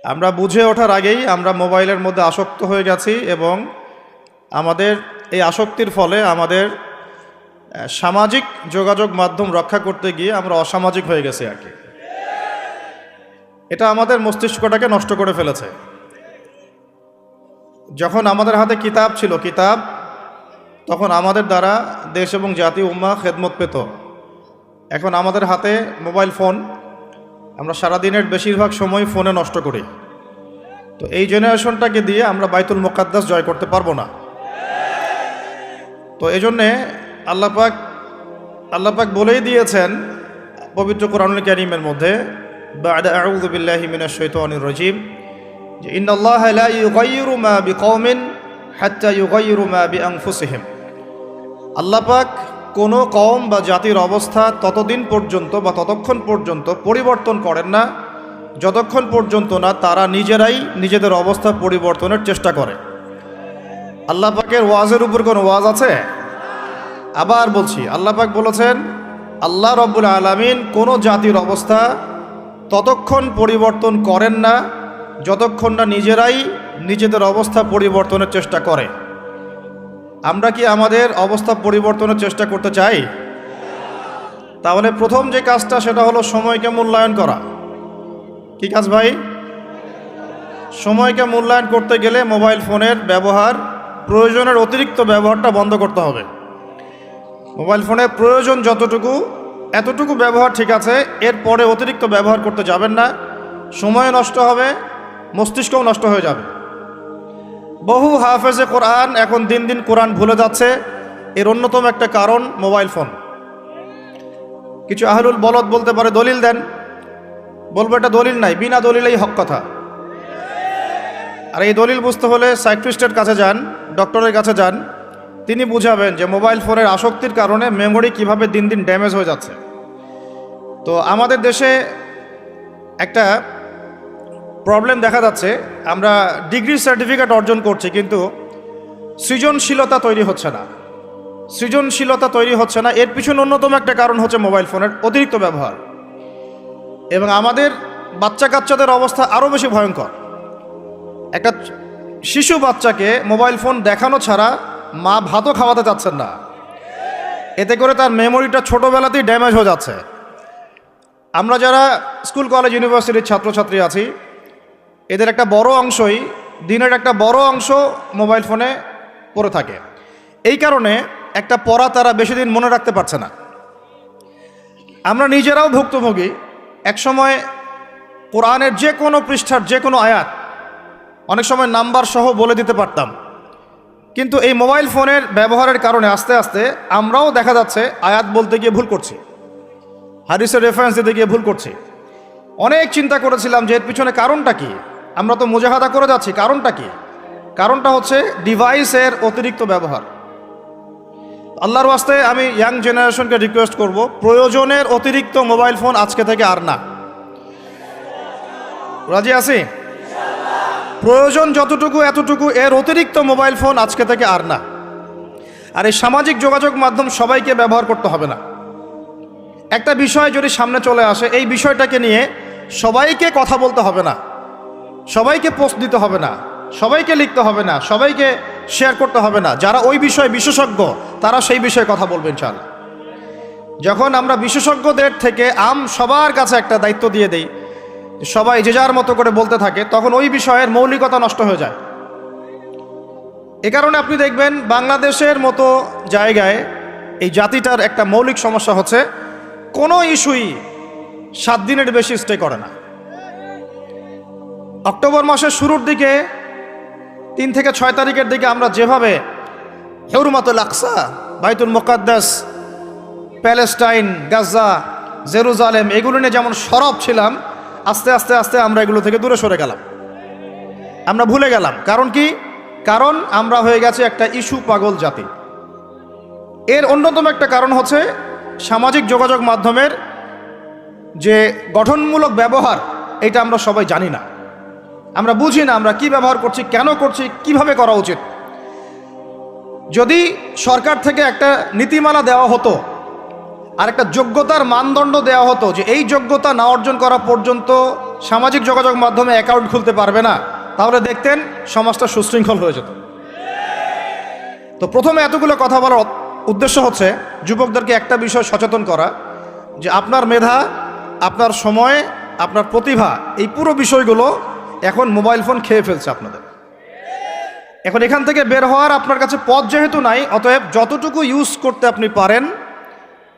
আমরা বুঝে ওঠার আগেই আমরা মোবাইলের মধ্যে আসক্ত হয়ে গেছি এবং আমাদের এই আসক্তির ফলে আমাদের সামাজিক যোগাযোগ মাধ্যম রক্ষা করতে গিয়ে আমরা অসামাজিক হয়ে গেছি আর কি। এটা আমাদের মস্তিষ্কটাকে নষ্ট করে ফেলেছে। যখন আমাদের হাতে কিতাব ছিল, তখন আমাদের দ্বারা দেশ এবং জাতি উম্মাহ খেদমত পেত। এখন আমাদের হাতে মোবাইল ফোন, আমরা সারাদিনের বেশিরভাগ সময় ফোনে নষ্ট করি। তো এই জেনারেশনটাকে দিয়ে আমরা বাইতুল মুকাদ্দাস জয় করতে পারবো না। তো এই জন্যে আল্লাহ পাক বলেই দিয়েছেন পবিত্র কোরআনুল কারীমের মধ্যে, বা'দা আউযু বিল্লাহি মিনাশ শাইতানির রাজীম, যে ইন্নাল্লাহা লা ইউগাইয়িরু মা বিকওমিন হাত্তা ইউগাইয়িরু মা বিআনফুসিহিম। আল্লাহ পাক কোনো কওম বা জাতির অবস্থা ততক্ষণ পর্যন্ত পরিবর্তন করেন না যতক্ষণ পর্যন্ত না তারা নিজেরাই নিজেদের অবস্থা পরিবর্তনের চেষ্টা করে। আল্লাহ পাকের ওয়াজের উপর কোনো ওয়াজ আছে? আবার বলছি, আল্লাহ পাক বলেছেন আল্লাহ রব্বুল আলামিন কোনো জাতির অবস্থা ততক্ষণ পরিবর্তন করেন না যতক্ষণ না নিজেরাই নিজেদের অবস্থা পরিবর্তনের চেষ্টা করে। আমরা কি আমাদের অবস্থা পরিবর্তনের চেষ্টা করতে চাই? তাহলে প্রথম যে কাজটা সেটা হলো সময়কে মূল্যায়ন করা। কি কাজ ভাই? সময়কে মূল্যায়ন করতে গেলে মোবাইল ফোনের ব্যবহার, প্রয়োজনের অতিরিক্ত ব্যবহারটা বন্ধ করতে হবে। মোবাইল ফোনের প্রয়োজন যতটুকু এতটুকু ব্যবহার ঠিক আছে, এরপরে অতিরিক্ত ব্যবহার করতে যাবেন না। সময় নষ্ট হবে, মস্তিষ্কও নষ্ট হয়ে যাবে। বহু হাফেজে কোরআন এখন দিন দিন কোরআন ভুলে যাচ্ছে, এর অন্যতম একটা কারণ মোবাইল ফোন। কিছু আহলুল বলদ বলতে পারে দলিল দেন, বলবো এটা দলিল নাই, বিনা দলিলেই হক কথা। আর এই দলিল বুঝতে হলে সাইকিয়াট্রিস্টের কাছে যান, ডক্টরের কাছে যান, তিনি বুঝাবেন যে মোবাইল ফোনের আসক্তির কারণে মেমোরি কিভাবে দিন দিন ড্যামেজ হয়ে যাচ্ছে। তো আমাদের দেশে একটা প্রবলেম দেখা যাচ্ছে, আমরা ডিগ্রি সার্টিফিকেট অর্জন করছি কিন্তু সৃজনশীলতা তৈরি হচ্ছে না। এর পিছনে অন্যতম একটা কারণ হচ্ছে মোবাইল ফোনের অতিরিক্ত ব্যবহার। এবং আমাদের বাচ্চা কাচ্চাদের অবস্থা আরও বেশি ভয়ঙ্কর। একটা শিশু বাচ্চাকে মোবাইল ফোন দেখানো ছাড়া মা ভাতও খাওয়াতে চাচ্ছেন না, এতে করে তার মেমোরিটা ছোটোবেলাতেই ড্যামেজ হয়ে যাচ্ছে। আমরা যারা স্কুল কলেজ ইউনিভার্সিটির ছাত্রছাত্রী আছি, এদের একটা বড় অংশই, দিনের একটা বড় অংশ মোবাইল ফোনে পড়ে থাকে। এই কারণে একটা পড়া তারা বেশি দিন মনে রাখতে পারছে না। আমরা নিজেরাও ভুক্তভোগী। একসময় কোরআনের যে কোনো পৃষ্ঠার যে কোনো আয়াত অনেক সময় নাম্বার সহ বলে দিতে পারতাম, কিন্তু এই মোবাইল ফোনের ব্যবহারের কারণে আস্তে আস্তে আমরাও দেখা যাচ্ছে আয়াত বলতে গিয়ে ভুল করছি, হাদিসের রেফারেন্স দিতে গিয়ে ভুল করছি। অনেক চিন্তা করেছিলাম যে এর পিছনে কারণটা কি। আমরা তো মুজাহাদা করে যাচ্ছি, কারণটা কি? কারণটা হচ্ছে ডিভাইসের অতিরিক্ত ব্যবহার। আল্লাহর ওয়াস্তে আমি ইয়াং জেনারেশনকে রিকোয়েস্ট করব, প্রয়োজনের অতিরিক্ত মোবাইল ফোন আজকে থেকে আর না। রাজি আছি? প্রয়োজন যতটুকু এতটুকু, এর অতিরিক্ত মোবাইল ফোন আজকে থেকে আর না। আর এই সামাজিক যোগাযোগ মাধ্যম সবাইকে ব্যবহার করতে হবে না। একটা বিষয় যদি সামনে চলে আসে, এই বিষয়টাকে নিয়ে সবাইকে কথা বলতে হবে না, সবাইকে পোস্ট দিতে হবে না, সবাইকে লিখতে হবে না, সবাইকে শেয়ার করতে হবে না। যারা ওই বিষয়ে বিশেষজ্ঞ তারা সেই বিষয়ে কথা বলবেন ইনশাআল্লাহ। যখন আমরা বিশেষজ্ঞদের থেকে সবার কাছে একটা দায়িত্ব দিয়ে দেই, সবাই যে যার মতো করে বলতে থাকে, তখন ওই বিষয়ের মৌলিকতা নষ্ট হয়ে যায়। এ কারণে আপনি দেখবেন বাংলাদেশের মতো জায়গায় এই জাতিটার একটা মৌলিক সমস্যা হচ্ছে, কোনো ইস্যুই 7 দিনের বেশি স্টে করে না। অক্টোবর মাসের শুরুর দিকে 3 থেকে 6 তারিখের দিকে আমরা যেভাবে হুরমাতুল আকসা, বাইতুল মুকাদ্দাস, প্যালেস্টাইন, গাজা, জেরুজালেম এগুলো নিয়ে যেমন সরব ছিলাম, আস্তে আস্তে আস্তে আমরা এগুলো থেকে দূরে সরে গেলাম, আমরা ভুলে গেলাম। কারণ কি? কারণ আমরা হয়ে গেছে একটা ইস্যু পাগল জাতি। এর অন্যতম একটা কারণ হচ্ছে সামাজিক যোগাযোগ মাধ্যমের যে গঠনমূলক ব্যবহার, এটা আমরা সবাই জানি না, আমরা বুঝি না আমরা কি ব্যবহার করছি, কেন করছি, কিভাবে করা উচিত। যদি সরকার থেকে একটা নীতিমালা দেওয়া হতো আরেকটা যোগ্যতার মানদণ্ড দেওয়া হতো যে এই যোগ্যতা না অর্জন করা পর্যন্ত সামাজিক যোগাযোগ মাধ্যমে অ্যাকাউন্ট খুলতে পারবে না, তাহলে দেখতেন সমাজটা সুশৃঙ্খল হয়ে যেত। তো প্রথমে এতগুলো কথা বলার উদ্দেশ্য হচ্ছে যুবকদেরকে একটা বিষয় সচেতন করা, যে আপনার মেধা, আপনার সময়, আপনার প্রতিভা, এই পুরো বিষয়গুলো এখন মোবাইল ফোন খেয়ে ফেলছে আপনাদের। এখন এখান থেকে বের হওয়ার আপনার কাছে পথ যেহেতু নাই, অতএব যতটুকু ইউজ করতে আপনি পারেন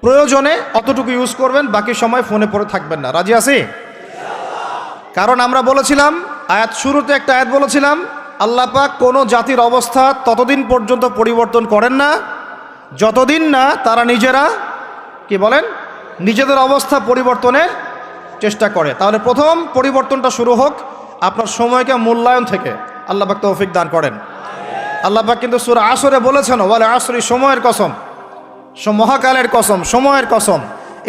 প্রয়োজনে অতটুকু ইউজ করবেন, বাকি সময় ফোনে পড়ে থাকবেন না। রাজি আছি? কারণ আমরা বলেছিলাম শুরুতে একটা আয়াত বলেছিলাম, আল্লাহ পাক কোনো জাতির অবস্থা ততদিন পর্যন্ত পরিবর্তন করেন না যতদিন না তারা নিজেরা কি বলেন নিজেদের অবস্থা পরিবর্তনের চেষ্টা করে। তাহলে প্রথম পরিবর্তনটা শুরু হোক আপনার সময়কে মূল্যায়ন থেকে। আল্লাহ পাক তৌফিক দান করেন। আল্লাহ পাক কিন্তু সূরা আসরে বলেছেন, ওয়াল আসরি, সময়ের কসম, মহাকালের কসম, সময়ের কসম,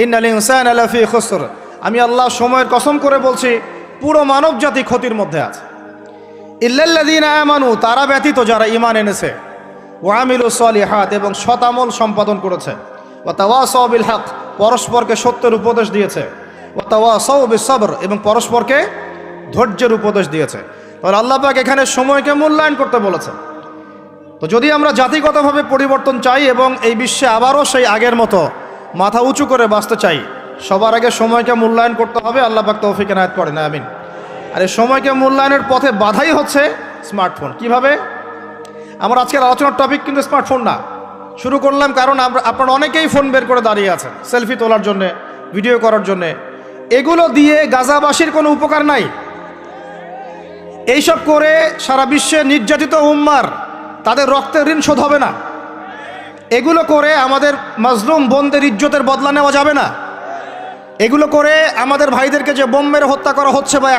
ইন্নাল ইনসানা লাফি খুসর, আমি আল্লাহ সময়ের কসম করে বলছি পুরো মানব জাতি ক্ষতির মধ্যে আছে। ইল্লাল্লাযীনা আমানু, তারা ব্যতীত যারা ঈমান এনেছে, ওয়া আমিলুস সলিহাত, এবং সৎ আমল সম্পাদন করেছে, ওয়া তাওয়াসাউ বিল হক, পরস্পরকে সত্যের উপদেশ দিয়েছে, ওয়া তাওয়াসাউ বিস সবর, এবং পরস্পরকে ধৈর্যের উপদেশ দিয়েছে। তাহলে আল্লাহ পাক এখানে সময়কে মূল্যায়ন করতে বলেছে। তো যদি আমরা জাতিগতভাবে পরিবর্তন চাই এবং এই বিশ্বে আবারও সেই আগের মতো মাথা উঁচু করে বাঁচতে চাই, সবার আগে সময়কে মূল্যায়ন করতে হবে। আল্লাহ পাক তৌফিক এনায়েত করেন, আমিন। আর এই সময়কে মূল্যায়নের পথে বাধাই হচ্ছে স্মার্টফোন। কিভাবে? আমার আজকের আলোচনার টপিক কিন্তু স্মার্টফোন না। শুরু করলাম কারণ আপনারা অনেকেই ফোন বের করে দাঁড়িয়ে আছেন সেলফি তোলার জন্যে, ভিডিও করার জন্যে। এগুলো দিয়ে গাজাবাসীর কোনো উপকার নাই। এইসব করে সারা বিশ্বে নির্যাতিত উম্মার তাদের রক্তের ঋণ শোধ হবে না। এগুলো করে আমাদের মাজলুম বোনদের ইজ্জতের বদলা নেওয়া যাবে না। এগুলো করে আমাদের ভাইদেরকে যে বোম মেরে হত্যা করা হচ্ছে বা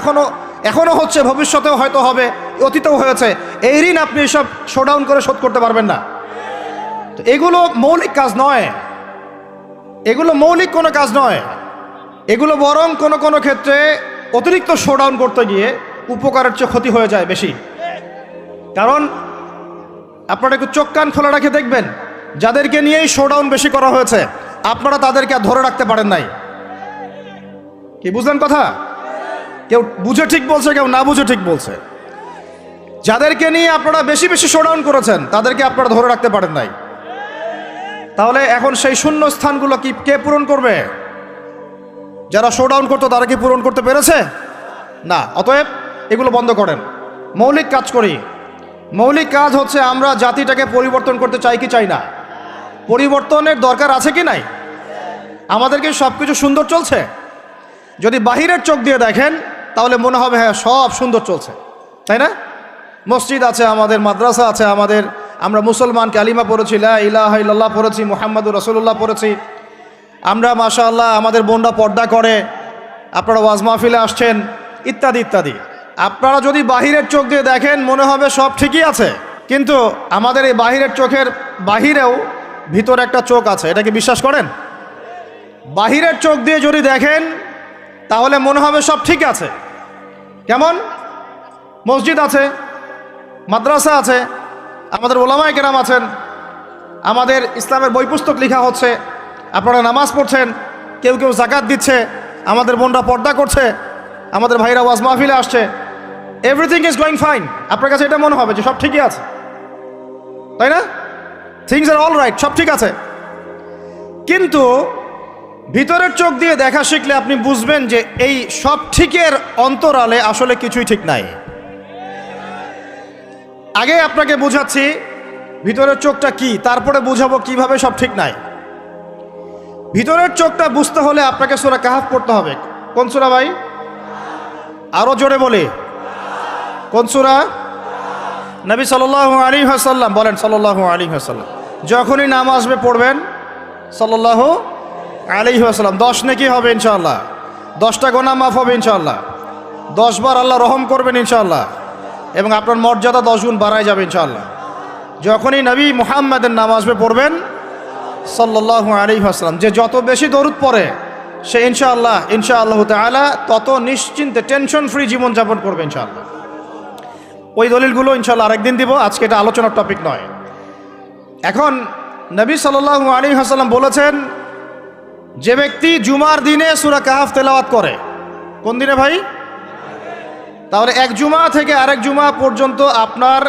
এখনো হচ্ছে, ভবিষ্যতেও হয়তো হবে, অতীতেও হয়েছে, এই ঋণ আপনি সব শোডাউন করে শোধ করতে পারবেন না। তো এগুলো মৌলিক কাজ নয়, এগুলো মৌলিক কোনো কাজ নয়। এগুলো বরং কোনো কোনো ক্ষেত্রে অতিরিক্ত শোডাউন করতে গিয়ে উপকারের চেয়ে ক্ষতি হয়ে যায় বেশি। কারণ আপনারা একটু চোখ কান খোলা রাখে দেখবেন, যাদেরকে নিয়েই শোডাউন বেশি করা হয়েছে আপনারা তাদেরকে আর ধরে রাখতে পারেন নাই। কি বুঝলেন কথা? কেউ বুঝে ঠিক বলছে, কেউ না বুঝে ঠিক বলছে। যাদেরকে নিয়ে আপনারা বেশি বেশি শোডাউন করেছেন তাদেরকে আপনারা ধরে রাখতে পারেন নাই। তাহলে এখন সেই শূন্য স্থানগুলো কি কে পূরণ করবে? যারা শোডাউন করতো তারা কি পূরণ করতে পেরেছে? না। অতএব এগুলো বন্ধ করেন, মৌলিক কাজ করি। মৌলিক কাজ হচ্ছে আমরা জাতিটাকে পরিবর্তন করতে চাই কি চাই না? পরিবর্তনের দরকার আছে কি নাই? আমাদেরকে সব কিছু সুন্দর চলছে? যদি বাহিরের চোখ দিয়ে দেখেন তাহলে মনে হবে হ্যাঁ সব সুন্দর চলছে, তাই না? মসজিদ আছে আমাদের, মাদ্রাসা আছে আমাদের, আমরা মুসলমান কালিমা পড়েছি, লা ইলাহা ইল্লাল্লাহ পড়েছি, মুহাম্মাদুর রাসূলুল্লাহ পড়েছি, আমরা মাশাআল্লাহ আমাদের বোনরা পর্দা করে, আপনারা ওয়াজ মাহফিলে আসছেন, ইত্যাদি ইত্যাদি। আপনারা যদি বাহিরের চোখ দিয়ে দেখেন মনে হবে সব ঠিকই আছে, কিন্তু আমাদের এই বাহিরের চোখের বাহিরেও ভিতরে একটা চোখ আছে। এটা কি বিশ্বাস করেন? বাহিরের চোখ দিয়ে যদি দেখেন তাহলে মনে হবে সব ঠিক আছে। কেমন? মসজিদ আছে, মাদ্রাসা আছে, আমাদের ওলামায়ে কেরাম আছেন, আমাদের ইসলামের বই পুস্তক লেখা হচ্ছে, আপনারা নামাজ পড়ছেন, কেউ কেউ যাকাত দিচ্ছে, আমাদের বোনরা পর্দা করছে, আমাদের ভাইরা ওয়াজ মাহফিলে আসছে, এভরিথিং ইজ গোয়িং ফাইন। আপনার কাছে এটা মনে হবে যে সব ঠিকই আছে, তাই না? থিংস আর অল রাইট, সব ঠিক আছে। কিন্তু ভিতরের চোখ দিয়ে দেখা শিখলে আপনি বুঝবেন যে এই সব ঠিকের অন্তরালে আসলে কিছুই ঠিক নাই। আগে আপনাকে বোঝাচ্ছি ভিতরের চোখটা কি, তারপরে বুঝাবো কিভাবে সব ঠিক নাই। ভিতরের চোখটা বুঝতে হলে আপনাকে সূরা কাহফ পড়তে হবে। কোন সূরা ভাই? আরো জোরে বলি, কোন সূরা? নবী সাল্লাল্লাহু আলাইহি ওয়াসাল্লাম বলেন, সাল্লাল্লাহু আলাইহি ওয়াসাল্লাম যখনই নাম আসবে পড়বেন সাল্লাল্লাহু আলাইহি ওয়াসাল্লাম। 10 নেকি হবে ইনশাআল্লাহ, 10টা গুনাহ মাফ হবে ইনশাআল্লাহ, 10 বার আল্লাহ রহম করবেন ইনশাআল্লাহ, এবং আপনার মর্যাদা 10 গুণ বাড়ায় যাবে ইনশাআল্লাহ। যখনই নবী মুহাম্মাদের নাম আসবে পড়বেন সাল্লাল্লাহু আলাইহি ওয়াসাল্লাম। যে যত বেশি দরুদ পড়ে সে ইনশাআল্লাহ তাআলা তত নিশ্চিন্তে টেনশন ফ্রি জীবনযাপন করবে ইনশাআল্লাহ। ওই দলিলগুলো ইনশাআল্লাহ আরেকদিন দিব, আজকে এটা আলোচনার টপিক নয়। এখন নবী সাল্লাল্লাহু আলাইহি ওয়াসাল্লাম বলেছেন যে ব্যক্তি জুমার দিনে সূরা কাহফ তেলাওয়াত করে, কোন দিনে ভাই? তাহলে এক জুমা থেকে আরেক জুমা পর্যন্ত আপনার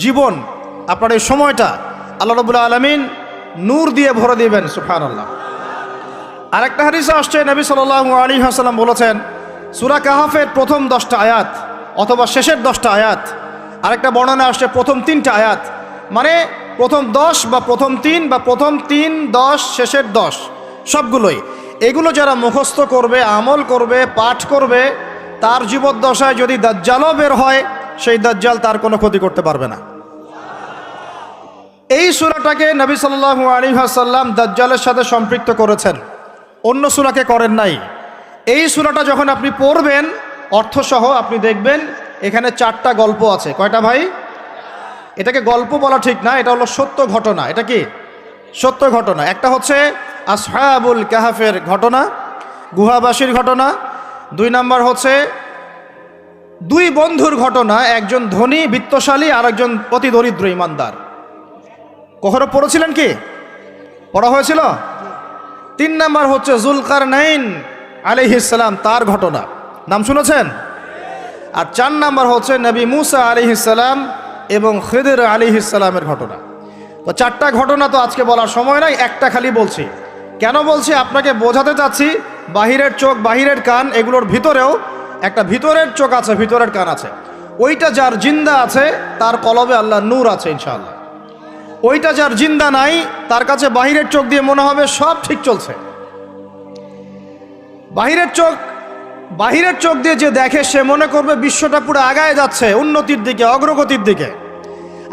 জীবন, আপনার এই সময়টা আল্লাহ রাব্বুল আলামিন নূর দিয়ে ভরে দিবেন। সুবহানাল্লাহ। আরেকটা হাদিসে আসছে, নবী সাল্লাল্লাহু আলাইহি ওয়াসাল্লাম বলেছেন, সূরা কাহফের প্রথম 10টা আয়াত অথবা শেষের 10টা আয়াত, আরেকটা বর্ণনা আসছে প্রথম 3টা আয়াত, মানে প্রথম 10 বা প্রথম 3 বা প্রথম 3, 10, শেষের 10 সবগুলোই, এগুলো যারা মুখস্থ করবে, আমল করবে, পাঠ করবে, তার জীবদ্দশায় যদি দাজ্জালও বের হয়, সেই দাজ্জাল তার কোনো ক্ষতি করতে পারবে না। এই সূরাটাকে নবী সাল্লাল্লাহু আলাইহি ওয়াসাল্লাম দাজ্জালের সাথে সম্পৃক্ত করেছেন, অন্য সূরাকে করেন নাই। এই সূরাটা যখন আপনি পড়বেন অর্থসহ, আপনি দেখবেন এখানে 4টা গল্প আছে। কয়টা ভাই? এটাকে গল্প বলা ঠিক না, এটা হলো সত্য ঘটনা। এটা কি? সত্য ঘটনা। একটা হচ্ছে আসহাবুল কাহফের ঘটনা, গুহাবাসীর ঘটনা। 2 নাম্বার হচ্ছে 2 বন্ধুর ঘটনা, একজন ধনী বিত্তশালী আর একজন অতি দরিদ্র ইমানদার। কখনো পড়েছিলেন কি? পড়া হয়েছিল? 3 নাম্বার হচ্ছে যুলকারনাইন আলাইহিস সালাম, তার ঘটনা, নাম শুনেছেন? আর 4 নাম্বার হচ্ছে নবী মুসা আলাইহিস সালাম এবং খিদির আলাইহিস সালামের ঘটনা। তো 4টা ঘটনা তো আজকে বলার সময় নাই, একটা খালি বলছি। কেন বলছি? আপনাকে বোঝাতে চাচ্ছি বাহিরের চোখ, বাহিরের কান, এগুলোর ভিতরেও একটা ভিতরের চোখ আছে, ভিতরের কান আছে। ওইটা যার জিন্দা আছে তার কলবে আল্লাহ নূর আছে ইনশাআল্লাহ। ওইটা যার জিন্দা নাই, তার কাছে বাহিরের চোখ দিয়ে মনে হবে সব ঠিক চলছে। বাহিরের চোখ দিয়ে যে দেখে সে মনে করবে বিশ্বটা পুরো আগায় যাচ্ছে, উন্নতির দিকে, অগ্রগতির দিকে।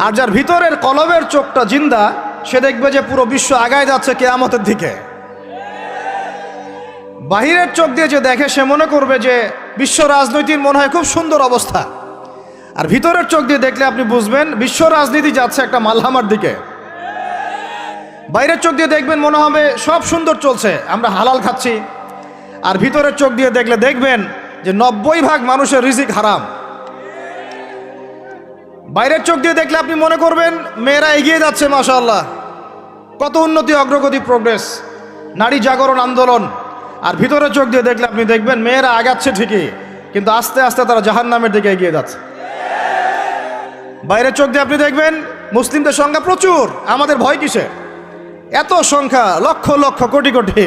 আর যার ভিতরের কলবের চোখটা জিন্দা, সে দেখবে যে পুরো বিশ্ব আগায় যাচ্ছে কিয়ামতের দিকে। বাহিরের চোখ দিয়ে যে দেখে সে মনে করবে যে বিশ্ব রাজনীতির মনে হয় খুব সুন্দর অবস্থা, আর ভিতরের চোখ দিয়ে দেখলে আপনি বুঝবেন বিশ্ব রাজনীতি যাচ্ছে একটা মালহামার দিকে। বাইরের চোখ দিয়ে দেখবেন মনে হবে সব সুন্দর চলছে, আমরা হালাল খাচ্ছি। আর ভিতরের চোখ দিয়ে দেখলে দেখবেন যে 90% মানুষের রিজিক হারাম। বাইরের চোখ দিয়ে দেখলে আপনি মনে করবেন মেয়েরা এগিয়ে যাচ্ছে, মাশাআল্লাহ, কত উন্নতি, অগ্রগতি, প্রোগ্রেস, নারী জাগরণ আন্দোলন। আর ভিতরের চোখ দিয়ে দেখলে আপনি দেখবেন মেয়েরা আগাচ্ছে ঠিকই, কিন্তু আস্তে আস্তে তারা জাহান্নামের দিকে এগিয়ে যাচ্ছে। বাইরের চোখ দিয়ে আপনি দেখবেন মুসলিমদের সংখ্যা প্রচুর, আমাদের ভয় কিসে, এত সংখ্যা, লক্ষ লক্ষ, কোটি কোটি।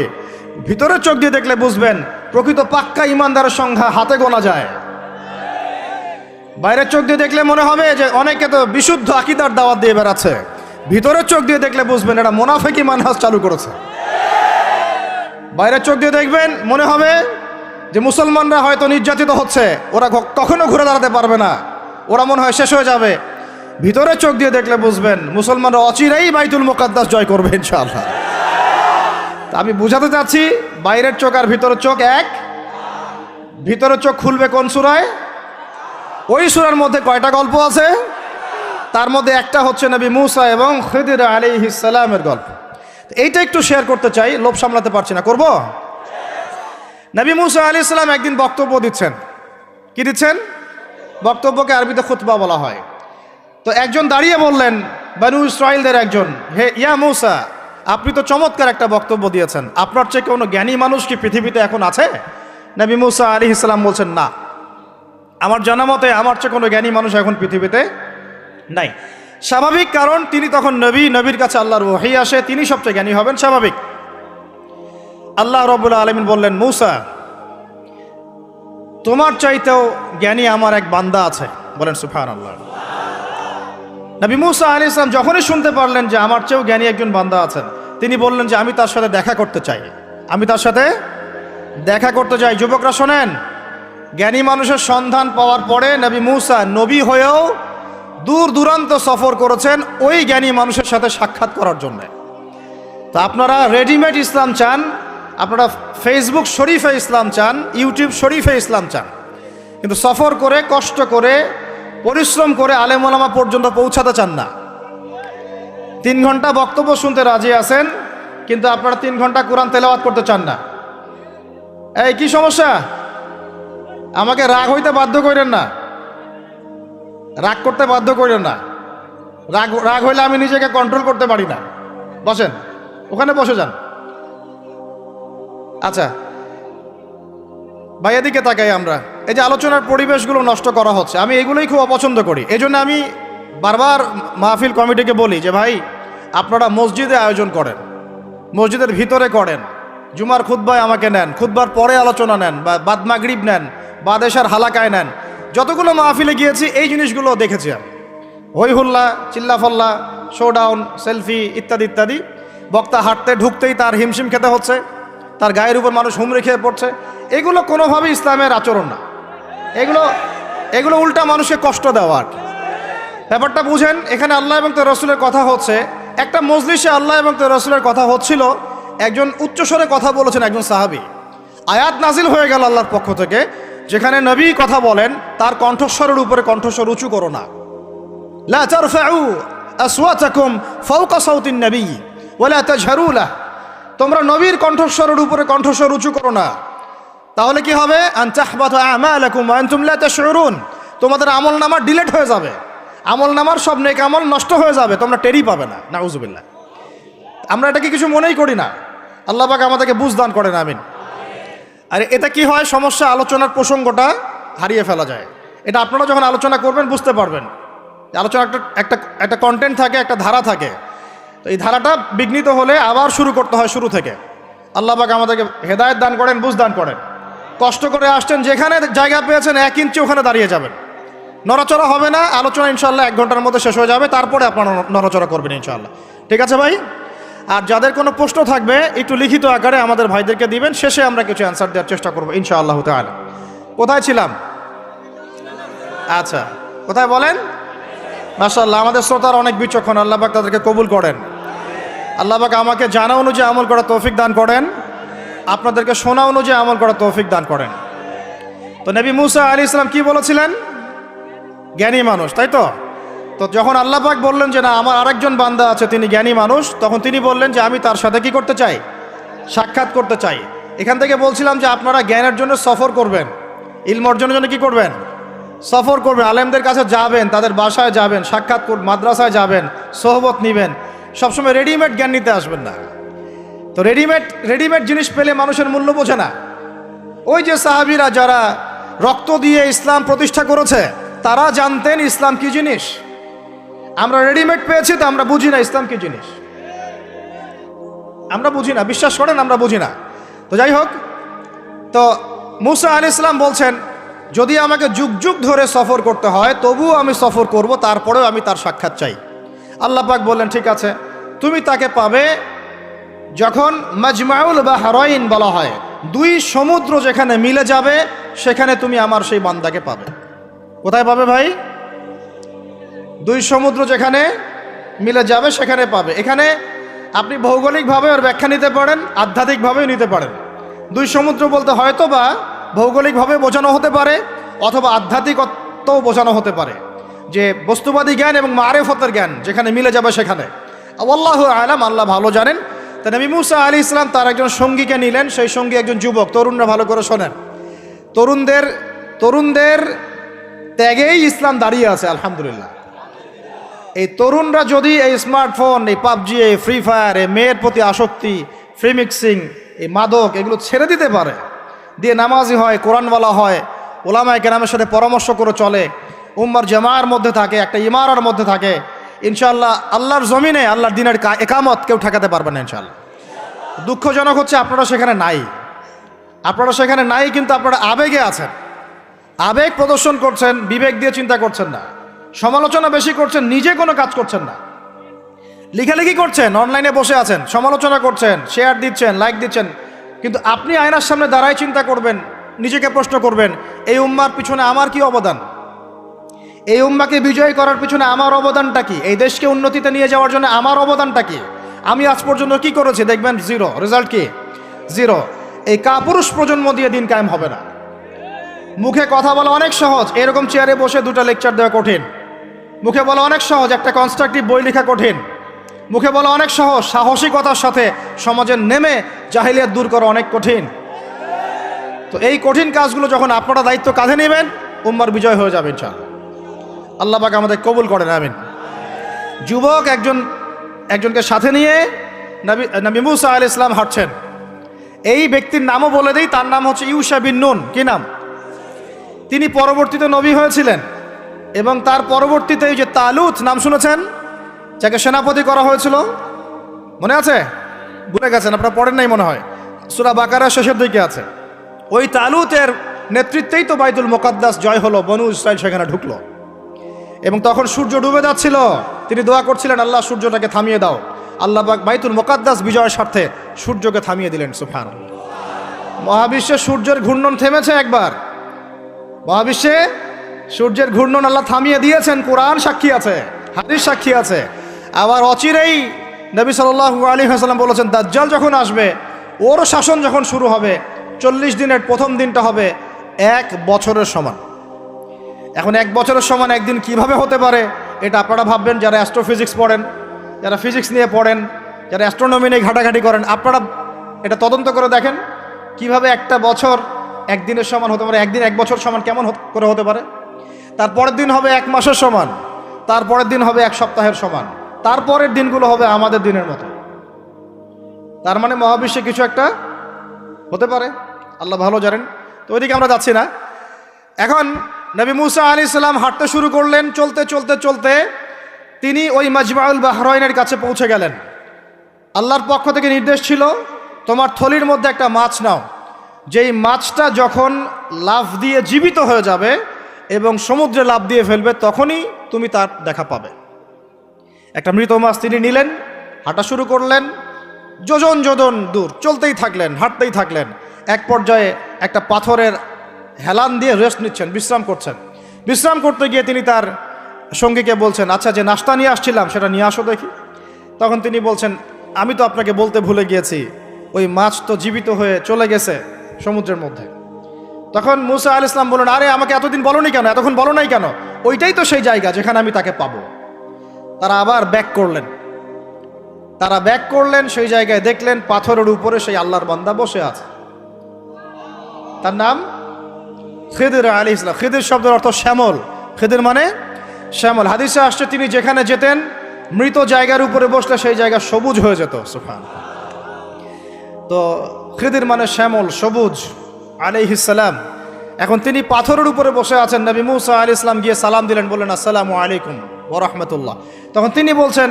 ভিতরের চোখ দিয়ে দেখলে বুঝবেন প্রকৃত পাক্কা ইমানদারের সংখ্যা হাতে গোনা যায়। বাইরের চোখ দিয়ে দেখলে মনে হবে যে অনেকে তো বিশুদ্ধ আকীদার দাওয়াত দিয়ে বেড়াচ্ছে। ভিতরের চোখ দিয়ে দেখলে বুঝবেন এটা মুনাফিকি মানহাজ চালু করেছে। বাইরের চোখ দিয়ে দেখবেন মনে হবে যে মুসলমানরা হয়তো নির্যাতিত হচ্ছে, ওরা কখনো ঘুরে দাঁড়াতে পারবে না, ওরা মনে হয় শেষ হয়ে যাবে। ভিতরের চোখ দিয়ে দেখলে বুঝবেন মুসলমানরা অচিরেই বাইতুল মুকাদ্দাস জয় করবে ইনশাআল্লাহ। আমি বুঝাতে চাচ্ছি বাইরের চোখ আর ভিতরের চোখ এক। ভিতরের চোখ খুলবে কোন সূরায়? ওই সূরার মধ্যে কয়টা গল্প আছে? তার মধ্যে একটা হচ্ছে নবী মুসা এবং খিদির আলাইহিস সালামের গল্প। এইটা একটু শেয়ার করতে চাই, লোভ সামলাতে পারছি না, করব। নবী মুসা আলাইহিস সালাম একদিন বক্তব্য দিচ্ছেন। কি দিচ্ছেন? বক্তব্যকে আরবিতে খুতবা বলা হয়। তো একজন দাঁড়িয়ে বললেন, বনু ইসরাইলদের একজন, হে ইয়া মুসা, আপনি তো চমৎকার একটা বক্তব্য দিয়েছেন, আপনার চেয়ে কোনো জ্ঞানী মানুষ কি পৃথিবীতে এখন আছে? নবী মুসা আলাইহিস সালাম বলছেন, না, আমার জানা মতে আমার চেয়ে কোনো জ্ঞানী মানুষ এখন পৃথিবীতে নাই। স্বাভাবিক, কারণ তিনি তখন নবী, নবীর কাছে আল্লাহর ওহী আসে, তিনি সবচেয়ে জ্ঞানী হবেন, স্বাভাবিক। আল্লাহ রাব্বুল আলামিন বললেন, মুসা, তোমার চাইতেও জ্ঞানী আমার এক বান্দা আছে। বলেন সুবহানাল্লাহ। নবী মুসা আলাইহিস সালাম যখনই শুনতে পারলেন যে আমার চেয়েও জ্ঞানী একজন বান্দা আছেন, তিনি বললেন যে আমি তার সাথে দেখা করতে চাই, আমি তার সাথে দেখা করতে চাই। যুবকরা শোনেন, জ্ঞানী মানুষের সন্ধান পাওয়ার পরে নবী মুসা নবী হয়েও দূর দূরান্ত সফর করেছেন ওই জ্ঞানী মানুষের সাথে সাক্ষাৎ করার জন্য। তো আপনারা রেডিমেড ইসলাম চান, আপনারা ফেসবুক শরীফে ইসলাম চান, ইউটিউব শরীফে ইসলাম চান, কিন্তু সফর করে, কষ্ট করে, পরিশ্রম করে আলেম ওলামা পর্যন্ত পৌঁছাতে চান না। 3 ঘন্টা বক্তব্য শুনতে রাজি আছেন, কিন্তু আপনারা 3 ঘন্টা কোরআন তেলাওয়াত করতে চান না। এই কি সমস্যা? আমাকে রাগ হইতে বাধ্য করেন না, রাগ করতে বাধ্য করেন না। রাগ হইলে আমি নিজেকে কন্ট্রোল করতে পারি না। বসেন, ওখানে বসে যান। আচ্ছা ভাই, এদিকে তাকাই আমরা। এই যে আলোচনার পরিবেশগুলো নষ্ট করা হচ্ছে, আমি এগুলোই খুব অপছন্দ করি। এই জন্য আমি বারবার মাহফিল কমিটিকে বলি যে ভাই, আপনারা মসজিদে আয়োজন করেন, মসজিদের ভিতরে করেন, জুমার খুতবায় আমাকে নেন, খুতবার পরে আলোচনা নেন, বা বাদ মাগরিব নেন, বাদেশার হালাকায় নেন। যতগুলো মাহফিলে গিয়েছি এই জিনিসগুলো দেখেছি আমি। হই হুল্লা, চিল্লাফল্লা, শোডাউন, সেলফি ইত্যাদি ইত্যাদি। বক্তা হাঁটতে ঢুকতেই তার হিমশিম খেতে হচ্ছে, তার গায়ের উপর মানুষ হুমড়ি খেয়ে পড়ছে। এগুলো কোনোভাবেই ইসলামের আচরণ না। এগুলো উল্টা মানুষকে কষ্ট দেওয়া আর কি। ব্যাপারটা বুঝেন, এখানে আল্লাহ এবং তার রসুলের কথা হচ্ছে। একটা মজলিসে আল্লাহ এবং তার রসুলের কথা হচ্ছিল, একজন উচ্চস্বরে কথা বলেছেন একজন সাহাবী। আয়াত নাজিল হয়ে গেল আল্লাহর পক্ষ থেকে, যেখানে নবী কথা বলেন তার কণ্ঠস্বরের উপরে কণ্ঠস্বর উঁচু করো না। লা তারফাউ আসওয়াতাকুম ফাওকা সাউতিন নবী ওয়ালা তাজহারু লাহু, তোমরা নবীর কণ্ঠস্বরের উপরে কণ্ঠস্বর উঁচু করো না। তাহলে কি হবে? আন তাহবাতা আমালাকুম ওয়া আনতুম লা তাশউরুন, তোমাদের আমলনামা ডিলিট হয়ে যাবে, আমলনামার সব নেক আমল নষ্ট হয়ে যাবে, তোমরা টেরই পাবে না। নাউজুবিল্লাহ। আমরা এটাকে কিছু মনেই করি না। আল্লাহ পাক আমাদেরকে বুঝ দান করেন, আমিন। আর এটা কি হয়, সমস্যা আলোচনার প্রসঙ্গটা হারিয়ে ফেলা যায়। এটা আপনারা যখন আলোচনা করবেন বুঝতে পারবেন। আলোচনা একটা কন্টেন্ট থাকে, একটা ধারা থাকে। তো এই ধারাটা বিঘ্নিত হলে আবার শুরু করতে হয় শুরু থেকে। আল্লাহ পাক আমাদেরকে হেদায়েত দান করেন, বুঝ দান করেন। কষ্ট করে আসছেন, যেখানে জায়গা পেয়েছেন 1 ইঞ্চি ওখানে দাঁড়িয়ে যাবেন, নড়াচড়া হবে না। আলোচনা ইনশাআল্লাহ 1 ঘন্টার মধ্যে শেষ হয়ে যাবে, তারপরে আপনারা নড়াচড়া করবেন ইনশাআল্লাহ। ঠিক আছে ভাই? আর যাদের কোনো প্রশ্ন থাকবে একটু লিখিত আকারে আমাদের ভাইদেরকে দিবেন, শেষে আমরা কিছু অ্যান্সার দেওয়ার চেষ্টা করবো ইনশাআল্লাহ তাআলা। কোথায় ছিলাম? আচ্ছা, কোথায় বলেন? মাশাআল্লাহ, আমাদের শ্রোতার অনেক বিচক্ষণ, আল্লাহ পাক তাদেরকে কবুল করেন। আল্লাহ পাক আমাকে জানা অনুযায়ী আমল করার তৌফিক দান করেন, আপনাদেরকে শোনা অনুযায়ী আমল করার তৌফিক দান করেন। তো নবী মুসা আলাইহিস সালাম কি বলেছিলেন? জ্ঞানী মানুষ, তাই তো? তো যখন আল্লাহ পাক বললেন যে না, আমার আরেকজন বান্দা আছে তিনি জ্ঞানী মানুষ, তখন তিনি বললেন যে আমি তার সাথে কি করতে চাই? সাক্ষাৎ করতে চাই। এখান থেকে বলছিলাম যে আপনারা জ্ঞানের জন্য সফর করবেন, ইলম অর্জনের জন্য কি করবেন? সফর করবেন, আলেমদের কাছে যাবেন, তাদের বাসায় যাবেন, সাক্ষাৎ করবেন, মাদ্রাসায় যাবেন, সোহবত নেবেন। সবসময় রেডিমেড জ্ঞান নিতে আসবেন না। তো রেডিমেড জিনিস পেলে মানুষের মূল্য বোঝে না। ওই যে সাহাবীরা যারা রক্ত দিয়ে ইসলাম প্রতিষ্ঠা করেছে, তারা জানতেন ইসলাম কি জিনিস। আমরা রেডিমেড পেয়েছি, তো আমরা বুঝি না ইসলাম কি জিনিস, আমরা বুঝি না। বিশ্বাস করেন, আমরা বুঝি না। তো যাই হোক, তো মুসা আলাইহিস সালাম বলছেন যদি আমাকে যুগ যুগ ধরে সফর করতে হয় তবুও আমি সফর করব, তারপরেও আমি তার সাক্ষাৎ চাই। আল্লাহ পাক বললেন ঠিক আছে, তুমি তাকে পাবে যখন মাজমাউল বাহরাইন বলা হয়, 2 সমুদ্র যেখানে মিলে যাবে সেখানে তুমি আমার সেই বান্দাকে পাবে। কোথায় পাবে ভাই? 2 সমুদ্র যেখানে মিলে যাবে সেখানে পাবে। এখানে আপনি ভৌগোলিকভাবে ওর ব্যাখ্যা নিতে পারেন, আধ্যাত্মিকভাবেও নিতে পারেন। 2 সমুদ্র বলতে হয়তো বা ভৌগোলিকভাবে বোঝানো হতে পারে, অথবা আধ্যাত্মিকতাও বোঝানো হতে পারে, যে বস্তুবাদী জ্ঞান এবং মারেফতের জ্ঞান যেখানে মিলে যাবে সেখানে। আল্লাহু আলাম, আল্লাহ ভালো জানেন। তা নবী মুসা আলাইহিস সালাম তার একজন সঙ্গীকে নিলেন, সেই সঙ্গী একজন যুবক। তরুণরা ভালো করে শোনেন, তরুণদের ত্যাগেই ইসলাম দাঁড়িয়ে আছে আলহামদুলিল্লাহ। এই তরুণরা যদি এই স্মার্টফোন, এই পাবজি, এই ফ্রি ফায়ার, এই মেয়ের প্রতি আসক্তি, ফ্রি মিক্সিং, এই মাদক, এগুলো ছেড়ে দিতে পারে, দিয়ে নামাজি হয়, কোরআনওয়ালা হয়, ওলামায়ে কেরামের সাথে পরামর্শ করে চলে, উম্মার জামার মধ্যে থাকে, একটা ইমারার মধ্যে থাকে, ইনশাআল্লাহ আল্লাহর জমিনে আল্লাহর দিনের একামত কেউ ঠেকাতে পারবে না ইনশাআল্লাহ। দুঃখজনক হচ্ছে আপনারা সেখানে নাই, কিন্তু আপনারা আবেগে আছেন, আবেগ প্রদর্শন করছেন, বিবেক দিয়ে চিন্তা করছেন না, সমালোচনা বেশি করছেন, নিজে কোনো কাজ করছেন না, লেখালেখি করছেন, অনলাইনে বসে আছেন, সমালোচনা করছেন, শেয়ার দিচ্ছেন, লাইক দিচ্ছেন, কিন্তু আপনি আয়নার সামনে দাঁড়ায় চিন্তা করবেন, নিজেকে প্রশ্ন করবেন, এই উম্মার পিছনে আমার কি অবদান? এই উম্মাকে বিজয় করার পিছনে আমার অবদানটা কি? এই দেশকে উন্নতিতে নিয়ে যাওয়ার জন্য আমার অবদানটা কি? আমি আজ পর্যন্ত কি করেছি? দেখবেন জিরো, রেজাল্ট কি? জিরো। এই কাপুরুষ প্রজন্ম দিয়ে দিন কায়েম হবে না। মুখে কথা বলা অনেক সহজ, এরকম চেয়ারে বসে 2টা লেকচার দেওয়া কঠিন। মুখে বলা অনেক সহজ, একটা কনস্ট্রাকটিভ বই লেখা কঠিন। মুখে বলা অনেক সহজ, সাহসিকতার সাথে সমাজের নেমে জাহিলিয়াত দূর করা অনেক কঠিন। তো এই কঠিন কাজগুলো যখন আপনারা দায়িত্ব কাঁধে নেবেন, উম্মার বিজয় হয়ে যাবে ইনশাআল্লাহ। আল্লাহ পাক আমাদের কবুল করেন, আমিন। যুবক একজনকে সাথে নিয়ে নবী মুসা আলাইহিস সালাম হাঁটছেন। এই ব্যক্তির নামও বলে দেই, তার নাম হচ্ছে ইউশা বিন নুন। কি নাম? তিনি পরবর্তীতে নবী হয়েছিলেন এবং তার পরবর্তীতে এই যে তালুত নাম শুনেছেন, যাকে সেনাপতি করা হয়েছিল, মনে আছে? ভুলে গেছেন, আপনারা পড়েন নাই মনে হয়, সূরা বাকারার শেষের দিকে আছে। ওই তালুতের নেতৃত্বেই তো বাইতুল মুকাদ্দাস জয় হলো, বনু ইসরাইল সেখানে ঢুকলো এবং তখন সূর্য ডুবে যাচ্ছিল। তিনি দোয়া করছিলেন, আল্লাহ সূর্যটাকে থামিয়ে দাও। আল্লাহ পাক বাইতুল মুকাদ্দাস বিজয়ের স্বার্থে সূর্যকে থামিয়ে দিলেন। সুবহানাল্লাহ। মহাবিশ্বে সূর্যের ঘূর্ণন থেমেছে একবার, মহাবিশ্বে সূর্যের ঘূর্ণন আল্লাহ থামিয়ে দিয়েছেন। কোরআন সাক্ষী আছে, হাদিস সাক্ষী আছে। আবার অচিরেই নবী সাল্লাল্লাহু আলাইহি ওয়াসাল্লাম বলেছেন, দাজ্জাল যখন আসবে, ওর শাসন যখন শুরু হবে, 40 দিনের প্রথম দিনটা হবে 1 বছরের সমান। এখন 1 বছরের সমান একদিন কিভাবে হতে পারে, এটা আপনারা ভাববেন যারা অ্যাস্ট্রোফিজিক্স পড়েন, যারা ফিজিক্স নিয়ে পড়েন, যারা অ্যাস্ট্রোনমি নিয়ে ঘাটাঘাটি করেন, আপনারা এটা তদন্ত করে দেখেন কিভাবে একটা বছর একদিনের সমান হতে পারে, একদিন 1 বছর সমান কেমন করে হতে পারে। তারপরের দিন হবে 1 মাসের সমান, তারপরের দিন হবে 1 সপ্তাহের সমান, তারপরের দিনগুলো হবে আমাদের দিনের মতো। তার মানে মহাবিশ্বে কিছু একটা হতে পারে, আল্লাহ ভালো জানেন। তো ওইদিকে আমরা যাচ্ছি না। এখন নবী মুসা আলাইহিস সালাম হাঁটতে শুরু করলেন। চলতে চলতে চলতে তিনি ওই মাজমাউল বাহরাইনের কাছে পৌঁছে গেলেন। আল্লাহর পক্ষ থেকে নির্দেশ ছিল, তোমার থলির মধ্যে একটা মাছ নাও, যেই মাছটা যখন লাফ দিয়ে জীবিত হয়ে যাবে এবং সমুদ্রে লাফ দিয়ে ফেলবে, তখনই তুমি তার দেখা পাবে। একটা মৃত মাছ তিনি নিলেন, হাঁটা শুরু করলেন। যোজন যোজন দূর চলতেই থাকলেন, হাঁটতেই থাকলেন। এক পর্যায়ে একটা পাথরের হেলান দিয়ে রেস্ট নিচ্ছেন, বিশ্রাম করছেন। বিশ্রাম করতে গিয়ে তিনি তার সঙ্গীকে বলছেন, আচ্ছা, যে নাস্তা নিয়ে আসছিলাম সেটা নিয়ে আসো দেখি। তখন তিনি বলছেন, আমি তো আপনাকে বলতে ভুলে গিয়েছি, ওই মাছ তো জীবিত হয়ে চলে গেছে সমুদ্রের মধ্যে। তখন মুসা আলাইহিস সালাম বললেন, আরে আমাকে এতদিন বলোনি কেন, এতক্ষণ বলো নাই কেন? ওইটাই তো সেই জায়গা যেখানে আমি তাকে পাবো। তারা আবার ব্যাক করলেন। তারা ব্যাক করলেন, সেই জায়গায় দেখলেন পাথরের উপরে সেই আল্লাহর বান্দা বসে আছে। তার নাম খিদির আলাইহিস সালাম। খিদির শব্দের অর্থ শ্যামল। খিদির মানে শ্যামল। হাদিসে আসছে, তিনি যেখানে যেতেন মৃত জায়গার উপরে বসলে সেই জায়গা সবুজ হয়ে যেত। সুবহানাল্লাহ। তো খিদির মানে শ্যামল, সবুজ আলাইহিস সালাম। এখন তিনি পাথরের উপরে বসে আছেন। নবী মুসা আলাইহিস সালাম গিয়ে সালাম দিলেন, বললেন, আসসালামু আলাইকুম ওয়া রাহমাতুল্লাহ। তখন তিনি বলছেন,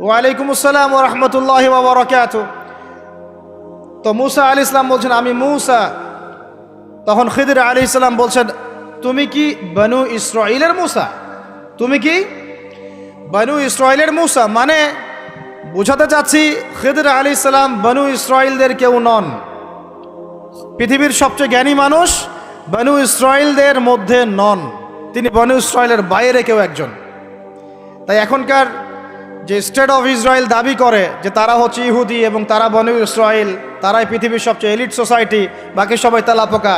ওয়া আলাইকুম আসসালাম ওয়া রাহমাতুল্লাহি ওয়া বারাকাতুহু। তো মুসা আলাইহিস সালাম বলছেন, আমি মুসা। তখন খিদির আলাইহিস সালাম বলছেন, তুমি কি বনু ইসরাইলের মুসা? তুমি কি বনু ইসরাইলের মুসা? মানে বোঝাতে চাচ্ছি, খিদির আলাইহিস সালাম বনু ইসরাইলদের কেউ নন। পৃথিবীর সবচেয়ে জ্ঞানী মানুষ বনু ইসরাইলদের মধ্যে নন, তিনি বনু ইসরাইলের বাইরে কেউ একজন। তাই এখনকার যে স্টেট অফ ইসরায়েল দাবি করে যে তারা হচ্ছে ইহুদি এবং তারা বনু ইসরাইল, তারাই পৃথিবীর সবচেয়ে এলিট সোসাইটি, বাকি সবাই তেলাপোকা,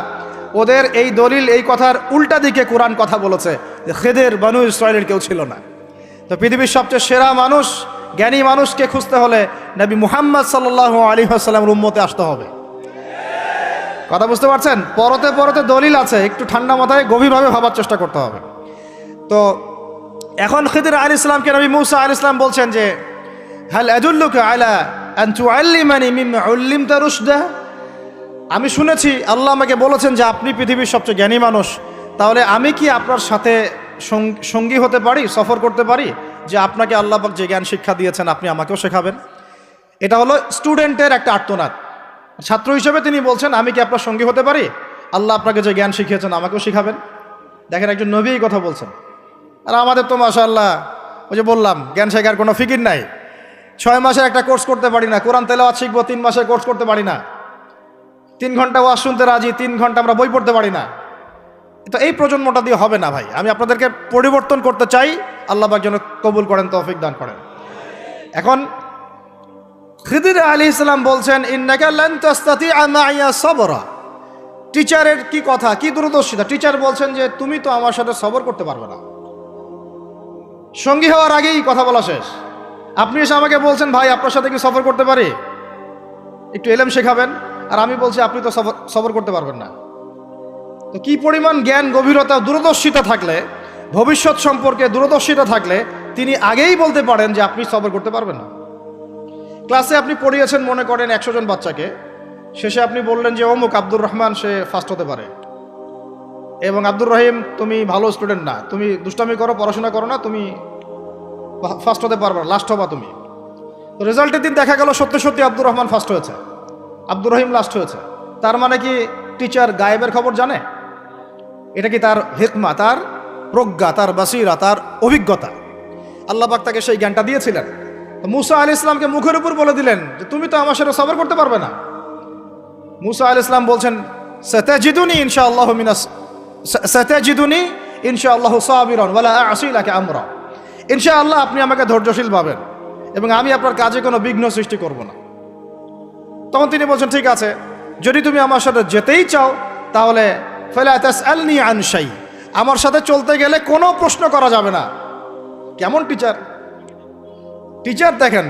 ওদের এই দলিল, এই কথার উল্টা দিকে কোরআন কথা বলেছে যে খিদির বনু ইসরাইলের কেউ ছিল না। তো পৃথিবীর সবচেয়ে সেরা মানুষ, জ্ঞানী মানুষকে খুঁজতে হলে নবী মুহাম্মদ সাল্লাল্লাহু আলাইহি ওয়াসাল্লামের উম্মতে আসতে হবে। কথা বুঝতে পারছেন? পরতে পরতে দলিল আছে, একটু ঠান্ডা মাথায় গভীরভাবে ভাবার চেষ্টা করতে হবে। তো এখন খিদির আলাইহিস সালামকে নবী মুসা আলাইহিস সালাম বলছেন যে, হাল আদুল্লুকা আলা আন তুআল্লিমানি মিম্মা উল্লিমতা রুশদা। আমি শুনেছি আল্লাহ আমাকে বলেছেন যে আপনি পৃথিবীর সবচেয়ে জ্ঞানী মানুষ, তাহলে আমি কি আপনার সাথে সঙ্গী হতে পারি, সফর করতে পারি, যে আপনাকে আল্লাহ পাক যে জ্ঞান শিক্ষা দিয়েছেন আপনি আমাকেও শেখাবেন? এটা হলো স্টুডেন্টের একটা আর্তনাদ। ছাত্র হিসেবে তিনি বলছেন, আমি কি আপনার সঙ্গী হতে পারি? আল্লাহ আপনাকে যে জ্ঞান শিখিয়েছেন আমাকেও শিখাবেন। দেখেন, একজন নবী এই কথা বলছেন। আর আমাদের তো মাশাআল্লাহ, ওই যে বললাম, জ্ঞান শেখার কোনো ফিকির নাই। 6 মাসের একটা কোর্স করতে পারি না, কোরআন তেলাওয়াত শিখবো 3 মাসের কোর্স করতে পারি না, 3 ঘন্টা ওয়াজ শুনতে রাজি, 3 ঘন্টা আমরা বই পড়তে পারি না। তো এই প্রজন্মটা দিয়ে হবে না ভাই। আমি আপনাদেরকে পরিবর্তন করতে চাই, আল্লাহ পাক যেন কবুল করেন, তৌফিক দান করেন। এখন খিদির আলাইহিস সালাম বলছেন, ইন্নাকা লান তাস্তাতিআ মাইয়া সাবরা। টিচারের কি কথা, কি দূরদর্শিতা! টিচার বলছেন যে তুমি তো আমার সাথে সবর করতে পারবে না। সঙ্গী হওয়ার আগেই কথা বলা শেষ। আপনি এসে আমাকে বলছেন, ভাই আপনার সাথে কি সফর করতে পারি, একটু এলেম শেখাবেন, আর আমি বলছি আপনি তো সবর করতে পারবেন না। তো কি পরিমাণ জ্ঞান, গভীরতা, দূরদর্শিতা থাকলে, ভবিষ্যৎ সম্পর্কে দূরদর্শিতা থাকলে তিনি আগেই বলতে পারেন যে আপনি সবর করতে পারবেন না। ক্লাসে আপনি পড়িয়েছেন মনে করেন 100 জন বাচ্চাকে, শেষে আপনি বললেন যে অমুক আব্দুর রহমান সে ফার্স্ট হতে পারে, এবং আব্দুর রহিম তুমি ভালো স্টুডেন্ট না, তুমি দুষ্টামি করো, পড়াশোনা করো না, তুমি ফার্স্ট হতে পারবে না, লাস্ট হবা তুমি। তো রেজাল্টের দিন দেখা গেল সত্যি সত্যি আব্দুর রহমান ফার্স্ট হয়েছে, আব্দুর রহিম লাস্ট হয়েছে। তার মানে কি টিচার গায়েবের খবর জানে? এটা কি তার হিকমা, তার প্রজ্ঞা, তার বাসিরা, তার অভিজ্ঞতা? আল্লাহ পাক তাকে সেই জ্ঞানটা দিয়েছিলেন। তো মুসা আলাইহিস সালামকে মুখের উপর বলে দিলেন যে তুমি তো আমার সাথে সবর করতে পারবে না। মুসা আলাইহিস সালাম বলছেন সাতাজিদুনি ইনশাআল্লাহু মিনাস সাতাজিদুনি ইনশাআল্লাহু সাবিরান ওয়ালা আ'সি লাকা আমরা। ইনশাআল্লাহ আপনি আমাকে ধৈর্যশীল পাবেন এবং আমি আপনার কাজে কোনো বিঘ্ন সৃষ্টি করব না। তখন তিনি বলছেন ঠিক আছে, যদি তুমি আমার সাথে যেতেই চাও তাহলে ফালা তাসআলনি আন শাই, আমার সাথে চলতে গেলে কোনো প্রশ্ন করা যাবে না। কেমন টিচার! টিচার দেখেন,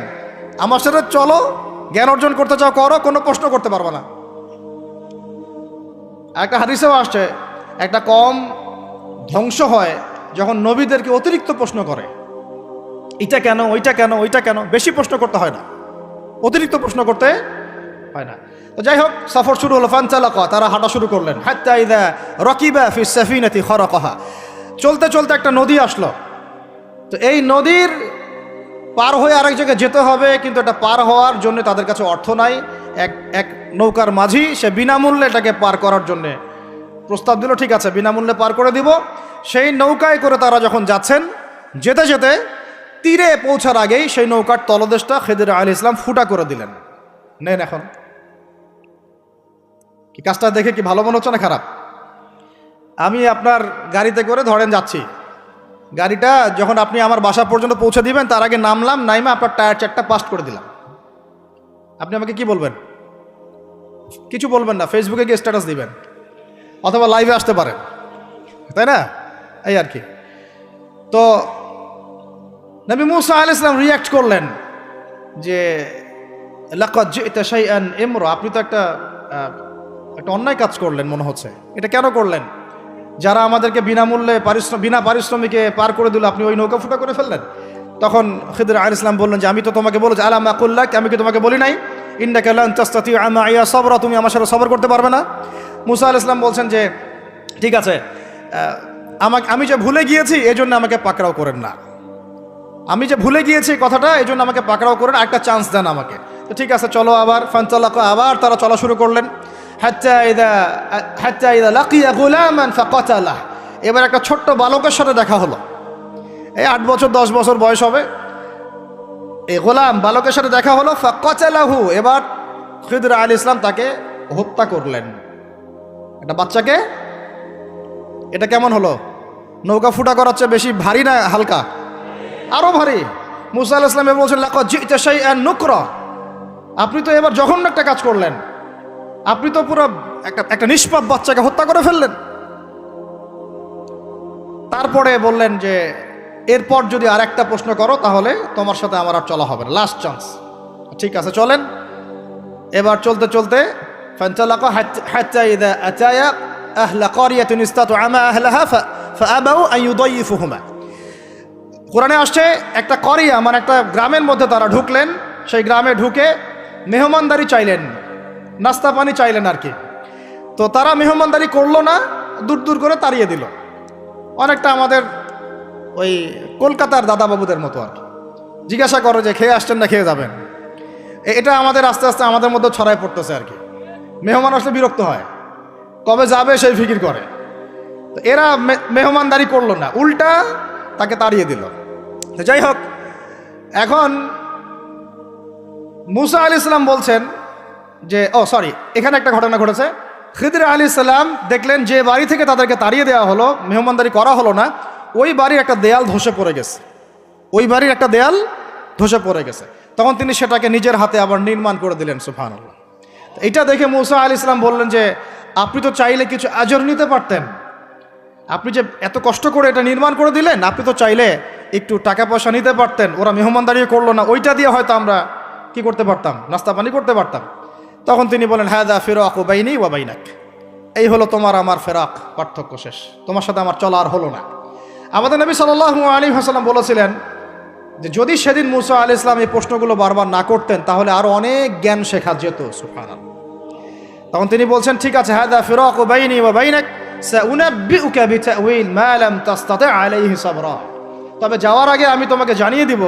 আমার সাথে চলো, জ্ঞান অর্জন করতে চাও করো, কোনো প্রশ্ন করতে পারবে না। একটা হাদিসেও আসছে একটা কম ধ্বংস হয় যখন নবীদেরকে অতিরিক্ত প্রশ্ন করে, এটা কেন, ওইটা কেন, ওইটা কেন। বেশি প্রশ্ন করতে হয় না, অতিরিক্ত প্রশ্ন করতে হয় না। তো যাই হোক, সফর শুরু হলো। ফানতালাকা, তারা হাঁটা শুরু করলেন। হাত্তা ইযা রাকিবা ফি সাফিনাতি খারাকাহা, চলতে চলতে একটা নদী আসলো। তো এই নদীর পার হয়ে আরেক জায়গায় যেতে হবে, কিন্তু এটা পার হওয়ার জন্য তাদের কাছে অর্থ নাই। এক নৌকার মাঝি সে বিনামূল্যে এটাকে পার করার জন্য প্রস্তাব দিল, ঠিক আছে বিনামূল্যে পার করে দিব। সেই নৌকায় করে তারা যখন যাচ্ছেন, যেতে যেতে তীরে পৌঁছার আগেই সেই নৌকার তলদেশটা খিদির আলাইহিস সালাম ফুটা করে দিলেন। নেন এখন কি কাজটা দেখে কি ভালো মনে হচ্ছে না খারাপ? আমি আপনার গাড়িতে করে ধরেন যাচ্ছি, গাড়িটা যখন আপনি আমার বাসা পর্যন্ত পৌঁছে দিবেন তার আগে নামলাম, নাইমা আপনার টায়ার চারটা পাস্ট করে দিলাম। আপনি আমাকে কি বলবেন? কিছু বলবেন না, ফেসবুকে গিয়ে স্ট্যাটাস দিবেন অথবা লাইভে আসতে পারেন, তাই না? এই আর কি। তো নবী মুসা আলাইহিস সালাম রিয়্যাক্ট করলেন যে লাকাদ জি'তা শাইআন ইমরা, আপনি তো একটা অন্যায় কাজ করলেন মনে হচ্ছে। এটা কেন করলেন? যারা আমাদেরকে বিনামূল্যে বিনা পারিশ্রমিকে পার করে দিল, আপনি ওই নৌকা ফুটা করে ফেললেন। তখন খিদির আলাইহিস সালাম বললেন যে আমি তো তোমাকে বলেছি, আলা মা কুল্লাক, আমি কি তোমাকে বলি নাই ইন্নাকা লান তাসতাতিআ মাইয়া সাবরা, তুমি আমার সাথে সবর করতে পারবে না? মুসা আলাইহিস সালাম বলছেন যে ঠিক আছে, আমি যে ভুলে গিয়েছি এজন্য আমাকে পাকড়াও করেন না, আমি যে ভুলে গিয়েছি কথাটা এজন্য আমাকে পাকড়াও করেন, একটা চান্স দেন আমাকে। তো ঠিক আছে চলো আবার। ফানতালাকা, আবার তারা চলা শুরু করলেন। হাত্তা ইযা লাকিয়া গুলামান ফাকাতালাহ, এবার একটা ছোট্ট বালকের সাথে দেখা হলো। এই 8 বছর 10 বছর বয়স হবে, এই গোলাম বালকের সাথে দেখা হলো। ফাকাতালাহু, এবার খিদির আলাইহিস সালাম তাকে হত্যা করলেন। একটা বাচ্চাকে, এটা কেমন হলো? নৌকা ফুটা করার চেয়ে বেশি ভারী না হালকা? আরো ভারী। মুসা আলাইহিস সালাম বলছেন লাকাদ জি'তা শাইআন নুকরা, আপনি তো এবার জঘন্য একটা কাজ করলেন, আপনি তো পুরো একটা নিষ্পাপ বাচ্চাকে হত্যা করে ফেললেন। তারপরে বললেন যে এরপর যদি আর একটা প্রশ্ন করো তাহলে তোমার সাথে আমার আর চলা হবে না, লাস্ট চান্স। ঠিক আছে চলেন। এবার চলতে চলতে ফানতালাকা হাত্তা ইযা আতায়া আহলা ক্বরিয়াতিন ইসতাতআমা আহলাহা ফাআবাউ আন ইউদাইফুহুমা। কোরআনে আসছে একটা করিয়া মানে একটা গ্রামের মধ্যে তারা ঢুকলেন। সেই গ্রামে ঢুকে মেহমানদারি চাইলেন, নাস্তা পানি চাইলেন আর কি। তো তারা মেহমানদারি করলো না, দূর দূর করে তাড়িয়ে দিল। অনেকটা আমাদের ওই কলকাতার দাদাবাবুদের মতো আর কি। জিজ্ঞাসা করে যে খেয়ে আসছেন না খেয়ে যাবেন। এটা আমাদের আস্তে আস্তে আমাদের মধ্যে ছড়ায় পড়তেছে আর কি। মেহমান আসলে বিরক্ত হয়, কবে যাবে সেই ফিকির করে। তো এরা মেহমানদারি করলো না, উল্টা তাকে তাড়িয়ে দিল। তো যাই হোক, এখন মুসা আলাইহিস সালাম বলছেন যে এখানে একটা ঘটনা ঘটেছে। খিদির আলাইহিস সালাম দেখলেন যে বাড়ি থেকে তাদেরকে তাড়িয়ে দেওয়া হলো, মেহমানদারি করা হলো না, ওই বাড়ির একটা দেয়াল ধসে পড়ে গেছে, ওই বাড়ির একটা দেয়াল ধসে পড়ে গেছে। তখন তিনি সেটাকে নিজের হাতে আবার নির্মাণ করে দিলেন। সুবহানাল্লাহ। এটা দেখে মুসা আলাইহিস সালাম বললেন যে আপনি তো চাইলে কিছু আজর নিতে পারতেন, আপনি যে এত কষ্ট করে এটা নির্মাণ করে দিলেন, আপনি তো চাইলে একটু টাকা পয়সা নিতে পারতেন। ওরা মেহমানদারি করলো না, ওইটা দিয়ে হয়তো আমরা কি করতে পারতাম, নাস্তা পানি করতে পারতাম। তখন তিনি বলেন হাযা ফিরাকু বাইনি ওয়া বাইনাক, এই হলো তোমার আমার ফেরাক, পার্থক্য শেষ, তোমার সাথে আমার চলা আর হলো না। আমাদের নবী সাল্লাল্লাহু আলাইহি ওয়াসাল্লাম বলেছিলেন যে যদি সেদিন মুসা আলাইহিস সালাম এই প্রশ্নগুলো বারবার না করতেন তাহলে আরো অনেক জ্ঞান শেখা যেত। সুবহানাল্লাহ। তখন তিনি বলছেন, ঠিক আছে, হাদা ফিরাকু বাইনি ওয়া বাইনাক সাউনাব্বিউকা বিতাউইল মা লাম তাস্তাতি' আলাইহি সাবরা। তবে যাওয়ার আগে আমি তোমাকে জানিয়ে দিব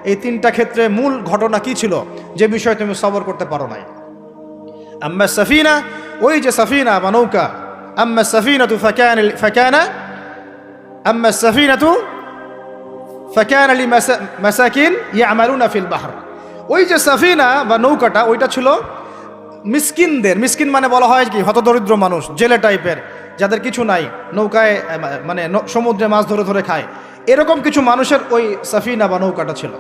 এই তিনটা ক্ষেত্রে মূল ঘটনা কি ছিল যে বিষয়ে তুমি সবর করতে পারো নাই। আম্মা সাফিনা, ওই যে সাফিনা বা নৌকা, আম্মা সাফিনাতু আম্মা সাফিনাতু ফাকানা লিমাসাকিন ইয়ামালুনা ফিল বাহর। ওই যে সাফিনা বা নৌকাটা, ওইটা ছিল মিসকিনদের, মিসকিন মানে বলা হয় কি হতদরিদ্র মানুষ, জেলে টাইপের, যাদের কিছু নাই, নৌকায় মানে সমুদ্রে মাছ ধরে ধরে খায়, এরকম কিছু মানুষের ওই সাফিনা বা নৌকাটা ছিল।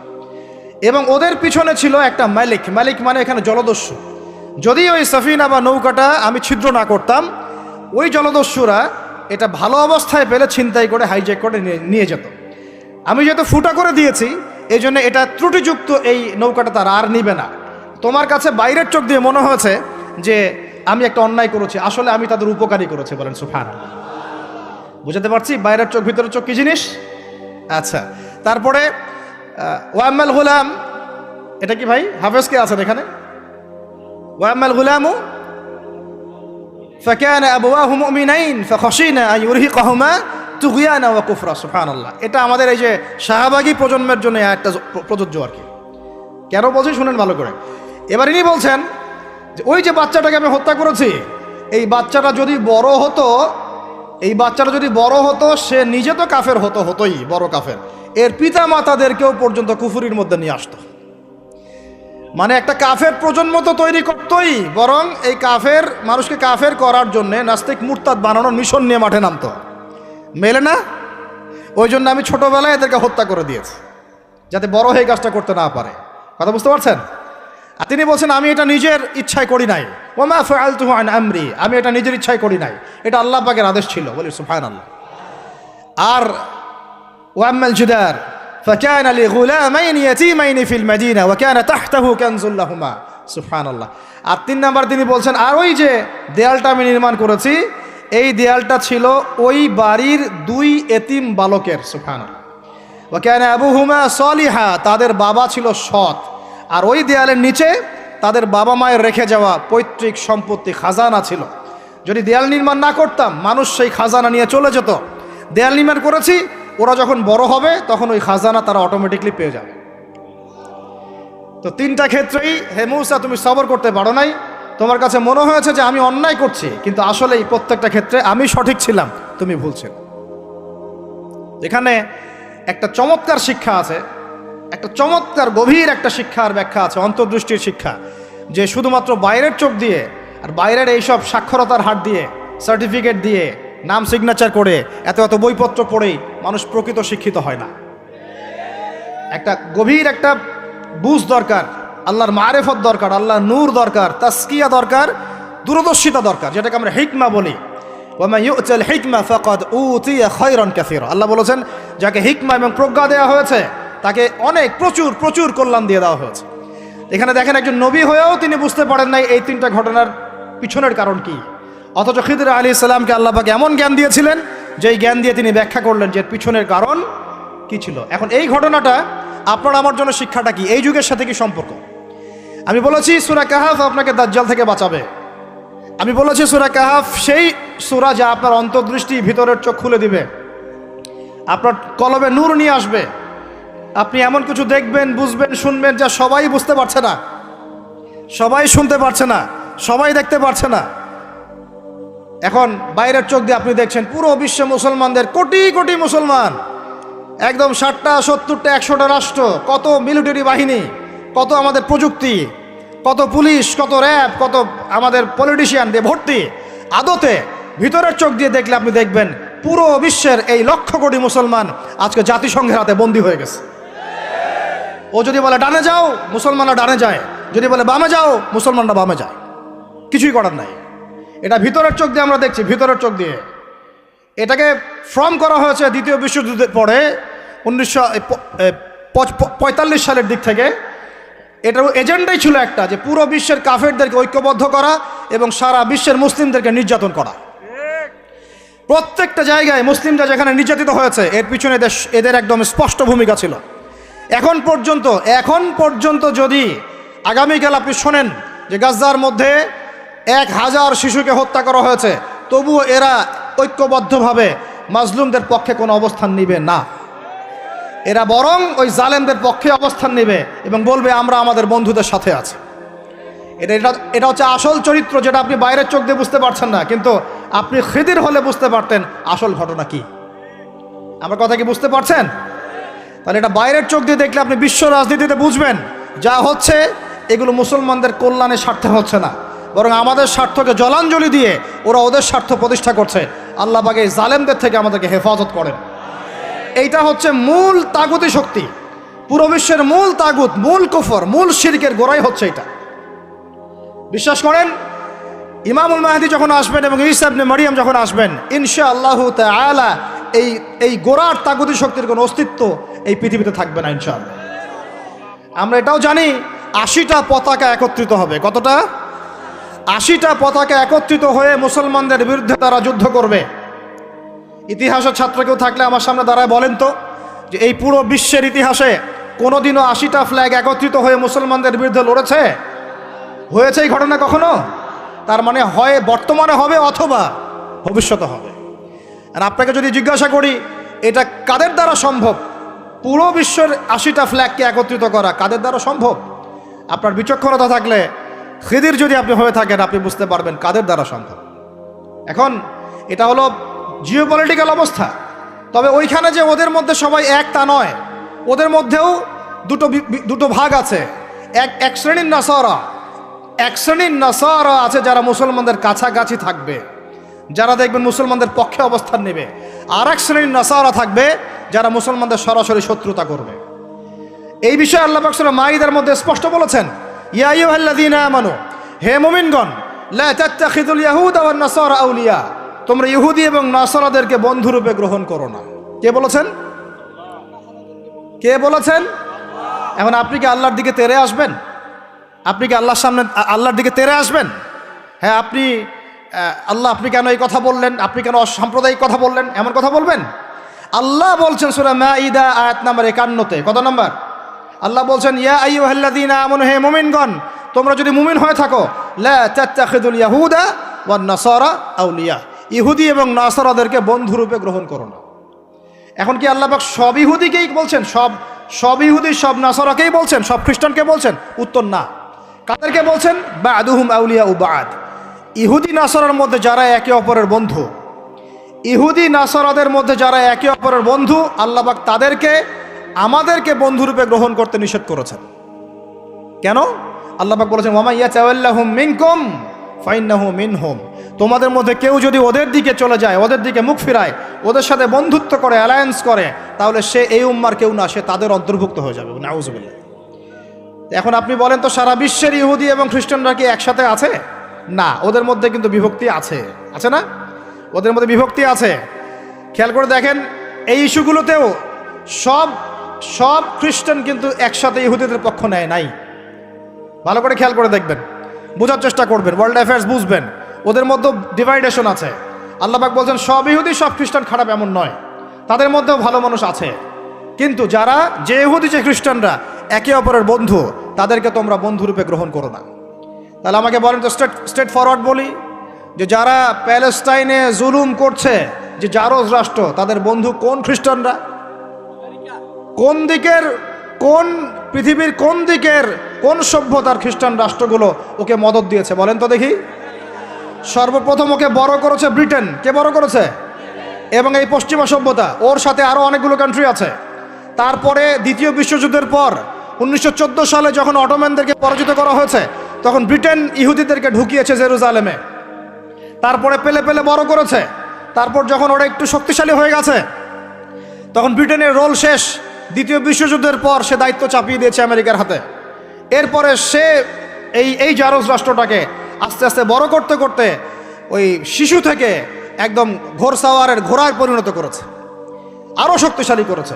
এবং ওদের পিছনে ছিল একটা মালিক, মালিক মানে এখানে জলদস্যু। যদি ওই সাফিনা বা নৌকাটা আমি ছিদ্র না করতাম, ওই জলদস্যুরা এটা ভালো অবস্থায় পেলে ছিনতাই করে হাইজ্যাক করে নিয়ে যেত। আমি যেহেতু ফুটা করে দিয়েছি, এই জন্য এটা ত্রুটিযুক্ত এই নৌকাটা তারা আর নিবে না। তোমার কাছে বাইরের চোখ দিয়ে মনে হয়েছে যে আমি একটা অন্যায় করেছি, আসলে আমি তাদের উপকারী করেছি। বলেন সুবহানাল্লাহ। বুঝাতে পারছি বাইরের চোখ ভিতরের চোখ কি জিনিস? আচ্ছা, তারপরে ওয়াম্মাল গুলাম, এটা কি ভাই হাফেজ কে আছেন এখানে? ওয়াম্মাল গুলামু ফাকানা আবওয়াহু মুমিনাইন ফাখাশিনা আন ইউরহিকাহুমা তুগয়ানা ওয়া কুফরা। সুবহানাল্লাহ। এটা আমাদের এই যে শাহবাগী প্রজন্মের জন্য একটা প্রযোজ্য আর কি। কেন বলছি শুনেন ভালো করে। এবার ইনি বলছেন যে ওই যে বাচ্চাটাকে আমি হত্যা করেছি, এই বাচ্চাটা যদি বড় হতো, এই বাচ্চাটা যদি বড় হতো, সে নিজে তো কাফের হতোই, বড় কাফের, এর পিতা মাতাদেরকেও পর্যন্ত কুফরির মধ্যে নিয়ে আসতো। মানে একটা কাফের প্রজন্ম তো তৈরি করতোই, বরং এই কাফের মানুষকে কাফের করার জন্য নাস্তিক মুরতাদ বানানোর মিশন নিয়ে মাঠে নামতো। মেলে না? ওই জন্য আমি ছোটবেলায় এদেরকে হত্যা করে দিয়েছি, যাতে বড় হয়ে কাজটা করতে না পারে। কথা বুঝতে পারছেন? আর তিনি বলছেন আমি এটা নিজের ইচ্ছায় করি নাই, ওমা ফাআলতুহু আন আমরি, আমি এটা নিজের ইচ্ছায় করি নাই, এটা আল্লাহ পাকের আদেশ ছিল। বলি সুবহানাল্লাহ। আর ওয়াম্মাল জিদার ফাকানা লিগুলামাইন ইয়াতীমাইন ফিল মাদিনা ওয়া কানা তাহতাহু কানজুল লাহুমা। সুবহানাল্লাহ। আর 3 নাম্বার তিনি বলছেন, আর ওই যে দেয়ালটা আমি নির্মাণ করেছি, এই দেয়ালটা ছিল ওই বাড়ির 2 এতিম বালকের। সুবহানাল্লাহ। ওয়া কানা আবুহুমা সালিহা, তাদের বাবা ছিল সৎ। আর ওই দেয়ালের নিচে তাদের বাবা মায়ের রেখে যাওয়া পৈতৃক সম্পত্তি খাজানা ছিল। যদি দেয়াল নির্মাণ না করতাম, মানুষ সেই খাজানা নিয়ে চলে যেত। দেয়াল নির্মাণ করেছি, ওরা যখন বড় হবে তখন ওই খাজানা তারা অটোমেটিকলি পেয়ে যাবে। তো 3টা ক্ষেত্রেই হে মূসা তুমি সবর করতে পারো নাই, তোমার কাছে মনে হয়েছে যে আমি অন্যায় করছি, কিন্তু আসলে এই প্রত্যেকটা ক্ষেত্রে আমি সঠিক ছিলাম, তুমি ভুল ছিল। এখানে একটা চমৎকার শিক্ষা আছে, একটা চমৎকার গভীর একটা শিক্ষার ব্যাখ্যা আছে, অন্তর্দৃষ্টির শিক্ষা, যে শুধুমাত্র বাইরের চোখ দিয়ে আর বাইরের এইসব সাক্ষরতার হাত দিয়ে, সার্টিফিকেট দিয়ে, নাম সিগনেচার করে, এত এত বইপত্র পড়েই মানুষ প্রকৃত শিক্ষিত হয় না। একটা গভীর একটা বুঝ দরকার, আল্লাহর মারেফত দরকার, আল্লাহর নূর দরকার, তাসকিয়া দরকার, দূরদর্শিতা দরকার, যেটাকে আমরা হিকমা বলি। ওয়া মা ইউতাল হিকমা ফাকাদ উতিয়া খায়রান কাসীরা। আল্লাহ বলেছেন যাকে হিকমা এবং প্রজ্ঞা দেওয়া হয়েছে তাকে অনেক প্রচুর প্রচুর কল্যাণ দিয়ে দেওয়া হয়েছে। এখানে দেখেন একজন নবী হয়েও তিনি বুঝতে পারেন নাই এই 3টা ঘটনার পিছনের কারণ কি, অথচ খিদর আলাইহিস সালামকে আল্লাহ পাক এমন জ্ঞান দিয়েছিলেন যেই জ্ঞান দিয়ে তিনি ব্যাখ্যা করলেন যে পিছনের কারণ কি ছিল। এখন এই ঘটনাটা আপনার আমার জন্য শিক্ষাটা কি, এই যুগের সাথে কি সম্পর্ক? আমি বলেছি সূরা কাহাফ আপনাকে দাজ্জাল থেকে বাঁচাবে। আমি বলেছি সূরা কাহাফ সেই সূরা যা আপনার অন্তর্দৃষ্টি, ভিতরের চোখ খুলে দিবে, আপনার কলবে নূর নিয়ে আসবে। আপনি এমন কিছু দেখবেন, বুঝবেন, শুনবেন যা সবাই বুঝতে পারছে না, সবাই শুনতে পারছে না, সবাই দেখতে পারছে না। এখন বাইরের চোখ দিয়ে আপনি দেখছেন পুরো বিশ্বে মুসলমানদের, কোটি কোটি মুসলমান, একদম 60টা 70টা 100টা রাষ্ট্র, কত মিলিটারি বাহিনী, কত আমাদের প্রযুক্তি, কত পুলিশ, কত র্যাব, কত আমাদের পলিটিশিয়ান দিয়ে ভর্তি। আদতে ভিতরের চোখ দিয়ে দেখলে আপনি দেখবেন পুরো বিশ্বের এই লক্ষ কোটি মুসলমান আজকে জাতিসংঘের হাতে বন্দী হয়ে গেছে। ও যদি বলে ডানে যাও, মুসলমানরা ডানে যায়, যদি বলে বামে যাও, মুসলমানরা বামে যায়, কিছুই করার নাই। এটা ভিতরের চোখ দিয়ে আমরা দেখছি, ভিতরের চোখ দিয়ে। এটাকে ফর্ম করা হয়েছে 2য় বিশ্বযুদ্ধের পরে 1945 সালের দিক থেকে। এটার এজেন্ডাই ছিল একটা, যে পুরো বিশ্বের কাফেরদেরকে ঐক্যবদ্ধ করা এবং সারা বিশ্বের মুসলিমদেরকে নির্যাতন করা। প্রত্যেকটা জায়গায় মুসলিমরা যেখানে নির্যাতিত হয়েছে এর পিছনে এদের একদম স্পষ্ট ভূমিকা ছিল। এখন পর্যন্ত যদি আগামীকাল আপনি শোনেন যে গাজার মধ্যে 1000 শিশুকে হত্যা করা হয়েছে, তবুও এরা ঐক্যবদ্ধভাবে মাজলুমদের পক্ষে কোনো অবস্থান নিবে না। এরা বরং ওই জালেমদের পক্ষে অবস্থান নেবে এবং বলবে আমরা আমাদের বন্ধুদের সাথে আছি। এটা হচ্ছে আসল চরিত্র, যেটা আপনি বাইরের চোখ দিয়ে বুঝতে পারছেন না, কিন্তু আপনি খিদির হলে বুঝতে পারতেন আসল ঘটনা কি। আমার কথা কি বুঝতে পারছেন? তাহলে এটা বাইরের চোখ দিয়ে দেখলে আপনি বিশ্ব রাজনীতিতে বুঝবেন যা হচ্ছে এগুলো মুসলমানদের কল্যাণের স্বার্থে হচ্ছে না, বরং আমাদের স্বার্থকে জলাঞ্জলি দিয়ে ওরা ওদের স্বার্থ প্রতিষ্ঠা করছে। আল্লাহ পাক এই জালেমদের থেকে আমাদেরকে হেফাজত করেন। এইটা হচ্ছে মূল তাগুতি শক্তি, পুরো বিশ্বের মূল তাগুত, মূল কুফর, মূল শিরকের গোড়াই হচ্ছে এটা। বিশ্বাস করেন ইমামুল মাহদী যখন আসবেন এবং ঈসা ইবনে মারিয়াম যখন আসবেন, ইনশাআল্লাহু তাআলা এই গোড়ার তাগুতি শক্তির কোনো অস্তিত্ব এই পৃথিবীতে থাকবে না ইনশাআল্লাহ। আমরা এটাও জানি 80টা পতাকা একত্রিত হবে। কতটা? 80টা পতাকা একত্রিত হয়ে মুসলমানদের বিরুদ্ধে তারা যুদ্ধ করবে। ইতিহাসের ছাত্র কেউ থাকলে আমার সামনে দাঁড়ায় বলেন তো, যে এই পুরো বিশ্বের ইতিহাসে কোনোদিনও 80টা ফ্ল্যাগ একত্রিত হয়ে মুসলমানদের বিরুদ্ধে লড়েছে? হয়েছে এই ঘটনা কখনো? তার মানে হয় বর্তমানে হবে অথবা ভবিষ্যতে হবে। আর আপনাকে যদি জিজ্ঞাসা করি এটা কাদের দ্বারা সম্ভব, পুরো বিশ্বের 80টা ফ্ল্যাগকে একত্রিত করা কাদের দ্বারা সম্ভব? আপনার বিচক্ষণতা থাকলে, খিদির যদি আপনি হয়ে থাকেন, আপনি বুঝতে পারবেন কাদের দ্বারা সম্ভব। এখন এটা হলো জিওপলিটিক্যাল অবস্থা। তবে ওইখানে যে ওদের মধ্যে সবাই এক তা নয়, ওদের মধ্যেও দুটো ভাগ আছে। এক শ্রেণীর নাসারা আছে যারা মুসলমানদের কাছাকাছি থাকবে, যারা দেখবেন মুসলমানদের পক্ষে অবস্থান নেবে। আর এক শ্রেণীর নাসারা থাকবে যারা মুসলমানদের সরাসরি শত্রুতা করবে। এই বিষয়ে আল্লাহ পাক সূরা মাঈদার মধ্যে স্পষ্ট বলেছেন, ইয়া আইয়ুহাল্লাযীনা আমানু, হে মুমিনগণ, লা তাত্তাখিযুল ইয়াহুদা ওয়ান নাসারা আউলিয়া, তোমরা ইহুদি এবং নাসারাদেরকে বন্ধুরূপে গ্রহণ করো না। কে বলেছেন? কে বলেছেন? এখন আপনি কি আল্লাহর দিকে তেরে আসবেন? আপনি কি আল্লাহর সামনে আল্লাহর দিকে তেরে আসবেন? হ্যাঁ, আল্লাহ আপনি কেন এই কথা বললেন, আপনি কেন অসাম্প্রদায়িক কথা বললেন, এমন কথা বলবেন? আল্লাহ বলছেন সূরা মাঈদা আয়াত নাম্বার 51-তে, কত নাম্বার? আল্লাহ বলছেন, ইয়া আইয়ুহাল্লাযীনা আমানু, হে মুমিনগণ, তোমরা যদি মুমিন হয়ে থাকো, লা তাত্তাখিযুল ইয়াহুদা ওয়ান নাসারা আউলিয়া, ইহুদি এবং নাসারাদেরকে বন্ধুরূপে গ্রহণ করো না। এখন কি আল্লাহ পাক সব ইহুদিকেই বলছেন, সব ইহুদি সব নাসারাকেই বলছেন, সব খ্রিস্টানকে বলছেন? উত্তর না। কাদেরকে বলছেন? বা'দুহুম আউলিয়াউ বা'দ। ইহুদি নাসারার মধ্যে যারা একে অপরের বন্ধু, ইহুদি নাসারাদের মধ্যে যারা একে অপরের বন্ধু, আল্লাহ পাক তাদেরকে আমাদেরকে বন্ধুরূপে গ্রহণ করতে নিষেধ করেছেন। কেন? আল্লাহ পাক বলেছেন, ওয়া মান ইয়াতাওয়াল্লাহুম মিনকুম ফাইন্নাহু মিনহুম, তোমাদের মধ্যে কেউ যদি ওদের দিকে চলে যায়, ওদের দিকে মুখ ফিরায়, ওদের সাথে বন্ধুত্ব করে, অ্যালায়েন্স করে, তাহলে সে এই উম্মার কেউ না, সে তাদের অন্তর্ভুক্ত হয়ে যাবে। নাউযুবিল্লাহ। এখন আপনি বলেন তো, সারা বিশ্বের ইহুদি এবং খ্রিস্টানরা কি একসাথে আছে? না, ওদের মধ্যে কিন্তু বিভক্তি আছে, আছে না? ওদের মধ্যে বিভক্তি আছে। খেয়াল করে দেখেন, এই ইস্যুগুলোতেও সব খ্রিস্টান কিন্তু একসাথে ইহুদিদের পক্ষ নেয় নাই। ভালো করে খেয়াল করে দেখবেন, বোঝার চেষ্টা করবেন, ওয়ার্ল্ড অ্যাফেয়ার্স বুঝবেন। ওদের মধ্যে ডিভাইডেশন আছে। আল্লাহ পাক বলছেন সব ইহুদি সব খ্রিস্টান খারাপ এমন নয়, তাদের মধ্যেও ভালো মানুষ আছে। কিন্তু যে ইহুদি যে খ্রিস্টানরা একে অপরের বন্ধু, তাদেরকে তোমরা বন্ধুরূপে গ্রহণ করো না। তাহলে আমাকে বলেন তো, স্ট্রেট ফরওয়ার্ড বলি, যে যারা প্যালেস্টাইনে জুলুম করছে, যে জারজ রাষ্ট্র, তাদের বন্ধু কোন খ্রিস্টানরা? কোন দিকের, কোন পৃথিবীর কোন দিকের, কোন সভ্যতার খ্রিস্টান রাষ্ট্রগুলো ওকে মদত দিয়েছে বলেন তো দেখি? সর্বপ্রথম ওকে বড় করেছে ব্রিটেন। কে বড় করেছে? এবং এই পশ্চিমা সভ্যতা, ওর সাথে আরও অনেকগুলো কান্ট্রি আছে। তারপরে দ্বিতীয় বিশ্বযুদ্ধের পর 1914 সালে যখন অটোম্যানদেরকে পরাজিত করা হয়েছে, তখন ব্রিটেন ইহুদিদেরকে ঢুকিয়েছে জেরুজালেমে। তারপরে পেলে বড় করেছে। তারপর যখন ওরা একটু শক্তিশালী হয়ে গেছে, তখন ব্রিটেনের রোল শেষ। দ্বিতীয় বিশ্বযুদ্ধের পর সে দায়িত্ব চাপিয়ে দিয়েছে আমেরিকার হাতে। এরপরে সে এই জারজ রাষ্ট্রটাকে আস্তে আস্তে বড় করতে করতে ওই শিশু থেকে একদম ঘোড়সাওয়ারের ঘোড়ায় পরিণত করেছে, আরও শক্তিশালী করেছে।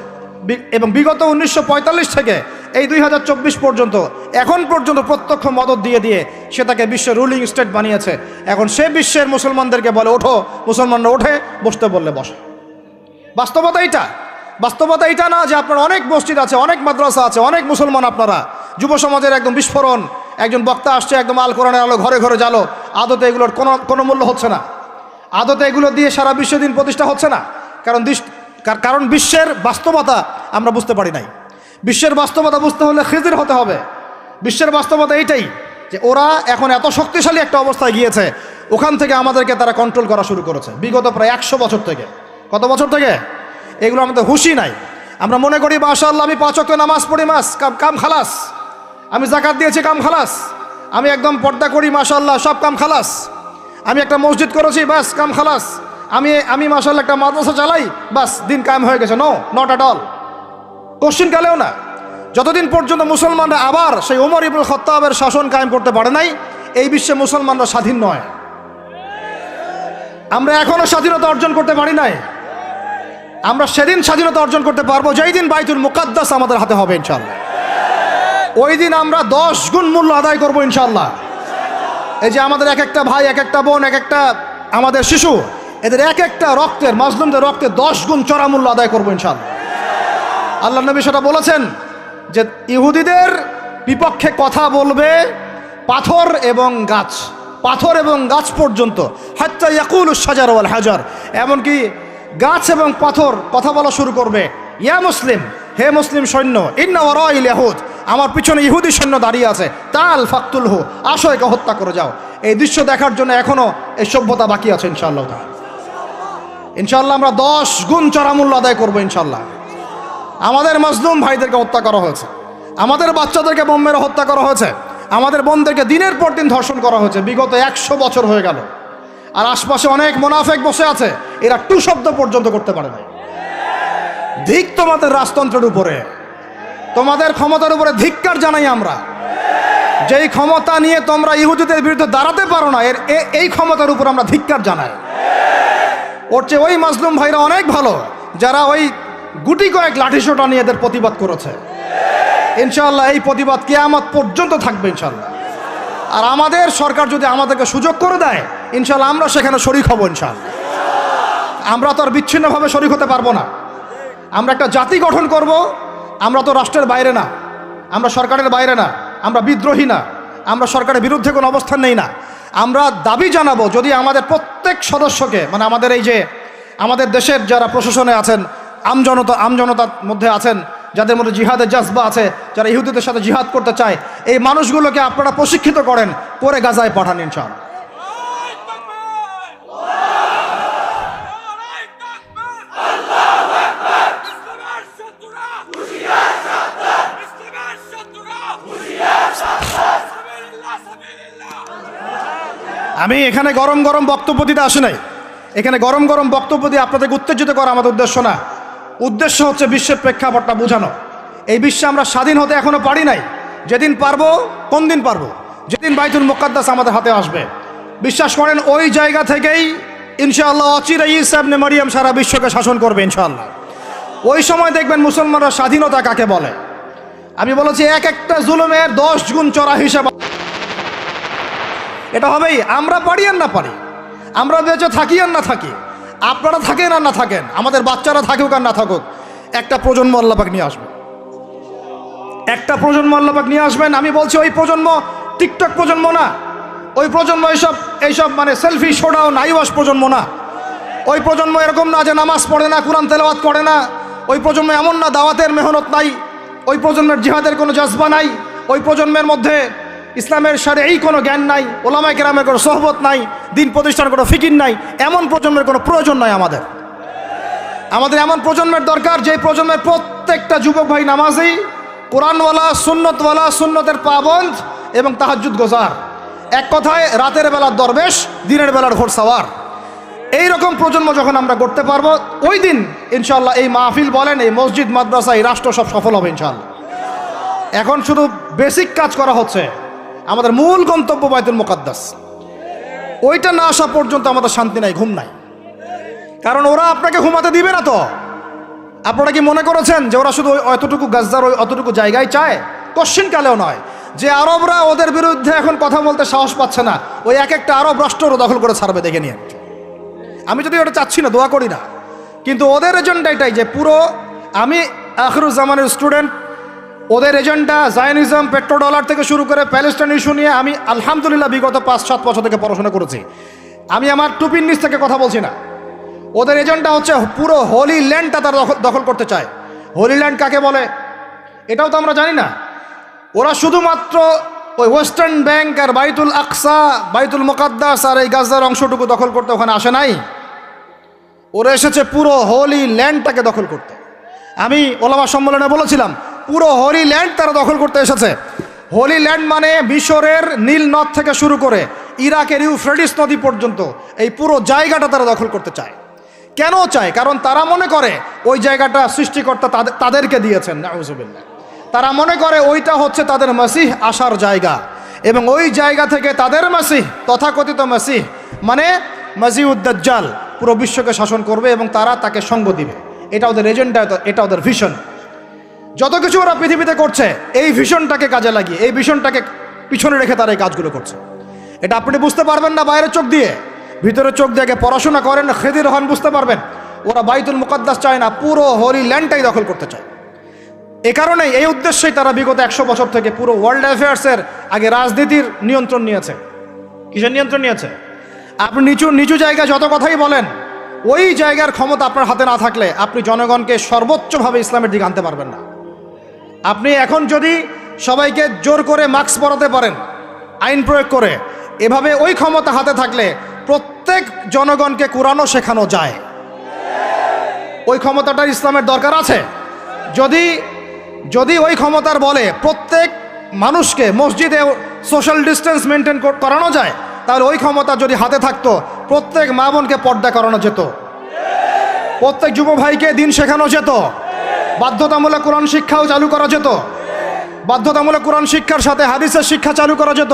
এবং বিগত 1945 থেকে এই 2024 পর্যন্ত, এখন পর্যন্ত প্রত্যক্ষ মদত দিয়ে সে তাকে বিশ্বের রুলিং স্টেট বানিয়েছে। এখন সে বিশ্বের মুসলমানদেরকে বলে, ওঠো, মুসলমানরা ওঠে, বসতে বললে বসে। বাস্তবতা এটা না যে আপনার অনেক মসজিদ আছে, অনেক মাদ্রাসা আছে, অনেক মুসলমান, আপনারা যুব সমাজের একদম বিস্ফোরণ, একজন বক্তা আসছে একদম আল কোরআনের আলো ঘরে ঘরে জ্বালো, আদতে এগুলোর কোনো মূল্য হচ্ছে না। আদতে এগুলো দিয়ে সারা বিশ্ব দিন প্রতিষ্ঠা হচ্ছে না। কারণ বিশ্বের বাস্তবতা আমরা বুঝতে পারি নাই। বিশ্বের বাস্তবতা বুঝতে হলে খিজির হতে হবে। বিশ্বের বাস্তবতা এইটাই যে ওরা এখন এত শক্তিশালী একটা অবস্থায় গিয়েছে, ওখান থেকে আমাদেরকে তারা কন্ট্রোল করা শুরু করেছে বিগত প্রায় 100 বছর থেকে। কত বছর থেকে? এগুলো আমাদের হুঁশি নাই। আমরা মনে করি মাশাআল্লাহ আমি 5 ওয়াক্ত নামাজ পড়ি, কাম খালাস, আমি যাকাত দিয়েছি, কাম খালাস, আমি একদম পর্দা করি, মাশাআল্লাহ সব কাম খালাস, আমি একটা মসজিদ করেছি, বাস কাম খালাস, আমি মাশাআল্লাহ একটা মাদ্রাসা চালাই, বাস দিন কায়েম হয়ে গেছে। No, not at all. Question কালেও না। যতদিন পর্যন্ত মুসলমানরা আবার সেই ওমর ইবনুল খাত্তাবের শাসন কায়েম করতে পারে নাই, এই বিশ্বে মুসলমানরা স্বাধীন নয়। আমরা এখনো স্বাধীনতা অর্জন করতে পারি নাই। আমরা সেদিন স্বাধীনতা অর্জন করতে পারবো যেই দিন বাইতুল মুকাদ্দাস আমাদের হাতে হবে ইনশাআল্লাহ। ওই দিন আমরা 10 গুণ মূল্য আদায় করবো ইনশাআল্লাহ। এই যে আমাদের এক একটা ভাই, এক একটা বোন, এক একটা আমাদের শিশু, এদের এক একটা রক্তের, মাজলুমদের রক্তে 10 গুণ চড়া মূল্য আদায় করবো ইনশাআল্লাহ। আল্লাহ নবী সেটা বলেছেন যে ইহুদিদের বিপক্ষে কথা বলবে পাথর এবং গাছ, পাথর এবং গাছ পর্যন্ত, হাত্তা ইয়াকুলুশ শাজার ওয়াল হাজার, এমনকি গাছ এবং পাথর কথা বলা শুরু করবে, ইয়া মুসলিম, হে মুসলিম সৈন্য, ইন্না ওয়ারাইল ইয়াহুদ, আমার পিছনে ইহুদি সৈন্য দাঁড়িয়ে আছে, তাল ফাকতুলহু, আসো একে হত্যা করে যাও। এই দৃশ্য দেখার জন্য এখনো এই সভ্যতা বাকি আছে ইনশাআল্লাহ। ইনশাআল্লাহ আমরা 10 গুণ চড়া মূল্য আদায় করবো ইনশাআল্লাহ। আমাদের মাজলুম ভাইদেরকে হত্যা করা হয়েছে, আমাদের বাচ্চাদেরকে বোম মেরে হত্যা করা হয়েছে, আমাদের বোনদেরকে দিনের পর দিন ধর্ষণ করা হয়েছে, বিগত 100 বছর হয়ে গেল। আর আশপাশে অনেক মুনাফিক বসে আছে, এরা টু শব্দ পর্যন্ত করতে পারে না। ধিক তোমাদের রাজতন্ত্রের উপরে, তোমাদের ক্ষমতার উপরে ধিক্কার জানাই আমরা। যেই ক্ষমতা নিয়ে তোমরা ইহুদিদের বিরুদ্ধে দাঁড়াতে পারো না, এই ক্ষমতার উপর আমরা ধিক্কার জানাই। ওর চেয়ে ওই মাজলুম ভাইরা অনেক ভালো যারা ওই গুটি কয়েক লাঠিসোঁটা নিয়ে এদের প্রতিবাদ করেছে। ইনশাআল্লাহ এই প্রতিবাদ কিয়ামত পর্যন্ত থাকবে ইনশাআল্লাহ। আর আমাদের সরকার যদি আমাদেরকে সুযোগ করে দেয়, ইনশাআল্লাহ আমরা সেখানে শরীক হব ইনশাআল্লাহ। আমরা তো আর বিচ্ছিন্নভাবে শরীক হতে পারবো না। আমরা একটা জাতি গঠন করব। আমরা তো রাষ্ট্রের বাইরে না, আমরা সরকারের বাইরে না, আমরা বিদ্রোহী না, আমরা সরকারের বিরুদ্ধে কোনো অবস্থান নেই না। আমরা দাবি জানাবো যদি আমাদের প্রত্যেক সদস্যকে, মানে আমাদের এই যে আমাদের দেশের যারা প্রশাসনে আছেন, আমজনতার মধ্যে আছেন, যাদের মধ্যে জিহাদের জজবা আছে, যারা ইহুদিদের সাথে জিহাদ করতে চায়, এই মানুষগুলোকে আপনারা প্রশিক্ষিত করেন, করে গাজায় পাঠান ইনশাআল্লাহ। আমি এখানে গরম গরম বক্তব্য দিতে আসি নাই। এখানে গরম গরম বক্তব্য দিয়ে আপনাদেরকে উত্তেজিত করা আমাদের উদ্দেশ্য না। উদ্দেশ্য হচ্ছে বিশ্বের প্রেক্ষাপটটা বোঝানো। এই বিশ্বে আমরা স্বাধীন হতে এখনো পারি নাই। যেদিন পারবো, কোন দিন পারবো? যেদিন বাইতুল মুকাদ্দাস আমাদের হাতে আসবে। বিশ্বাস করেন ওই জায়গা থেকেই ইনশাআল্লাহ অচিরে ঈসা ইবনে মারিয়াম সারা বিশ্বকে শাসন করবে ইনশাআল্লাহ। ওই সময় দেখবেন মুসলমানরা স্বাধীনতা কাকে বলে। আমি বলেছি এক একটা জুলুমের 10 গুণ চড়া হিসাব এটা হবেই। আমরা পারি আর না পারি, আমরা বেঁচে থাকি আর না থাকি, আপনারা থাকেন আর না থাকেন, আমাদের বাচ্চারা থাকুক আর না থাকুক, একটা প্রজন্ম আল্লাহ পাক নিয়ে আসবে। একটা প্রজন্ম আল্লাহ পাক নিয়ে আসবেন। আমি বলছি ওই প্রজন্ম টিকটক প্রজন্ম না, ওই প্রজন্ম এইসব মানে সেলফি শোডাও নাইওয়াস প্রজন্ম না। ওই প্রজন্ম এরকম না যে নামাজ পড়ে না, কোরআন তেলাওয়াত করে না। ওই প্রজন্ম এমন না দাওয়াতের মেহনত নাই, ওই প্রজন্মের জিহাদের কোনো জজবা নাই, ওই প্রজন্মের মধ্যে ইসলামের শারঈ কোনো জ্ঞান নাই, ওলামায়ে কেরামের কোনো সোহবত নাই, দিন প্রতিষ্ঠার কোনো ফিকির নাই। এমন প্রজন্মের কোনো প্রয়োজন নাই আমাদের। আমাদের এমন প্রজন্মের দরকার যে প্রজন্মের প্রত্যেকটা যুবক ভাই নামাজি, কোরআনওয়ালা, সুন্নতওয়ালা, সুন্নতের পাবন্দ এবং তাহাজ্জুদ গোজার। এক কথায় রাতের বেলার দরবেশ, দিনের বেলার ঘোড়সাওয়ার। এইরকম প্রজন্ম যখন আমরা করতে পারবো, ওই দিন ইনশাআল্লাহ এই মাহফিল বলেন, এই মসজিদ, মাদ্রাসা, এই রাষ্ট্র সব সফল হবে ইনশাআল্লাহ। এখন শুধু বেসিক কাজ করা হচ্ছে। আমাদের মূল গন্তব্য বাইতুল মুকাদ্দাস, ওইটা না আসা পর্যন্ত আমাদের শান্তি নাই, ঘুম নাই। কারণ ওরা আপনাকে ঘুমাতে দিবে না। তো আপনারা কি মনে করেছেন যে ওরা শুধু অতটুকু গাজার ওই অতটুকু জায়গায় চায়? কোশ্চিন কালেও নয়। যে আরবরা ওদের বিরুদ্ধে এখন কথা বলতে সাহস পাচ্ছে না, ওই এক একটা আরব রাষ্ট্র দখল করে ছাড়বে, দেখে নিয়ে। আমি যদি ওটা চাচ্ছি না, দোয়া করি না, কিন্তু ওদের এজেন্ডা এটাই যে পুরো, আমি আখিরুজ্জামানের স্টুডেন্ট, ওদের এজেন্ডা জায়নিজম, পেট্রোডলার থেকে শুরু করে প্যালেস্টাইন ইস্যু নিয়ে আমি আলহামদুলিল্লাহ বিগত 5-7 বছর থেকে পড়াশোনা করেছি। আমি আমার টুপির নিচ থেকে কথা বলছি না। ওদের এজেন্ডা হচ্ছে পুরো হোলি ল্যান্ডটা তারা দখল করতে চায়। হোলি ল্যান্ড কাকে বলে এটাও তো আমরা জানি না। ওরা শুধুমাত্র ওই ওয়েস্টার্ন ব্যাংক আর বাইতুল আকসা, বাইতুল মুকাদ্দাস আর এই গাজার অংশটুকু দখল করতে ওখানে আসে নাই। ওরা এসেছে পুরো হোলি ল্যান্ডটাকে দখল করতে। আমি ওলামা সম্মেলনে বলেছিলাম পুরো হোলি ল্যান্ড তারা দখল করতে এসেছে। হোলি ল্যান্ড মানে মিশরের নীল নদ থেকে শুরু করে ইরাকের ইউফ্রেটিস নদী পর্যন্ত এই পুরো জায়গাটা তারা দখল করতে চায়। কেন চায়? কারণ তারা মনে করে ওই জায়গাটা সৃষ্টিকর্তা তাদেরকে দিয়েছেন, নাউজুবিল্লাহ। তারা মনে করে ওইটা হচ্ছে তাদের মাসিহ আসার জায়গা, এবং ওই জায়গা থেকে তাদের মাসিহ, তথাকথিত মাসিহ মানে মাসিহুদ দাজ্জাল, পুরো বিশ্বকে শাসন করবে এবং তারা তাকে সঙ্গ দিবে। এটা ওদের এজেন্ডা, এটা ওদের ভিশন। যত কিছু ওরা পৃথিবীতে করছে এই ভিশনটাকে কাজে লাগিয়ে, এই ভিশনটাকে পিছনে রেখে তারা এই কাজগুলো করছে। এটা আপনি বুঝতে পারবেন না বাইরের চোখ দিয়ে, ভিতরের চোখ দিয়ে পড়াশোনা করেন, খেদির হন, বুঝতে পারবেন। ওরা বাইতুল মুকাদ্দাস চায় না, পুরো হোলি ল্যান্ডটাই দখল করতে চায়। এ কারণেই, এই উদ্দেশ্যেই তারা বিগত 100 বছর থেকে পুরো ওয়ার্ল্ড অ্যাফেয়ার্সের আগে রাজনীতির নিয়ন্ত্রণ নিয়েছে। কিসের নিয়ন্ত্রণ নিয়েছে? আপনি নিচু জায়গায় যত কথাই বলেন, ওই জায়গার ক্ষমতা আপনার হাতে না থাকলে আপনি জনগণকে সর্বোচ্চভাবে ইসলামের দিকে আনতে পারবেন না। আপনি এখন যদি সবাইকে জোর করে মাস্ক পরাতে পারেন আইন প্রয়োগ করে, এভাবে ওই ক্ষমতা হাতে থাকলে প্রত্যেক জনগণকে কোরআনও শেখানো যায়। ওই ক্ষমতাটা ইসলামের দরকার আছে। যদি ওই ক্ষমতার বলে প্রত্যেক মানুষকে মসজিদে সোশ্যাল ডিস্টেন্স মেনটেন করানো যায়, তাহলে ওই ক্ষমতা যদি হাতে থাকতো প্রত্যেক মা বোনকে পর্দা করানো যেত, প্রত্যেক যুব ভাইকে দিন শেখানো যেত, বাধ্যতামূলক কোরআন শিক্ষাও চালু করা যেত, বাধ্যতামূলক কোরআন শিক্ষার সাথে হাদিসের শিক্ষা চালু করা যেত,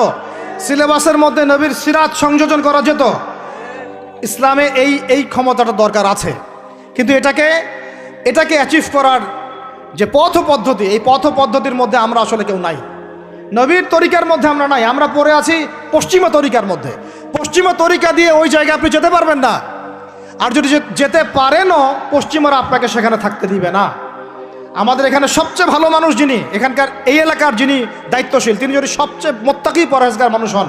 সিলেবাসের মধ্যে নবীর সিরাত সংযোজন করা যেত। ইসলামে এই ক্ষমতাটা দরকার আছে। কিন্তু এটাকে অ্যাচিভ করার যে পথ পদ্ধতি, এই পথ পদ্ধতির মধ্যে আমরা আসলে কেউ নাই। নবীর তরিকার মধ্যে আমরা নাই, আমরা পড়ে আছি পশ্চিমা তরিকার মধ্যে। পশ্চিমা তরিকা দিয়ে ওই জায়গায় আপনি যেতে পারবেন না। আর যদি যেতে পারেনও, পশ্চিমারা আপনাকে সেখানে থাকতে দিবে না। আমাদের এখানে সবচেয়ে ভালো মানুষ যিনি, এখানকার এই এলাকার যিনি দায়িত্বশীল, তিনি যদি সবচেয়ে মোত্তাকি পরহেজগার মানুষ হন,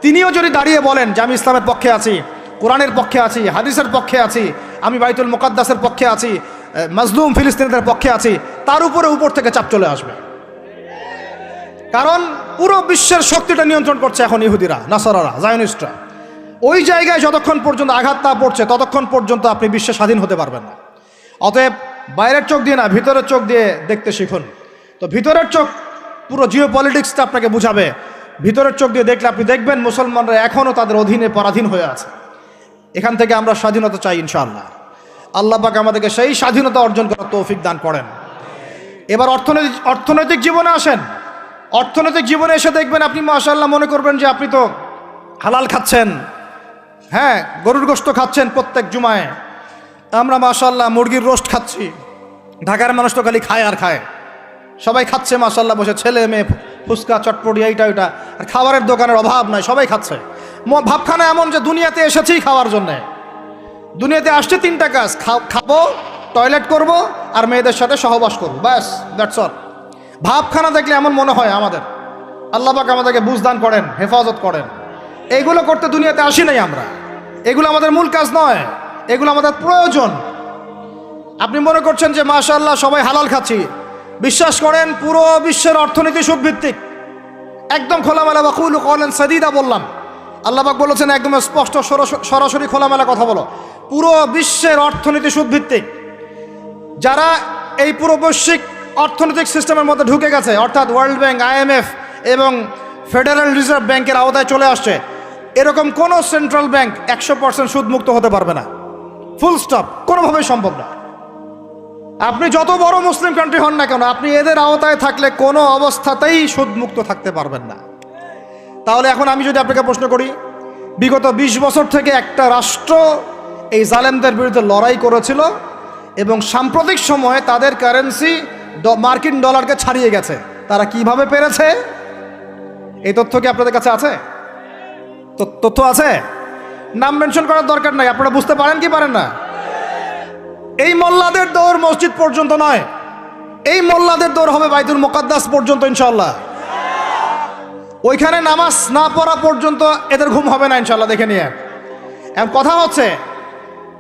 তিনিও যদি দাঁড়িয়ে বলেন যে আমি ইসলামের পক্ষে আছি, কোরআনের পক্ষে আছি, হাদিসের পক্ষে আছি, আমি বাইতুল মুকাদ্দাসের পক্ষে আছি, মাজলুম ফিলিস্তিনিদের পক্ষে আছি, তার উপর থেকে চাপ চলে আসবে। কারণ পুরো বিশ্বের শক্তিটা নিয়ন্ত্রণ করছে এখন ইহুদিরা, নাসারারা, জায়নিস্টরা। ওই জায়গায় যতক্ষণ পর্যন্ত আঘাত না পড়ছে ততক্ষণ পর্যন্ত আপনি বিশ্বে স্বাধীন হতে পারবেন না। অতএব বাইরের চোখ দিয়ে না, ভিতরের চোখ দিয়ে দেখতে শিখুন। তো ভিতরের চোখ পুরো জিও পলিটিক্সটা আপনাকে বুঝাবে। ভিতরের চোখ দিয়ে দেখলে আপনি দেখবেন মুসলমানরা এখনও তাদের অধীনে পরাধীন হয়ে আছে। এখান থেকে আমরা স্বাধীনতা চাই ইনশাআল্লাহ। আল্লাহ পাক আমাদেরকে সেই স্বাধীনতা অর্জন করার তৌফিক দান করেন। এবার অর্থনৈতিক জীবনে আসেন। অর্থনৈতিক জীবনে এসে দেখবেন আপনি মাশাআল্লাহ মনে করবেন যে আপনি তো হালাল খাচ্ছেন, হ্যাঁ, গরুর গোশত খাচ্ছেন প্রত্যেক জুমায়। আমরা মাশাআল্লাহ মুরগির রোস্ট খাচ্ছি। ঢাকার মানুষ তো খালি খায় আর খায়, সবাই খাচ্ছে মাশাআল্লাহ বসে, ছেলে মেয়ে, ফুচকা, চটপটি, এইটা ওইটা। আর খাবারের দোকানের অভাব নাই, সবাই খাচ্ছে। ভাবখানা এমন যে দুনিয়াতে এসেছি খাওয়ার জন্যে। দুনিয়াতে আসছে 3টা কাজ, খাবো, টয়লেট করব, আর মেয়েদের সাথে সহবাস করবো, ব্যাস, দ্যাটস অল। ভাবখানা দেখলে এমন মনে হয় আমাদের। আল্লাহ পাক আমাদেরকে বুঝদান করেন, হেফাজত করেন। এইগুলো করতে দুনিয়াতে আসি নাই আমরা। এগুলো আমাদের মূল কাজ নয়, এগুলো আমাদের প্রয়োজন। আপনি মনে করছেন যে মাশাআল্লাহ সবাই হালাল খাচ্ছি, বিশ্বাস করেন পুরো বিশ্বের অর্থনীতি সুদভিত্তিক। একদম খোলামেলা ওয়াকুলু কওলান সাদীদা বললাম। আল্লাহ পাক বলেছেন একদম স্পষ্ট সরাসরি খোলামেলা কথা বলো। পুরো বিশ্বের অর্থনীতি সুদভিত্তিক। যারা এই পুরো বৈশ্বিক অর্থনৈতিক সিস্টেমের মধ্যে ঢুকে গেছে, অর্থাৎ ওয়ার্ল্ড ব্যাংক, IMF এবং ফেডারেল রিজার্ভ ব্যাংকের আওতায় চলে আসছে, এরকম কোনো সেন্ট্রাল ব্যাংক 100% সুদমুক্ত হতে পারবে না। ফুল স্টপ, কোনোভাবেই সম্ভব না। আপনি যত বড় মুসলিম কান্ট্রি হন না কেন, আপনি এদের আওতায় থাকলে কোনো অবস্থাতেই সুদমুক্ত থাকতে পারবেন না। তাহলে এখন আমি যদি আপনাকে প্রশ্ন করি, বিগত 20 বছর থেকে একটা রাষ্ট্র এই জালেমদের বিরুদ্ধে লড়াই করেছিল এবং সাম্প্রতিক সময়ে তাদের কারেন্সি মার্কিন ডলারকে ছাড়িয়ে গেছে, তারা কিভাবে পেরেছে? এই তথ্য কি আপনাদের কাছে আছে? তথ্য আছে? নাম মেনশন করার দরকার নাই, আপনারা বুঝতে পারেন কি পারেন না? এই মোল্লাদের দৌড় মসজিদ পর্যন্ত নয়, এই মোল্লাদের দৌড় হবে বাইতুল মুকাদ্দাস পর্যন্ত ইনশাআল্লাহ। ওইখানে নামাজ না পড়া পর্যন্ত এদের ঘুম হবে না ইনশাআল্লাহ। দেখে নিয়ে এখন কথা হচ্ছে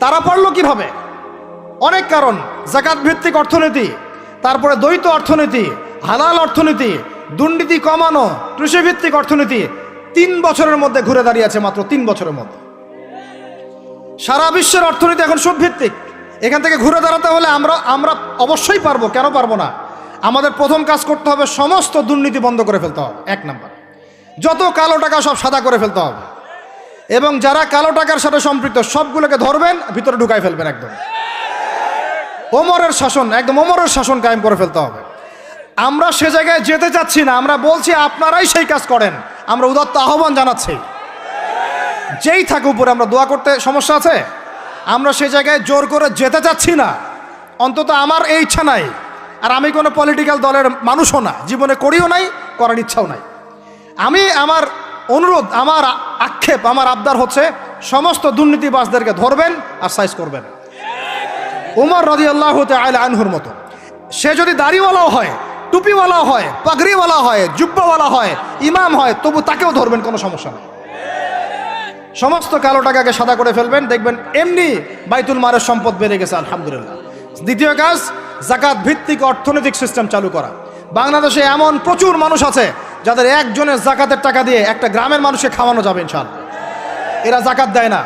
তারা পড়লো কিভাবে? অনেক কারণ, যাকাত ভিত্তিক অর্থনীতি, তারপরে দ্বৈত অর্থনীতি, হালাল অর্থনীতি, দুর্নীতি কমানো, কৃষিভিত্তিক অর্থনীতি 3 বছরের মধ্যে ঘুরে দাঁড়িয়েছে, মাত্র 3 বছরের মধ্যে। সারা বিশ্বের অর্থনীতি এখন সুদ ভিত্তিক। এখান থেকে ঘুরে দাঁড়াতে হলে আমরা অবশ্যই পারবো, কেন পারবো না? আমাদের প্রথম কাজ করতে হবে সমস্ত দুর্নীতি বন্ধ করে ফেলতে হবে। 1 নাম্বার, যত কালো টাকা সব সাদা করে ফেলতে হবে, এবং যারা কালো টাকার সাথে সম্পৃক্ত সবগুলোকে ধরবেন, ভিতরে ঢুকাই ফেলবেন। একদম ওমরের শাসন, একদম ওমরের শাসন কায়েম করে ফেলতে হবে। আমরা সে জায়গায় যেতে চাচ্ছি না, আমরা বলছি আপনারাই সেই কাজ করেন। আমরা উদাত্ত আহ্বান জানাচ্ছি, যেই থাকে উপরে। আমরা দোয়া করতে সমস্যা আছে? আমরা সে জায়গায় জোর করে যেতে চাচ্ছি না, অন্তত আমার এই ইচ্ছা নাই। আর আমি কোনো পলিটিক্যাল দলের মানুষও না, জীবনে করিও নাই, করার ইচ্ছাও নাই। আমার অনুরোধ, আমার আক্ষেপ, আমার আবদার হচ্ছে সমস্ত দুর্নীতিবাজদেরকে ধরবেন আর সাইজ করবেন। উমর রাদিয়াল্লাহু তাআলা আনহুর মতো সে যদি দাড়িওয়ালাও হয়, টুপিওয়ালাও হয়, পাগড়িওয়ালা হয়, জুব্বাওয়ালা হয়, ইমাম হয়, তবু তাকেও ধরবেন, কোনো সমস্যা নেই। সমস্ত কালো টাকাকে সাদা করে ফেলবেন, দেখবেন এমনি বাইতুল মালের সম্পদ বেড়ে গেছে আলহামদুলিল্লাহ। দ্বিতীয় কাজ, যাকাত ভিত্তিক অর্থনৈতিক সিস্টেম চালু করা। বাংলাদেশে এমন প্রচুর মানুষ আছে যাদের একজনের যাকাতের টাকা দিয়ে একটা গ্রামের মানুষকে খাওয়ানো যাবে ইনশাআল্লাহ। এরা যাকাত দেয় না,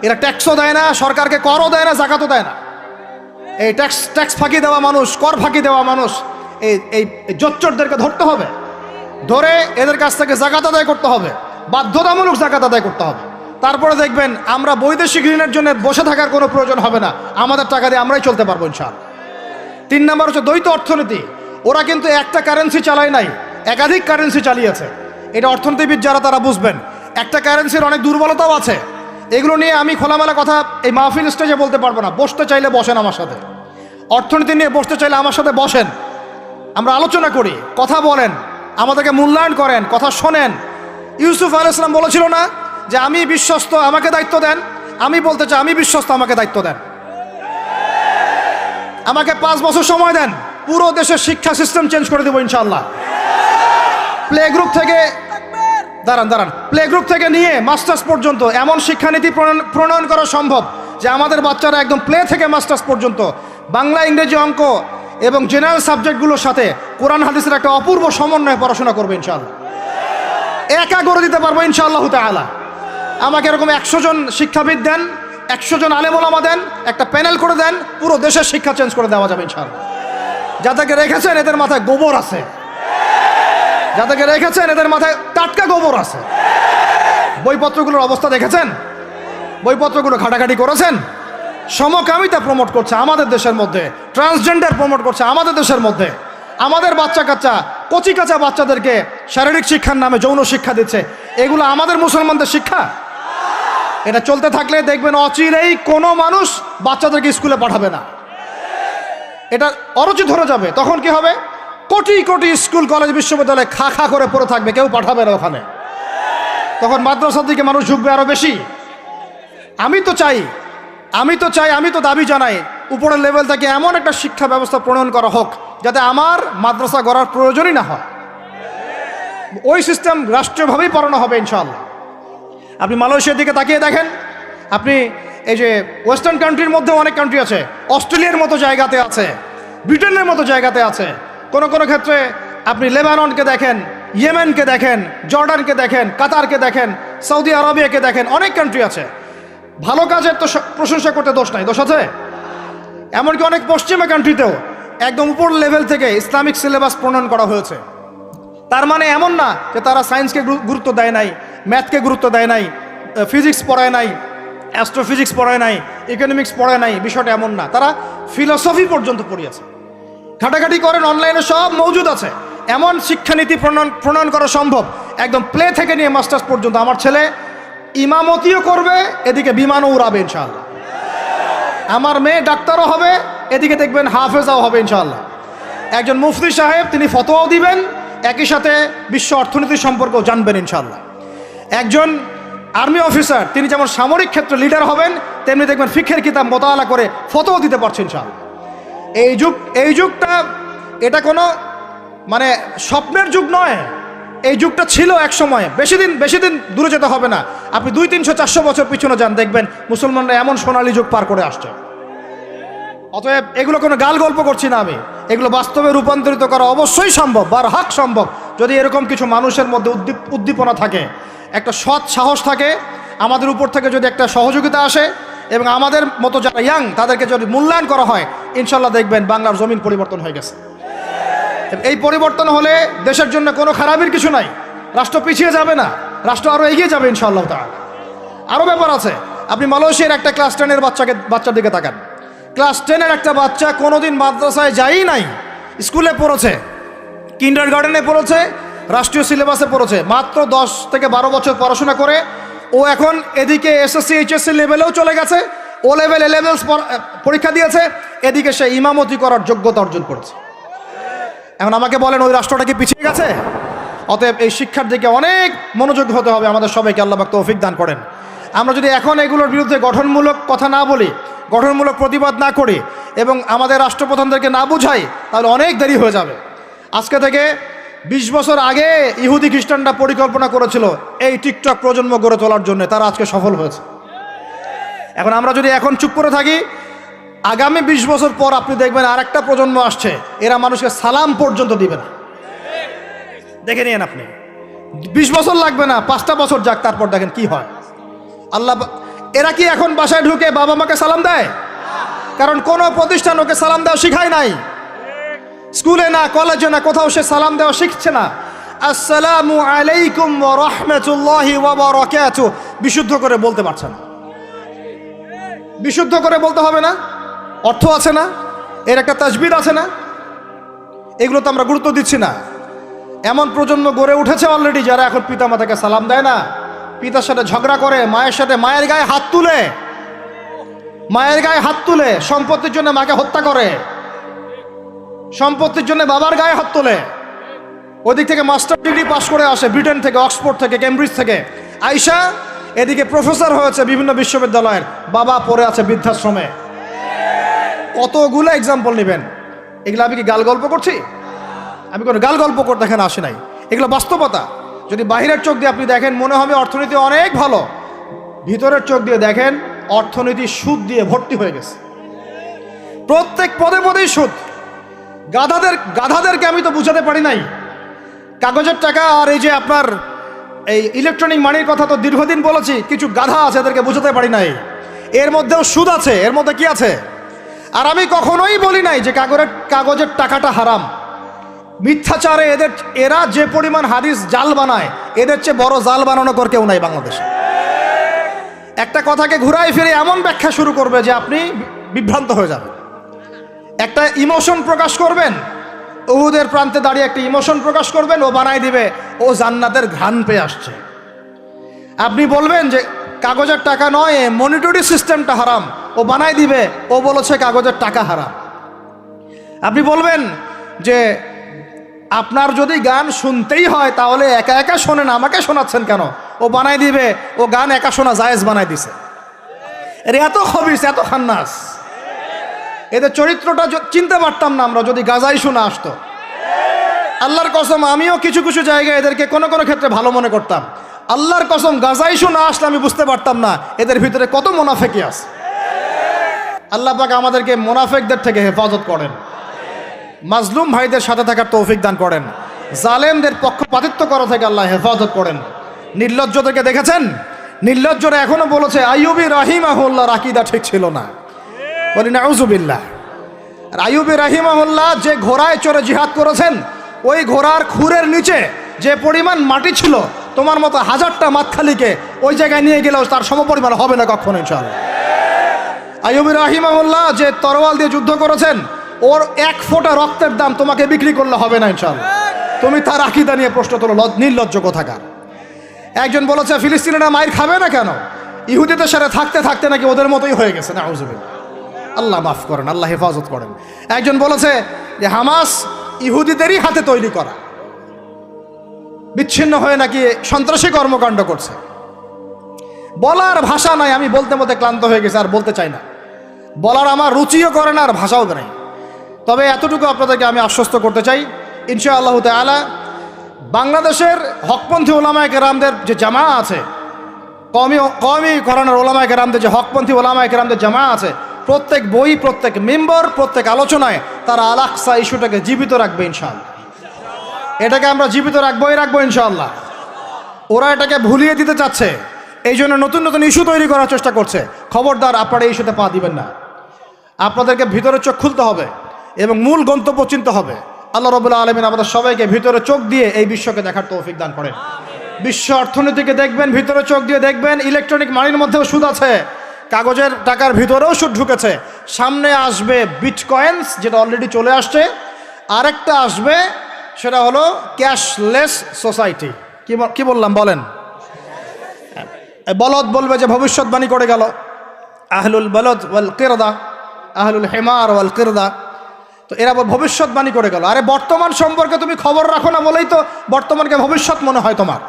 এরা ট্যাক্সও দেয় না, সরকারকে করও দেয় না, যাকাতও দেয় না। এই ট্যাক্স ফাঁকি দেওয়া মানুষ, কর ফাঁকি দেওয়া মানুষ, এই জোচ্চরদেরকে ধরতে হবে, ধরে এদের কাছ থেকে যাকাত আদায় করতে হবে, বাধ্যতামূলক যাকাত আদায় করতে হবে। তারপরে দেখবেন আমরা বৈদেশিক ঋণের জন্য বসে থাকার কোনো প্রয়োজন হবে না, আমাদের টাকা দিয়ে আমরাই চলতে পারবো ইনশাআল্লাহ। 3 নাম্বার হচ্ছে দ্বৈত অর্থনীতি। ওরা কিন্তু একটা কারেন্সি চালায় নাই, একাধিক কারেন্সি চালিয়েছে। এটা অর্থনীতিবিদ যারা তারা বুঝবেন। একটা কারেন্সির অনেক দুর্বলতাও আছে, এগুলো নিয়ে আমি খোলামেলা কথা এই মাহফিল স্টেজে বলতে পারবো না। বসতে চাইলে বসেন আমার সাথে, অর্থনীতি নিয়ে বসতে চাইলে আমার সাথে বসেন, আমরা আলোচনা করি, কথা বলেন, আমাদেরকে মূল্যায়ন করেন, কথা শোনেন। ইউসুফ আলাইহিস সালাম বলেছিল না যে আমি বিশ্বস্ত, আমাকে দায়িত্ব দেন? আমি বলতে চাই আমি বিশ্বস্ত, আমাকে দায়িত্ব দেন। আমাকে 5 বছর সময় দেন, পুরো দেশের শিক্ষা সিস্টেম চেঞ্জ করে দেবো ইনশাআল্লাহ। প্লে গ্রুপ থেকে প্লে গ্রুপ থেকে নিয়ে মাস্টার্স পর্যন্ত এমন শিক্ষানীতি প্রণয়ন করা সম্ভব যে আমাদের বাচ্চারা একদম প্লে থেকে মাস্টার্স পর্যন্ত বাংলা, ইংরেজি, অঙ্ক এবং জেনারেল সাবজেক্টগুলোর সাথে কোরআন হাদিসের একটা অপূর্ব সমন্বয়ে পড়াশোনা করবে ইনশাআল্লাহ। একা করে দিতে পারবো ইনশাআল্লাহ তাআলা। আমাকে এরকম 100 জন শিক্ষাবিদ দেন, 100 জন আলেম ওলামা দেন, একটা প্যানেল করে দেন, পুরো দেশের শিক্ষা চেঞ্জ করে দেওয়া যাবে ইনশাআল্লাহ। যাদেরকে রেখেছেন এদের মাথায় গোবর আছে, যাদেরকে রেখেছেন এদের মাথায় টাটকা গোবর আছে। বইপত্রগুলোর অবস্থা দেখেছেন? বইপত্রগুলো ঘাটাঘাটি করেছেন? সমকামিতা প্রমোট করছে আমাদের দেশের মধ্যে, ট্রান্সজেন্ডার প্রমোট করছে আমাদের দেশের মধ্যে। আমাদের বাচ্চা কাচ্চা, কচি কাঁচা বাচ্চাদেরকে শারীরিক শিক্ষার নামে যৌন শিক্ষা দিচ্ছে। এগুলো আমাদের মুসলমানদের শিক্ষা? এটা চলতে থাকলে দেখবেন অচিরেই কোনো মানুষ বাচ্চাদেরকে স্কুলে পাঠাবে না, এটা অরুচি ধরে যাবে। তখন কি হবে? কোটি কোটি স্কুল, কলেজ, বিশ্ববিদ্যালয় খা খা করে পড়ে থাকবে, কেউ পাঠাবে না ওখানে। তখন মাদ্রাসার দিকে মানুষ ঝুঁকবে আরো বেশি। আমি তো দাবি জানাই উপরের লেভেল থেকে এমন একটা শিক্ষা ব্যবস্থা প্রণয়ন করা হোক যাতে আমার মাদ্রাসা গড়ার প্রয়োজনই না হয়। ওই সিস্টেম রাষ্ট্রীয়ভাবেই পড়ানো হবে ইনশাআল্লাহ। আপনি মালয়েশিয়ার দিকে তাকিয়ে দেখেন, আপনি এই যে ওয়েস্টার্ন কান্ট্রির মধ্যে অনেক কান্ট্রি আছে, অস্ট্রেলিয়ার মতো জায়গাতে আছে, ব্রিটেনের মতো জায়গাতে আছে, কোনো কোনো ক্ষেত্রে আপনি লেবাননকে দেখেন, ইয়েমেনকে দেখেন, জর্ডানকে দেখেন, কাতারকে দেখেন, সৌদি আরবিয়াকে দেখেন, অনেক কান্ট্রি আছে। ভালো কাজের তো প্রশংসা করতে দোষ নাই, দোষ আছে? এমনকি অনেক পশ্চিমা কান্ট্রিতেও একদম উপর লেভেল থেকে ইসলামিক সিলেবাস প্রণয়ন করা হয়েছে। তার মানে এমন না যে তারা সায়েন্সকে গুরুত্ব দেয় নাই, ম্যাথকে গুরুত্ব দেয় নাই, ফিজিক্স পড়ায় নাই, অ্যাস্ট্রোফিজিক্স পড়ায় নাই, ইকোনমিক্স পড়ায় নাই, বিষয়টা এমন না। তারা ফিলোসফি পর্যন্ত পড়িয়েছে। ঘাটাঘাটি করেন, অনলাইনে সব মজুদ আছে। এমন শিক্ষানীতি প্রণয়ন করা সম্ভব, একদম প্লে থেকে নিয়ে মাস্টার্স পর্যন্ত। আমার ছেলে ইমামতিও করবে, এদিকে বিমানও উড়াবে ইনশাআল্লাহ। আমার মেয়ে ডাক্তারও হবে, এদিকে দেখবেন হাফেজাও হবে ইনশাআল্লাহ। একজন মুফতি সাহেব, তিনি ফতোয়াও দিবেন, একই সাথে বিশ্ব অর্থনীতি সম্পর্কেও জানবেন ইনশাআল্লাহ। একজন আর্মি অফিসার, তিনি যেমন সামরিক ক্ষেত্রে লিডার হবেন, তেমনি দেখবেন ফিকহের কিতাব মোতালা করে ফতোয়া দিতে পারছেন ইনশাআল্লাহ। এই যুগটা এটা কোনো মানে স্বপ্নের যুগ নয়, এই যুগটা ছিল এক সময়। বেশি দিন দূরে যেতে হবে না, আপনি 200-300-400 বছর পিছনে যান, দেখবেন মুসলমানরা এমন সোনালী যুগ পার করে আসছে। অতএব এগুলো কোনো গাল গল্প করছি না আমি, এগুলো বাস্তবে রূপান্তরিত করা অবশ্যই সম্ভব, বারহাক সম্ভব, যদি এরকম কিছু মানুষের মধ্যে উদ্দীপনা থাকে, একটা সৎ সাহস থাকে, আমাদের উপর থেকে যদি একটা সহযোগিতা আসে এবং আমাদের মতো যারা ইয়াং তাদেরকে যদি মূল্যায়ন করা হয়, ইনশাল্লাহ দেখবেন বাংলার জমিন পরিবর্তন হয়ে গেছে। এই পরিবর্তন হলে দেশের জন্য কোনো খারাপের কিছু নাই, রাষ্ট্র পিছিয়ে যাবে না, রাষ্ট্র আরও এগিয়ে যাবে ইনশাআল্লাহ তাআলা। আরও ব্যাপার আছে, আপনি মালয়েশিয়ার একটা ক্লাস 10-এর বাচ্চার দিকে তাকান। ক্লাস 10-এর একটা বাচ্চা কোনোদিন মাদ্রাসায় যায়ই নাই, স্কুলে পড়েছে, কিন্ডারগার্টেনে পড়েছে, রাষ্ট্রীয় সিলেবাসে পড়েছে, মাত্র 10 থেকে 12 বছর পড়াশোনা করে ও এখন এদিকে এসএসসি এইচএসসি লেভেলেও চলে গেছে, ও লেভেল এ লেভেলস পরীক্ষা দিয়েছে, এদিকে সে ইমামতি করার যোগ্যতা অর্জন করেছে। এখন আমাকে বলেন ওই রাষ্ট্রটা কি পিছিয়ে গেছে? অতএব এই শিক্ষার দিকে অনেক মনোযোগ হতে হবে আমাদের সবাইকে, আল্লাহ পাক তৌফিক দান করেন। আমরা যদি এখন এগুলোর বিরুদ্ধে গঠনমূলক কথা না বলি, গঠনমূলক প্রতিবাদ না করি এবং আমাদের রাষ্ট্রপ্রধানদেরকে না বুঝাই, তাহলে অনেক দেরি হয়ে যাবে। আজকে থেকে 20 বছর আগে ইহুদি খ্রিস্টানরা পরিকল্পনা করেছিল এই টিকটক প্রজন্ম গড়ে তোলার জন্য, তারা আজকে সফল হয়েছে। এখন আমরা যদি এখন চুপ করে থাকি, আগামী 20 বছর পর আপনি দেখবেন আরেকটা প্রজন্ম আসছে, এরা মানুষকে সালাম পর্যন্ত দিবে না। দেখে নিন আপনি, 20 বছর লাগবে না, 5টা বছর যাক, তারপর দেখেন কি হয়। এরা কি এখন বাসায় ঢুকে বাবা মাকে সালাম দেয়? কারণ কোনো প্রতিষ্ঠান ওকে সালাম দেওয়া শিখায় নাই, স্কুলে না কলেজে না কোথাও সে সালাম দেওয়া শিখছে না। আসসালামু আলাইকুম ওয়া রাহমাতুল্লাহি ওয়া বারাকাতুহু বিশুদ্ধ করে বলতে পারছে না। বিশুদ্ধ করে বলতে হবে না, অর্থ আছে না, এর একটা তাজবিদ আছে না, এগুলো তো আমরা গুরুত্ব দিচ্ছি না। এমন প্রজন্ম গড়ে উঠেছে অলরেডি যারা এখন পিতামাতাকে সালাম দেয় না, পিতার সাথে ঝগড়া করে, মায়ের সাথে, মায়ের গায়ে হাত তুলে, সম্পত্তির জন্য মাকে হত্যা করে, সম্পত্তির জন্য বাবার গায়ে হাত তোলে। ওদিক থেকে মাস্টার ডিগ্রি পাশ করে আসে ব্রিটেন থেকে, অক্সফোর্ড থেকে, কেমব্রিজ থেকে আইসা এদিকে প্রফেসর হয়েছে বিভিন্ন বিশ্ববিদ্যালয়ের, বাবা পড়ে আছে বৃদ্ধাশ্রমে। কতগুলো এক্সাম্পল নেবেন। এগুলো আমি কি গাল গল্প করছি? আমি কোনো গাল গল্প করতে এখানে আসি নাই, এগুলো বাস্তবতা। যদি বাহিরের চোখ দিয়ে আপনি দেখেন মনে হবে অর্থনীতি অনেক ভালো, ভিতরের চোখ দিয়ে দেখেন অর্থনীতি সুদ দিয়ে ভর্তি হয়ে গেছে, প্রত্যেক পদে পদেই সুদ। গাধাদেরকে আমি তো বুঝাতে পারি নাই, কাগজের টাকা আর এই যে আপনার এই ইলেকট্রনিক মানির কথা তো দীর্ঘদিন বলেছি, কিছু গাধা আছে এদেরকে বুঝাতে পারি নাই, এর মধ্যেও সুদ আছে, এর মধ্যে কি আছে। আর আমি কখনোই বলি নাই যে কাগজের টাকাটা হারাম। মিথ্যাচারে এরা যে পরিমাণ হাদিস জাল বানায়, এদের চেয়ে বড় জাল বানানো কর কেউ নাই বাংলাদেশে। একটা কথাকে ঘুরাই ফিরে এমন ব্যাখ্যা শুরু করবে যে আপনি বিভ্রান্ত হয়ে যাবেন। একটা ইমোশন প্রকাশ করবেন, উহুদের প্রান্তে দাঁড়িয়ে একটা ইমোশন প্রকাশ করবেন, ও বানাই দিবে ও জান্নাতের ঘ্রাণ পেয়ে আসছে। আপনি বলবেন যে কাগজের টাকা নয়, মনিটরি সিস্টেমটা হারাম, ও বানাই দিবে ও বলেছে কাগজের টাকা হারাম। আপনি বলবেন যে আপনার যদি গান শুনতেই হয় তাহলে একা একা শোনেন, আমাকে শোনাচ্ছেন কেন, ও বানাই দিবে ও গান একা শোনা জায়েজ বানাই দিছে। এর এত খবিস, এত খান্নাস, এদের চরিত্রটা চিনতে পারতাম না আমরা যদি গাজাই শোনা আসতো। আল্লাহর কসম, আমিও কিছু কিছু জায়গায় এদেরকে কোনো কোনো ক্ষেত্রে ভালো মনে করতাম। আল্লাহর কসম, গাজাই শোনা আসলে আমি বুঝতে পারতাম না এদের ভিতরে কত মোনাফেকি আছে। আল্লাহ পাক আমাদেরকে মোনাফেকদের থেকে হেফাজত করেন, মাজলুম ভাইদের সাথে থাকার তৌফিক দান করেন, জালেমদের পক্ষপাতিত্ব করা থেকে আল্লাহ হেফাজত করেন। নির্লজ্জদেরকে দেখেছেন? নির্লজ্জরা এখনো বলেছে আইয়ুবী রাহিমাহুল্লাহর আকীদা ঠিক ছিল না। বলি নাউযুবিল্লাহ। আর আইয়ুবী রাহিমাহুল্লাহ যে ঘোড়ায় চড়ে জিহাদ করেছেন, ওই ঘোড়ার খুরের নিচে যে পরিমাণ মাটি ছিল, তোমার মতো হাজারটা মাতখালিকে ওই জায়গায় নিয়ে গেলেও তার সমপরিমাণ হবে না কখনো ইনশাআল্লাহ। আইয়ুবী রাহিমাহুল্লাহ যে তরোয়াল দিয়ে যুদ্ধ করেছেন, ওর 1 ফোঁটা রক্তের দাম তোমাকে বিক্রি করলে হবে না ইনশাআল্লাহ। তুমি তার আকীদা নিয়ে প্রশ্ন তোলো, নির্লজ্জ কোথাকার। একজন বলেছে ফিলিস্তিনিরা মাইর খাবে না কেন, ইহুদিদের সাথে থাকতে থাকতে নাকি ওদের মতোই হয়ে গেছে। নাউযুবিল্লাহ, আল্লাহ মাফ করেন, আল্লাহ হেফাজত করেন। একজন বলেছে যে হামাস ইহুদিদেরই হাতে তৈরি করা, বিচ্ছিন্ন হয়ে নাকি সন্ত্রাসী কর্মকাণ্ড করছে। বলার ভাষা নাই, আমি বলতে বলতে ক্লান্ত হয়ে গেছি, আর বলতে চাই না। বলার আমার রুচিও করে না, আর ভাষাও নেই। তবে এতটুকু আপনাদেরকে আমি আশ্বস্ত করতে চাই, ইনশাআল্লাহ তাআলা বাংলাদেশের হকপন্থী ওলামায়ে কেরামদের যে জামা আছে, কওমি ঘরানার ওলামায়ে কেরামদের যে হকপন্থী ওলামায়ে কেরামদের জামা আছে, প্রত্যেক বই, প্রত্যেক মেম্বার, প্রত্যেক আলোচনায় তারা আল আকসা ইস্যুটাকে জীবিত রাখবে ইনশাআল্লাহ। এটাকে আমরা জীবিত রাখবো ইনশাআল্লাহ। ওরা এটাকে ভুলিয়ে দিতে চাচ্ছে, এই জন্য নতুন নতুন ইস্যু তৈরি করার চেষ্টা করছে। খবরদার, আপনারা এই ইস্যুতে পা দিবেন না। আপনাদেরকে ভিতরে চোখ খুলতে হবে এবং মূল গন্তব্য চিনতে হবে। আল্লাহ রাব্বুল আলামিন আমাদের সবাইকে ভিতরে চোখ দিয়ে এই বিশ্বকে দেখার তৌফিক দান করেন। বিশ্ব অর্থনীতিকে দেখবেন, ভিতরে চোখ দিয়ে দেখবেন। ইলেকট্রনিক মানির মধ্যেও সুদ আছে, কাগজের টাকার ভিতরেও সুদ ঢুকেছে। সামনে আসবে বিটকয়েন্স, যেটা অলরেডি চলে আসছে। আরেকটা আসবে, সেটা হলো ক্যাশলেস সোসাইটি। কি বললাম বলেন? বলদ বলবে যে ভবিষ্যৎবাণী করে গেল, আহলুল বলদ ওয়াল কিরদা, আহলুল হিমার ওয়াল কিরদা। তো এরা ভবিষ্যৎবাণী করে গেল। আরে বর্তমান সম্পর্কে তুমি খবর রাখো না বলেই তো বর্তমানকে ভবিষ্যৎ মনে হয় তোমার।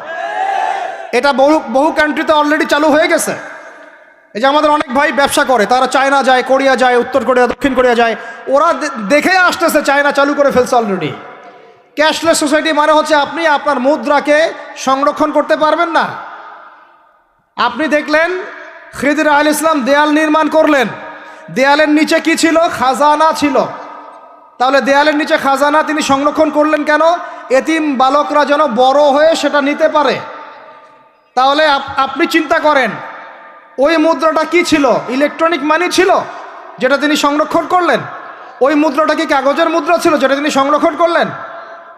এটা বহু কান্ট্রিতে অলরেডি চালু হয়ে গেছে। এই যে আমাদের অনেক ভাই ব্যবসা করে, তারা চায়না যায়, কোরিয়া যায়, উত্তর কোরিয়া, দক্ষিণ কোরিয়া যায়। ওরা দেখে আসতেছে চায়না চালু করে ফেলছে অলরেডি। ক্যাশলেস সোসাইটি মানে হচ্ছে আপনি আপনার মুদ্রাকে সংরক্ষণ করতে পারবেন না। আপনি দেখলেন খিদির আলাইহিস সালাম দেয়াল নির্মাণ করলেন, দেয়ালের নিচে কি ছিল? খাজানা ছিল। তাহলে দেয়ালের নিচে খাজানা তিনি সংরক্ষণ করলেন কেন? এতিম বালকরা যেন বড় হয়ে সেটা নিতে পারে। তাহলে আপনি চিন্তা করেন, ওই মুদ্রাটা কি ছিল? ইলেকট্রনিক মানি ছিল, যেটা তিনি সংরক্ষণ করলেন। ওই মুদ্রাটা কি কাগজের মুদ্রা ছিল, যেটা তিনি সংরক্ষণ করলেন?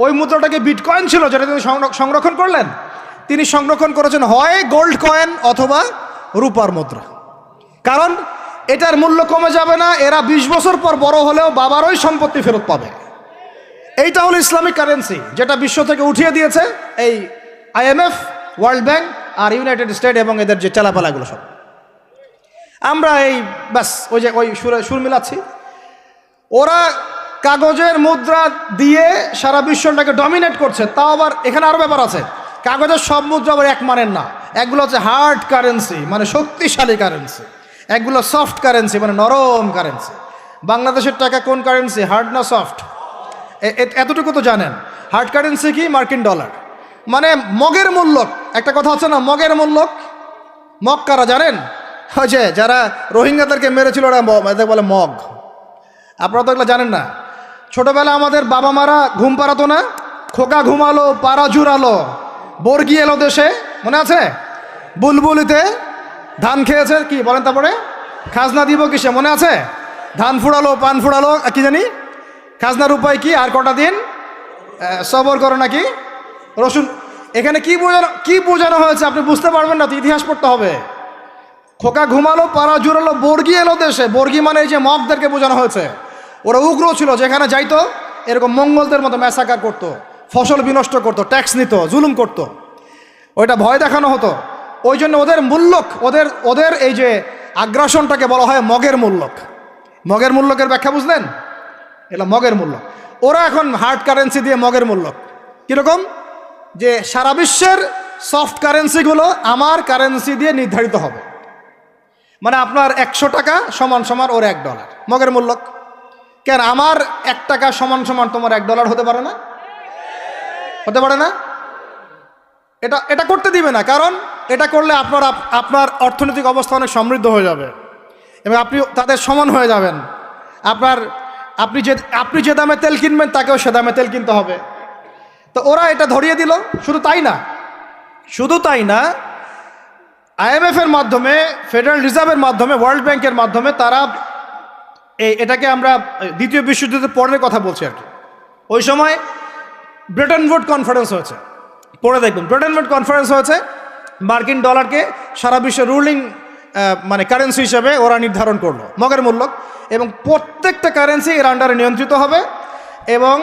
ওই মুদ্রাটাকে বিটকয়েন ছিল, যেটা তিনি সংরক্ষণ করলেন? তিনি সংরক্ষণ করেছেন হয় গোল্ড কয়েন অথবা রূপার মুদ্রা। কারণ এটার মূল্য কমে যাবে না। এরা 20 বছর পর বড় হলেও বাবারই সম্পত্তি ফেরত পাবে। এইটা হলো ইসলামিক কারেন্সি, যেটা বিশ্ব থেকে উঠিয়ে দিয়েছে এই IMF, ওয়ার্ল্ড ব্যাংক আর ইউনাইটেড স্টেট এবং এদের যে চালাপালাগুলো সব। আমরা এই ব্যাস ওই সুর মিলাচ্ছি। ওরা কাগজের মুদ্রা দিয়ে সারা বিশ্বটাকে ডমিনেট করছে। তাও আবার এখানে আরও ব্যাপার আছে, কাগজের সব মুদ্রা আবার এক মানের না। একগুলো হচ্ছে হার্ড কারেন্সি, মানে শক্তিশালী কারেন্সি। একগুলো সফট কারেন্সি, মানে নরম কারেন্সি। বাংলাদেশের টাকা কোন কারেন্সি, হার্ড না সফট? এতটুকু তো জানেন। হার্ড কারেন্সি কি? মার্কিন ডলার, মানে মগের মূল্যক। একটা কথা হচ্ছে না, মগের মূল্যক। মগ কারা জানেন? ওই যে যারা রোহিঙ্গাদেরকে মেরেছিল, ওরা এদের বলে মগ। আপনারা তো এগুলো জানেন না। ছোটবেলা আমাদের বাবা মারা ঘুম পাড়াতো না? খোকা ঘুমালো, পাড়া জুড়ালো, বর্গি এলো দেশে, মনে আছে? বুলবুলিতে ধান খেয়েছে, কি বলেন? তারপরে খাজনা দিব কিসে, মনে আছে? ধান ফুড়ালো, পান ফুড়ালো, কি জানি খাজনার উপায় কি? আর কটা দিন সবর করো নাকি রসুন। এখানে কি বোঝানো হয়েছে আপনি বুঝতে পারবেন না, তো ইতিহাস পড়তে হবে। খোকা ঘুমালো, পাড়া জুড়ালো, বর্গি এলো দেশে। বর্গি মানে এই যে মগদেরকে বোঝানো হয়েছে। ওরা উগ্র ছিল, যেখানে যাইতো এরকম মঙ্গলদের মতো ম্যাসাকার করতো, ফসল বিনষ্ট করতো, ট্যাক্স নিত, জুলুম করতো। ওইটা ভয় দেখানো হতো। ওই জন্য ওদের মূল্যক, ওদের এই যে আগ্রাসনটাকে বলা হয় মগের মূল্যক। মগের মূল্যকের ব্যাখ্যা বুঝলেন? এটা মগের মূল্য। ওরা এখন হার্ড কারেন্সি দিয়ে মগের মূল্যক। কীরকম? যে সারা বিশ্বের সফট কারেন্সিগুলো আমার কারেন্সি দিয়ে নির্ধারিত হবে। মানে আপনার 100 টাকা সমান সমান ওর $1, মগের মূল্যক। কেন আমার 1 টাকা সমান সমান তোমার $1 হতে পারে না? হতে পারে না? এটা করতে দিবে না, কারণ এটা করলে আপনার অর্থনৈতিক অবস্থা অনেক সমৃদ্ধ হয়ে যাবে এবং আপনি তাদের সমান হয়ে যাবেন। আপনি যে দামে তেল কিনবেন তাকেও সে দামে তেল কিনতে হবে। তো ওরা এটা ধরিয়ে দিল। শুধু তাই না, IMF এর মাধ্যমে, ফেডারেল রিজার্ভের মাধ্যমে, ওয়ার্ল্ড ব্যাংকের মাধ্যমে তারা এটাকে আমরা দ্বিতীয় বিশ্বযুদ্ধের পরের কথা বলছি আর কি। ওই সময় ব্রেটন উড কনফারেন্স হয়েছে, পরে দেখবেন। ব্রেটন উড কনফারেন্স হয়েছে, মার্কিন ডলারকে সারা বিশ্বের রুলিং মানে কারেন্সি হিসেবে ওরা নির্ধারণ করলো, মগের মূল্যক। এবং প্রত্যেকটা কারেন্সি এর আন্ডারে নিয়ন্ত্রিত হবে এবং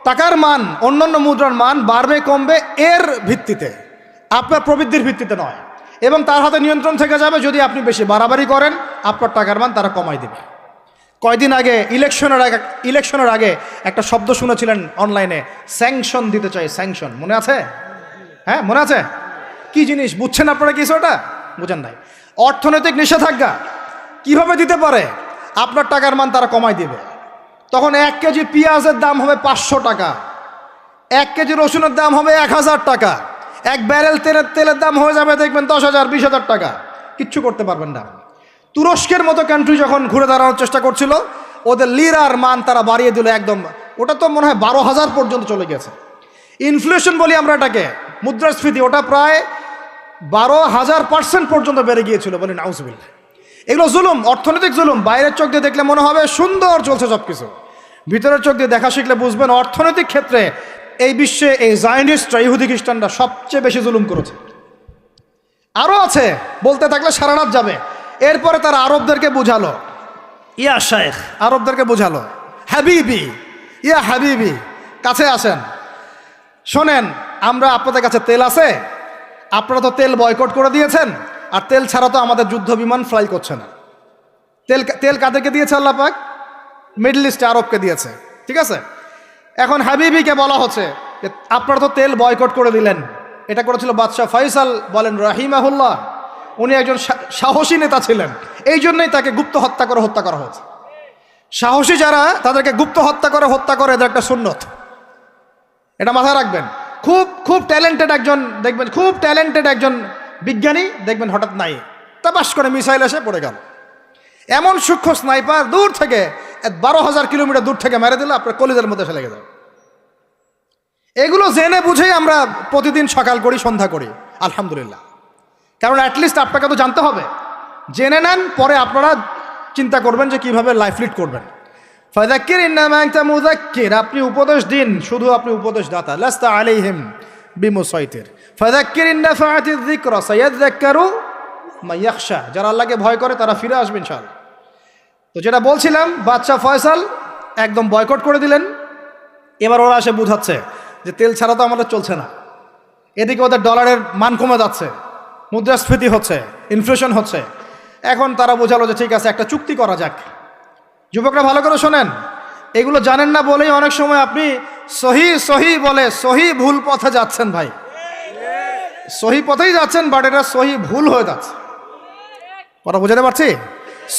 টাকার মান, অন্যান্য মুদ্রার মান বাড়বে কমবে এর ভিত্তিতে, আপনার প্রবৃদ্ধির ভিত্তিতে নয়। এবং তার হাতে নিয়ন্ত্রণ থেকে যাবে। যদি আপনি বেশি বাড়াবাড়ি করেন, আপনার টাকার মান তারা কমাই দেবে। কয়দিন আগে ইলেকশনের আগে একটা শব্দ শুনেছিলেন অনলাইনে, স্যাংশন দিতে চাই, স্যাংশন, মনে আছে? হ্যাঁ, মনে আছে? কি জিনিস বুঝছেন আপনারা? কিছু ওটা বুঝেন নাই। অর্থনৈতিক নিষেধাজ্ঞা কিভাবে দিতে পারে? আপনার টাকার মান তারা কমাই দিবে। তখন 1 কেজি পেঁয়াজের দাম হবে 500 টাকা, 1 কেজি রসুনের দাম হবে 1000 টাকা, 1 ব্যারেল তেলের দাম হয়ে যাবে দেখবেন 10,000 20,000 টাকা। কিচ্ছু করতে পারবেন না। তুরস্কের মতো কান্ট্রি যখন ঘুরে দাঁড়ানোর চেষ্টা করছিল, ওদের লিরার মান তারা বাড়িয়ে দিল একদম, ওটা তো মনে হয় 12,000 পর্যন্ত চলে গেছে। ইনফ্লেশন বলি আমরা এটাকে, মুদ্রাস্ফীতি, ওটা প্রায় 12,000% পর্যন্ত বেড়ে গিয়েছিল, বলি নাউজুবিল্লাহ। এগুলো জুলুম, অর্থনৈতিক জুলুম। বাইরের চোখ দিয়ে দেখলে মনে হবে সুন্দর চলছে সব কিছু, ভিতরের চোখ দিয়ে দেখা শিখলে বুঝবেন অর্থনৈতিক ক্ষেত্রে এই বিশ্বে এই জায়নিস্টরা, ইহুদি খ্রিস্টানরা সবচেয়ে বেশি জুলুম করেছে। আরও আছে, বলতে থাকলে সারা রাত যাবে। এরপরে তারা আরবদেরকে বুঝালো, ইয়া শাইখ, আরবদেরকে বুঝালো, হাবিবি, ইয়া হাবিবি, কাছে আসেন, শোনেন, আমরা আপনাদের কাছে তেল আছে, আপনারা তো তেল বয়কট করে দিয়েছেন, আর তেল ছাড়া তো আমাদের যুদ্ধ বিমান ফ্লাই করছে না। তেল কাদেরকে দিয়েছে আল্লাহ পাক? মিডল ইস্টে আরবকে দিয়েছে, ঠিক আছে। এখন হাবিবিকে বলা হচ্ছে যে আপনারা তো তেল বয়কট করে দিলেন। এটা করেছিল বাদশাহ ফয়সাল, বলেন রাহিমাহুল্লাহ, উনি একজন সাহসী নেতা ছিলেন, এই জন্যই তাকে গুপ্ত হত্যা করা হয়েছে। সাহসী যারা, তাদেরকে গুপ্ত হত্যা করে এদের একটা সুন্নত, এটা মাথায় রাখবেন। খুব ট্যালেন্টেড একজন দেখবেন, খুব ট্যালেন্টেড একজন বিজ্ঞানী দেখবেন, হঠাৎ নাই, তাবাস করে মিসাইল এসে পড়ে গেল। এমন সূক্ষ্ম স্নাইপার দূর থেকে 12,000 কিলোমিটার দূর থেকে মেরে দিলে আপনার কলিজার মধ্যে ফেলে গেল। এগুলো জেনে বুঝেই আমরা প্রতিদিন সকাল করি, সন্ধ্যা করি, আলহামদুলিল্লাহ। কারণ অ্যাটলিস্ট আপনাকে তো জানতে হবে, জেনে নেন, পরে আপনারা চিন্তা করবেন যে কিভাবে লাইফ লিড করবেন। ফাযাক্কির ইন্নামা আনতা মুযাক্কির, আপনি উপদেশ দিন, শুধু আপনি উপদেশ দাতা, লাস্তা আলাইহিম বিমুসাইতির। ফাযাক্কির ইন নাফাআতিয যিকরা সায়াযাক্কারু মান ইয়াখশা, যারা আল্লাহকে ভয় করে তারা ফিরে আসবে ইনশাআল্লাহ। তো যেটা বলছিলাম, বাদশা ফয়সাল একদম বয়কট করে দিলেন। এবার ওরা এসে বুঝাচ্ছে যে তেল ছাড়া তো আমাদের চলছে না, এদিকে ওদের ডলারের মান কমে যাচ্ছে, মুদ্রাস্ফীতি হচ্ছে, ইনফ্লেশন হচ্ছে। এখন তারা বোঝালো যে ঠিক আছে, একটা চুক্তি করা যাক। যুবকরা ভালো করে শোনেন, এগুলো জানেন না বলেই অনেক সময় আপনি সহি বলে সহি ভুল পথে যাচ্ছেন। ভাই, সহি পথেই যাচ্ছেন, বাট এটা সহি ভুল হয়ে যাচ্ছে। কথা বুঝাতে পারছি?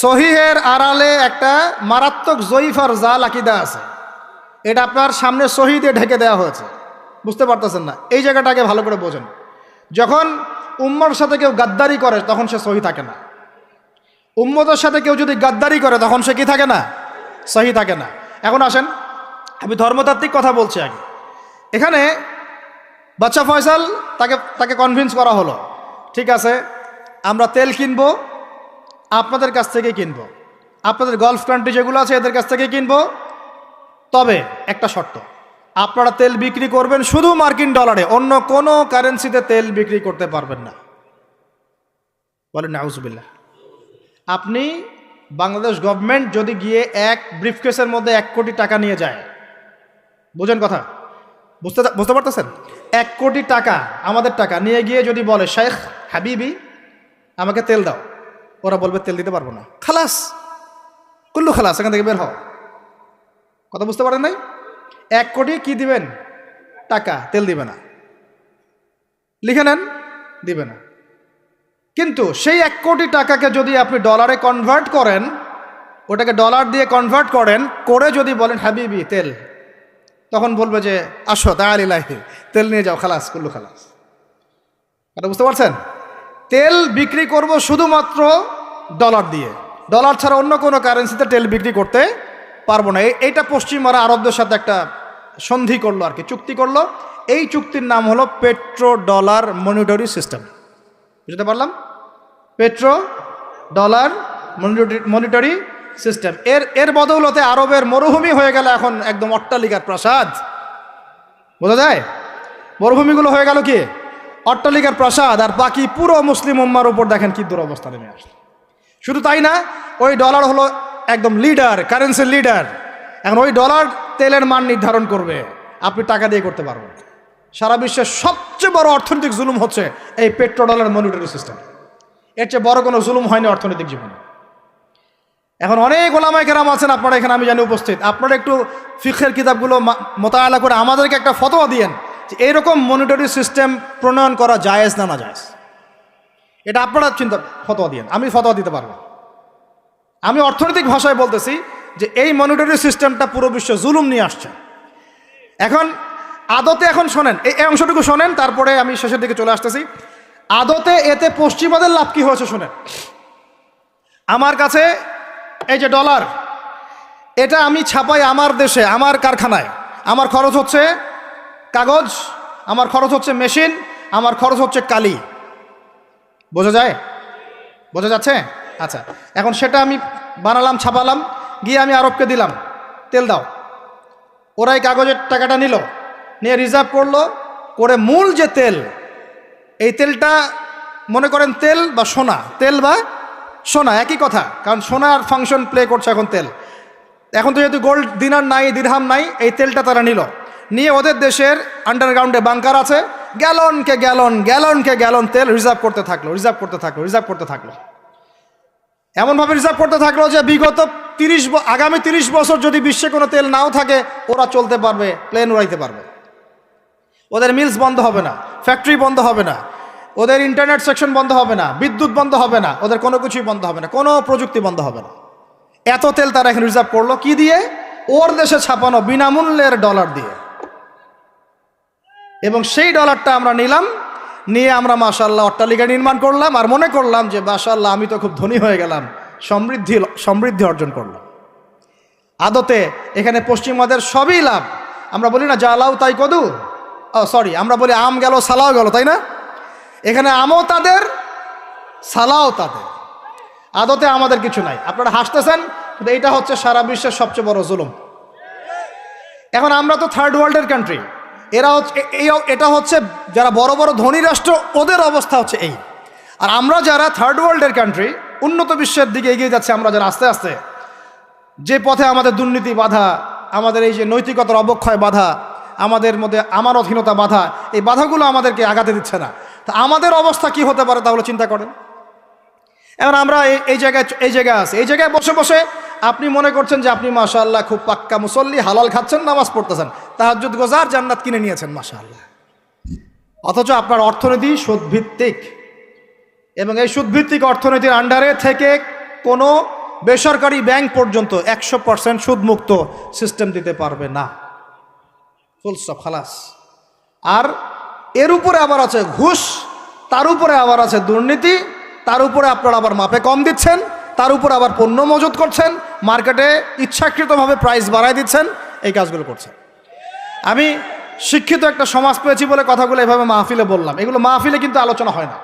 সহিহের আড়ালে একটা মারাত্মক জয়ীফ আর জাল আকীদা আছে, এটা আপনার সামনে সহি দিয়ে ঢেকে দেওয়া হয়েছে, বুঝতে পারতেছেন না। এই জায়গাটাকে ভালো করে বোঝেন। যখন উম্মর সাথে কেউ গাদ্দারি করে তখন সে সহি থাকে না। উম্মতের সাথে কেউ যদি গাদ্দারি করে তখন সে কি থাকে না? সহি থাকে না। এখন আসেন, আমি ধর্মতাত্ত্বিক কথা বলছি আগে। এখানে বাদশা ফয়সাল তাকে কনভিন্স করা হলো, ঠিক আছে আমরা তেল কিনবো, আপনাদের কাছ থেকে কিনবো, আপনাদের গালফ কান্ট্রি যেগুলো আছে এদের কাছ থেকে কিনবো, তবে একটা শর্ত, আপনারা তেল বিক্রি করবেন শুধু মার্কিন ডলারে, অন্য কোনো কারেন্সিতে তেল বিক্রি করতে পারবেন না। বলেন নাউজুবিল্লাহ। আপনি বাংলাদেশ গভর্নমেন্ট যদি গিয়ে এক ব্রিফকেসের মধ্যে 1 কোটি টাকা নিয়ে যায়, বুঝেন কথা, বুঝতে পারতেছেন? 1 কোটি টাকা আমাদের টাকা নিয়ে গিয়ে যদি বলে শেখ হাবিবি আমাকে তেল দাও, ওরা বলবে তেল দিতে পারবো না, খালাস, কুল্লু খালাস, এখান থেকে বের হও। কথা বুঝতে পারেন নাই? 1 কোটি কি দিবেন? টাকা, তেল দিবে না, লিখে নেন, দিবে না। কিন্তু সেই 1 কোটি টাকাকে যদি আপনি ডলারে কনভার্ট করেন, ওটাকে ডলার দিয়ে কনভার্ট করেন, করে যদি বলেন হাবিবি তেল, তখন বলবে যে আসো তাআলিলাহি, তেল নিয়ে যাও, খালাস, কুল্লু খালাস। এটা বুঝতে পারছেন? তেল বিক্রি করব শুধুমাত্র ডলার দিয়ে, ডলার ছাড়া অন্য কোনো কারেন্সিতে তেল বিক্রি করতে পারবো না। এইটা পশ্চিমারা আরবদের সাথে একটা সন্ধি করলো আর কি, চুক্তি করলো। এই চুক্তির নাম হলো পেট্রো ডলার মনিটরি সিস্টেম। বুঝতে পারলাম? Petro dollar monetary system. এর বদৌলতে আরবের মরুভূমি হয়ে গেল এখন একদম অট্টালিকার প্রাসাদ। বোঝা যায়? মরুভূমিগুলো হয়ে গেল কি অট্টালিকার প্রাসাদ, আর বাকি পুরো মুসলিম উম্মার উপর দেখেন কি দুরবস্থা নেমে আসছে। শুধু তাই না, ওই ডলার হলো একদম লিডার, কারেন্সির লিডার। এখন ওই ডলার তেলের মান নির্ধারণ করবে, আপনি টাকা দিয়ে করতে পারবেন। সারা বিশ্বের সবচেয়ে বড় অর্থনৈতিক জুলুম হচ্ছে এই পেট্রো ডলার মনিটরি সিস্টেম। এর চেয়ে বড় কোনো জুলুম হয়নি অর্থনৈতিক জীবনে। এখন অনেক ওলামায়ে কেরাম আছেন আপনারা এখানে, আমি জানি উপস্থিত, আপনারা একটু ফিকহের কিতাবগুলো মোতালা করে আমাদেরকে একটা ফতোয়া দিয়েন যে এইরকম মনিটরি সিস্টেম প্রণয়ন করা জায়েজ না না জায়েজ। এটা আপনারা ফতোয়া দিয়েন, আমি ফতোয়া দিতে পারবো। আমি অর্থনৈতিক ভাষায় বলতেছি, যে এই মনিটরি সিস্টেমটা পুরো বিশ্ব জুলুম নিয়ে আসছে। এখন আদতে এখন শোনেন, এই অংশটুকু শোনেন, তারপরে আমি শেষের দিকে চলে আসতেছি। আদতে এতে পশ্চিমাদের লাভ কি হয়েছে শোনেন। আমার কাছে এই যে ডলার, এটা আমি ছাপাই আমার দেশে, আমার কারখানায়। আমার খরচ হচ্ছে কাগজ, আমার খরচ হচ্ছে মেশিন, আমার খরচ হচ্ছে কালি। বোঝা যায়? বোঝা যাচ্ছে? আচ্ছা, এখন সেটা আমি বানালাম, ছাপালাম, গিয়ে আমি আরবকে দিলাম, তেল দাও। ওরা এই কাগজের টাকাটা নিল, নিয়ে রিজার্ভ করলো, করে মূল যে তেল, এই তেলটা মনে করেন তেল বা সোনা, তেল বা সোনা একই কথা, কারণ সোনার ফাংশন প্লে করছে এখন তেল। এখন তো যেহেতু গোল্ড দিনার নাই, দিরহাম নাই, এই তেলটা তারা নিয়ে ওদের দেশের আন্ডারগ্রাউন্ডে বাংকার আছে, গ্যালনকে গ্যালন তেল রিজার্ভ করতে থাকলো। এমনভাবে রিজার্ভ করতে থাকলো যে বিগত আগামী 30 বছর যদি বিশ্বে কোনো তেল নাও থাকে, ওরা চলতে পারবে, প্লেন উড়াইতে পারবে। ওদের মিলস বন্ধ হবে না, ফ্যাক্টরি বন্ধ হবে না, ওদের ইন্টারনেট সেকশন বন্ধ হবে না, বিদ্যুৎ বন্ধ হবে না, ওদের কোনো কিছুই বন্ধ হবে না, কোনো প্রযুক্তি বন্ধ হবে না। এত তেল তারা এখন রিজার্ভ করলো কি দিয়ে? ওর দেশে ছাপানো বিনামূল্যের ডলার দিয়ে। এবং সেই ডলারটা আমরা নিলাম, নিয়ে আমরা মাশাআল্লাহ অট্টালিকা নির্মাণ করলাম, আর মনে করলাম যে মাশাআল্লাহ আমি তো খুব ধনী হয়ে গেলাম, সমৃদ্ধি অর্জন করলাম। আদতে এখানে পশ্চিমাদের সবই লাভ। আমরা বলি না জালাও তাই কদু, আমরা বলি আম গেল সালাও গেল, তাই না? এখানে আমও তাদের, সালাও তাদের। আদতে আমাদের কিছু নাই। আপনারা হাসতেছেন, কিন্তু এইটা হচ্ছে সারা বিশ্বের সবচেয়ে বড় জুলুম। এখন আমরা তো থার্ড ওয়ার্ল্ডের কান্ট্রি, এটা হচ্ছে যারা বড় বড় ধনী রাষ্ট্র, ওদের অবস্থা হচ্ছে এই। আর আমরা যারা থার্ড ওয়ার্ল্ডের কান্ট্রি, উন্নত বিশ্বের দিকে এগিয়ে যাচ্ছে, আমরা যারা আস্তে আস্তে, যে পথে আমাদের দুর্নীতি বাধা, আমাদের এই যে নৈতিকতার অবক্ষয় বাধা, আমাদের মধ্যে আমানতহীনতা বাধা, এই বাধাগুলো আমাদেরকে আগাতে দিচ্ছে না। তা আমাদের অবস্থা কি হতে পারে তাহলে চিন্তা করেন। এখন আমরা এই জায়গায় আছি, এই জায়গায় বসে বসে আপনি মনে করছেন যে আপনি মাশাআল্লাহ খুব পাক্কা মুসল্লি, হালাল খাচ্ছেন, নামাজ পড়তেছেন, তাহাজ্জুদ গোজার, জান্নাত কিনে নিয়েছেন মাশাআল্লাহ। অথচ আপনার অর্থনীতি সুদভিত্তিক, এবং এই সুদভিত্তিক অর্থনীতির আন্ডারে থেকে কোনো বেসরকারি ব্যাংক পর্যন্ত 100% সুদমুক্ত সিস্টেম দিতে পারবে না। ফুল স্টপ, খালাস। আর এর উপরে আবার আছে ঘুষ, তার উপরে আবার আছে দুর্নীতি, তার উপরে আপনারা আবার মাপে কম দিচ্ছেন, তার উপরে আবার পণ্য মজুত করছেন, মার্কেটে ইচ্ছাকৃতভাবে প্রাইস বাড়ায় দিচ্ছেন, এই কাজগুলো করছেন। আমি শিক্ষিত একটা সমাজ পেয়েছি বলে কথাগুলো এভাবে মাহফিলে বললাম। এগুলো মাহফিলে কিন্তু আলোচনা হয় না।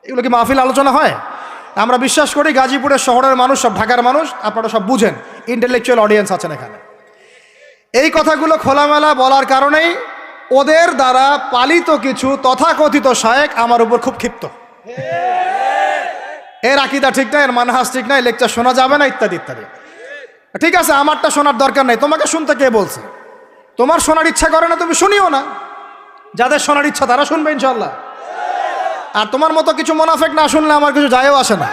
এগুলো কি মাহফিলে আলোচনা হয়? আমরা বিশ্বাস করি গাজীপুরের শহরের মানুষ, সব ঢাকার মানুষ, আপনারা সব বুঝেন, ইন্টেলেকচুয়াল অডিয়েন্স আছেন এখানে। এই কথাগুলো খোলামেলা বলার কারণেই ওদের দ্বারা পালিত কিছু তথাকথিত শায়েখ আমার উপর খুব ক্ষিপ্ত। এর আকীদা ঠিক না, এর মানহাজ ঠিক না, লেকচার শোনা যাবে না, ইত্যাদি ইত্যাদি। ঠিক আছে, আমারটা শোনার দরকার নেই, তোমাকে শুনতে কে বলছে? তোমার শোনার ইচ্ছা করে না, তুমি শুনিও না। যাদের শোনার ইচ্ছা তারা শুনবে ইনশাল্লাহ। আর তোমার মতো কিছু মুনাফিক না শুনলে আমার কিছু যায়ও আসে না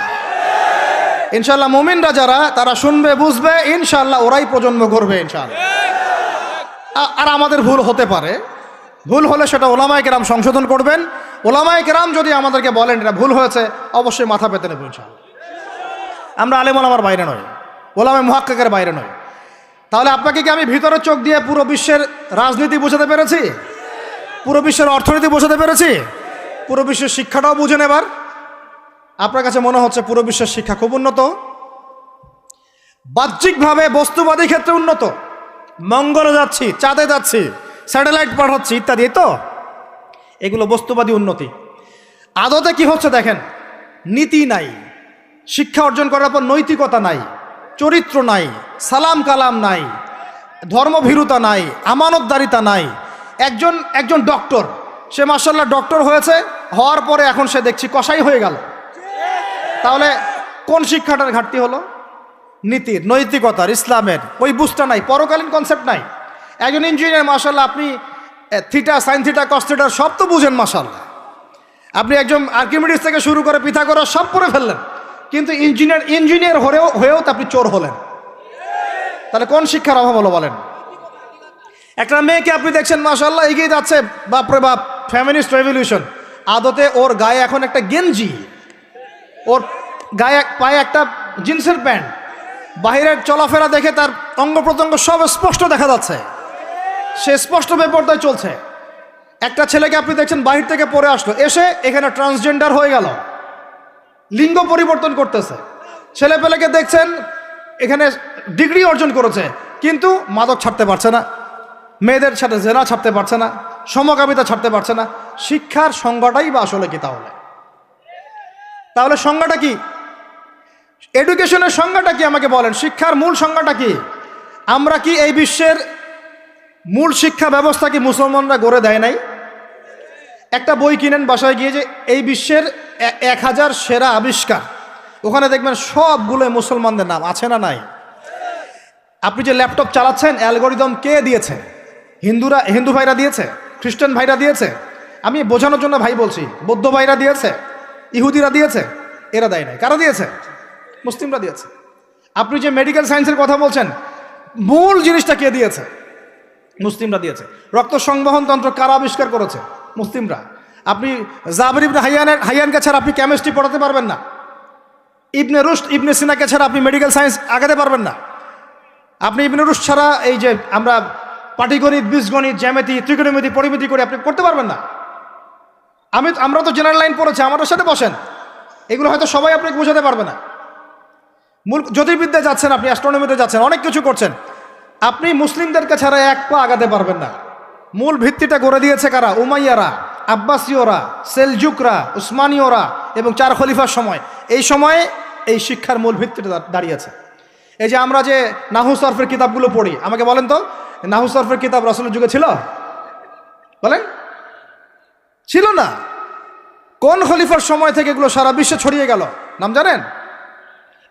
ইনশাল্লাহ। মুমিনরা যারা, তারা শুনবে, বুঝবে, ইনশাল্লাহ ওরাই প্রজন্ম করবে ইনশাল্লাহ। আর আমাদের ভুল হতে পারে, ভুল হলে সেটা ওলামায়ে কেরাম সংশোধন করবেন। ওলামায়ে কেরাম যদি আমাদেরকে বলেন এটা ভুল হয়েছে, অবশ্যই মাথা পেতে নেব ইনশাল্লাহ। আমরা আলেম ওলামার বাইরে নই, ওলামায়ে মুহাক্কিকের বাইরে নই। তাহলে আপনাকে কি আমি ভিতরের চোখ দিয়ে পুরো বিশ্বের রাজনীতি বোঝাতে পেরেছি? পুরো বিশ্বের অর্থনীতি বোঝাতে পেরেছি? পুরো বিশ্বের শিক্ষাটাও বুঝেন এবার? আপনার কাছে মনে হচ্ছে পুরো বিশ্বের শিক্ষা খুব উন্নত, বাহ্যিকভাবে বস্তুবাদী ক্ষেত্রে উন্নত, মঙ্গলে যাচ্ছি, চাঁদে যাচ্ছি, স্যাটেলাইট পাঠাচ্ছি ইত্যাদি, তো এগুলো বস্তুবাদী উন্নতি। আদতে কি হচ্ছে দেখেন, নীতি নাই, শিক্ষা অর্জন করার পর নৈতিকতা নাই, চরিত্র নাই, সালাম কালাম নাই, ধর্মভীরুতা নাই, আমানতদারিতা নাই। একজন ডক্টর, সে মাশাআল্লাহ ডক্টর হয়েছে, হওয়ার পরে এখন সে দেখছি কসাই হয়ে গেল। তাহলে কোন শিক্ষাটার ঘাটতি হলো? নীতির, নৈতিকতার, ইসলামের ওই বুঝটা নাই, পরকালীন কনসেপ্ট নাই। একজন ইঞ্জিনিয়ার মাশাআল্লাহ, আপনি থিটা, সাইন থিটা, কস থিটার সব তো বুঝেন মাশাআল্লাহ। আপনি একজন আর্কিমিডিস থেকে শুরু করে পিথাগোরাস সব পড়ে ফেললেন, কিন্তু ইঞ্জিনিয়ার হয়েও তো আপনি চোর হলেন। তাহলে কোন শিক্ষার অভাব হলো বলেন? একটা মেয়েকে আপনি দেখছেন মাশাআল্লাহ এগিয়ে যাচ্ছে, বাপরে বাপ, ফেমিনিস্ট রেভলিউশন। আদতে ওর গায়ে এখন একটা গেঞ্জি, ওর গায়ে পায়ে একটা জিন্সের প্যান্ট, বাহিরের চলাফেরা দেখে তার অঙ্গ প্রত্যঙ্গ সব স্পষ্ট দেখা যাচ্ছে, সে স্পষ্ট বেপরদায় চলছে। একটা ছেলেকে আপনি দেখছেন বাহির থেকে পড়ে আসলো, এসে এখানে ট্রান্সজেন্ডার হয়ে গেল, লিঙ্গ পরিবর্তন করতেছে। ছেলেপেলেকে দেখছেন এখানে ডিগ্রি অর্জন করেছে, কিন্তু মাদক ছাড়তে পারছে না, মেয়েদের সাথে জেনা ছাড়তে পারছে না, সমকামিতা ছাড়তে পারছে না। শিক্ষার সংজ্ঞাটাই বা আসলে কি? তাহলে সংজ্ঞাটা কি? এডুকেশনের সংজ্ঞাটা কি আমাকে বলেন? শিক্ষার মূল সংজ্ঞাটা কি? আমরা কি এই বিশ্বের মূল শিক্ষা ব্যবস্থা কি মুসলমানরা গড়ে দেয় নাই? একটা বই কিনেন বাসায় গিয়ে, যে এই বিশ্বের 1000 সেরা আবিষ্কার, ওখানে দেখবেন সবগুলো মুসলমানদের নাম আছে না নাই? আপনি যে ল্যাপটপ চালাচ্ছেন, অ্যালগোরিদম কে দিয়েছে? হিন্দু ভাইরা দিয়েছে? খ্রিস্টান ভাইরা দিয়েছে? আমি বোঝানোর জন্য ভাই বলছি, বৌদ্ধ ভাইরা দিয়েছে? ইহুদিরা দিয়েছে? এরা দেয় নাই। কারা দিয়েছে? মুসলিমরা দিয়েছে। আপনি যে মেডিকেল সায়েন্সের কথা বলছেন, মূল জিনিসটা কে দিয়েছে? মুসলিমরা দিয়েছে। রক্ত সংবহন তন্ত্র কারা আবিষ্কার করেছে? মুসলিমরা। আপনি জাবির ইবনে হাইয়ানকে ছাড়া আপনি কেমিস্ট্রি পড়াতে পারবেন না। ইবনে রুশদ, ইবনে সিনাকে ছাড়া আপনি মেডিকেল সায়েন্স আগাতে পারবেন না। আপনি ইবনে রুশদ ছাড়া এই যে আমরা পাটিগণিত, বীজগণিত, জ্যামিতি, ত্রিকোণমিতি, পরিমিতি করে আপনি করতে পারবেন না। আমরা তো জেনারেল লাইন পড়েছি, আমাদের সাথে বসেন, এগুলো হয়তো সবাই আপনাকে বোঝাতে পারবে না। মূল জ্যোতির্বিদ্যায় যাচ্ছেন, আপনি অ্যাস্ট্রোনমিতে যাচ্ছেন, অনেক কিছু করছেন, আপনি মুসলিমদেরকে ছাড়া এক পা আগাতে পারবেন না। মূল ভিত্তিটা গড়ে দিয়েছে কারা? উমাইয়ারা, আব্বাসীয়রা, সেলজুকরা, উসমানীয়রা এবং 4 খলিফার সময়। এই সময়ে এই শিক্ষার মূল ভিত্তিটা দাঁড়িয়েছে। এই যে আমরা যে নাহু সরফের কিতাবগুলো পড়ি, আমাকে বলেন তো, নাহু সরফের কিতাব রাসূলের যুগে ছিল? বলেন, ছিল না। কোন খলিফার সময় থেকে এগুলো সারা বিশ্বে ছড়িয়ে গেল? নাম জানেন?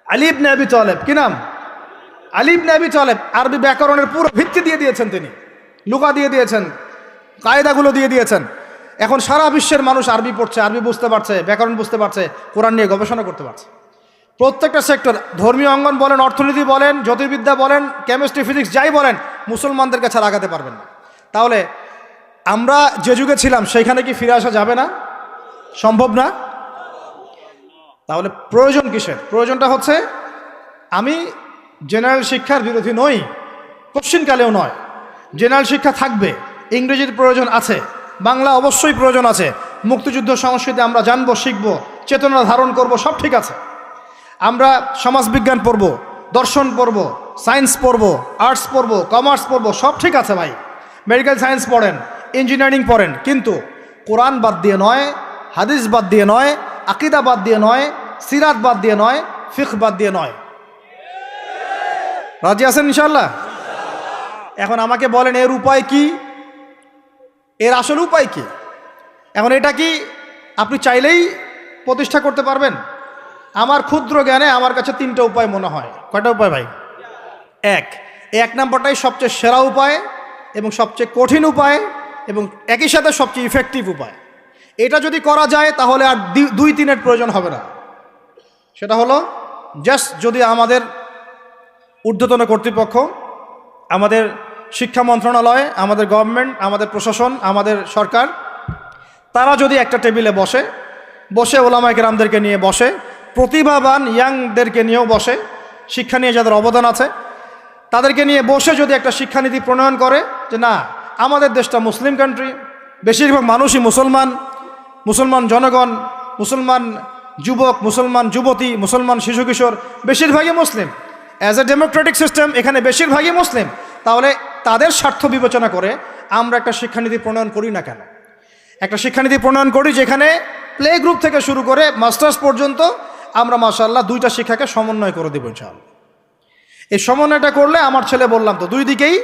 আলী ইবনে আবি তালেব। কি নাম? আলী ইবনে আবি তালেব। আরবি ব্যাকরণের পুরো ভিত্তি দিয়ে দিয়েছেন তিনি, লুগা দিয়ে দিয়েছেন, কায়দাগুলো দিয়ে দিয়েছেন। এখন সারা বিশ্বের মানুষ আরবি পড়ছে, আরবি বুঝতে পারছে, ব্যাকরণ বুঝতে পারছে, কোরআন নিয়ে গবেষণা করতে পারছে। প্রত্যেকটা সেক্টর, ধর্মীয় অঙ্গন বলেন, অর্থনীতি বলেন, জ্যোতির্বিদ্যা বলেন, কেমিস্ট্রি, ফিজিক্স, যাই বলেন, মুসলমানদের কাছে আগাতে পারবেন না। তাহলে আমরা যে যুগে ছিলাম সেইখানে কি ফিরে আসা যাবে না? সম্ভব না। তাহলে প্রয়োজন কিসের? প্রয়োজনটা হচ্ছে, আমি জেনারেল শিক্ষার বিরোধী নই, কোশ্চিনকালেও নয়। জেনারেল শিক্ষা থাকবে, ইংরেজির প্রয়োজন আছে, বাংলা অবশ্যই প্রয়োজন আছে, মুক্তিযুদ্ধ সংস্কৃতি আমরা জানবো, শিখব, চেতনা ধারণ করব, সব ঠিক আছে। আমরা সমাজবিজ্ঞান পড়ব, দর্শন পড়ব, সায়েন্স পড়ব, আর্টস পড়ব, কমার্স পড়ব, সব ঠিক আছে ভাই। মেডিকেল সায়েন্স পড়েন, ইঞ্জিনিয়ারিং পড়েন, কিন্তু কোরআন বাদ দিয়ে নয়, হাদিস বাদ দিয়ে নয়, আকিদা বাদ দিয়ে নয়, সিরাত বাদ দিয়ে নয়, ফিকহ বাদ দিয়ে নয়। রাজি আছেন ইনশাআল্লাহ? এখন আমাকে বলেন, এর উপায় কি? এর আসল উপায় কি? এখন এটা কি আপনি চাইলেই প্রতিষ্ঠা করতে পারবেন? আমার ক্ষুদ্র জ্ঞানে আমার কাছে 3টা উপায় মনে হয়। কয়টা উপায় ভাই? এক নাম্বারটাই সবচেয়ে সেরা উপায় এবং সবচেয়ে কঠিন উপায় এবং একই সাথে সবচেয়ে ইফেক্টিভ উপায়। এটা যদি করা যায় তাহলে আর 2-3-এর প্রয়োজন হবে না। সেটা হলো, জাস্ট যদি আমাদের ঊর্ধ্বতন কর্তৃপক্ষ, আমাদের শিক্ষা মন্ত্রণালয়, আমাদের গভর্নমেন্ট, আমাদের প্রশাসন, আমাদের সরকার, তারা যদি একটা টেবিলে বসে ওলামায়ে কেরামদেরকে নিয়ে বসে, প্রতিভাবান ইয়াংদেরকে নিয়েও বসে, শিক্ষা নিয়ে যাদের অবদান আছে তাদেরকে নিয়ে বসে যদি একটা শিক্ষানীতি প্রণয়ন করে, যে না, আমাদের দেশটা মুসলিম কান্ট্রি, বেশিরভাগ মানুষই মুসলমান জনগণ, মুসলমান যুবক, মুসলমান যুবতী, মুসলমান শিশু কিশোর বেশিরভাগই মুসলিম, অ্যাজ এ ডেমোক্রেটিক সিস্টেম এখানে বেশিরভাগই মুসলিম, তাহলে তাদের স্বার্থ বিবেচনা করে আমরা একটা শিক্ষানীতি প্রণয়ন করি না কেন? একটা শিক্ষানীতি প্রণয়ন করি যেখানে প্লে গ্রুপ থেকে শুরু করে মাস্টার্স পর্যন্ত আমরা মাশাআল্লাহ 2টা শিক্ষাকে সমন্বয় করে দেবো ইনশাআল্লাহ। এই সমন্বয়টা করলে আমার ছেলে বললাম তো 2 দিকেই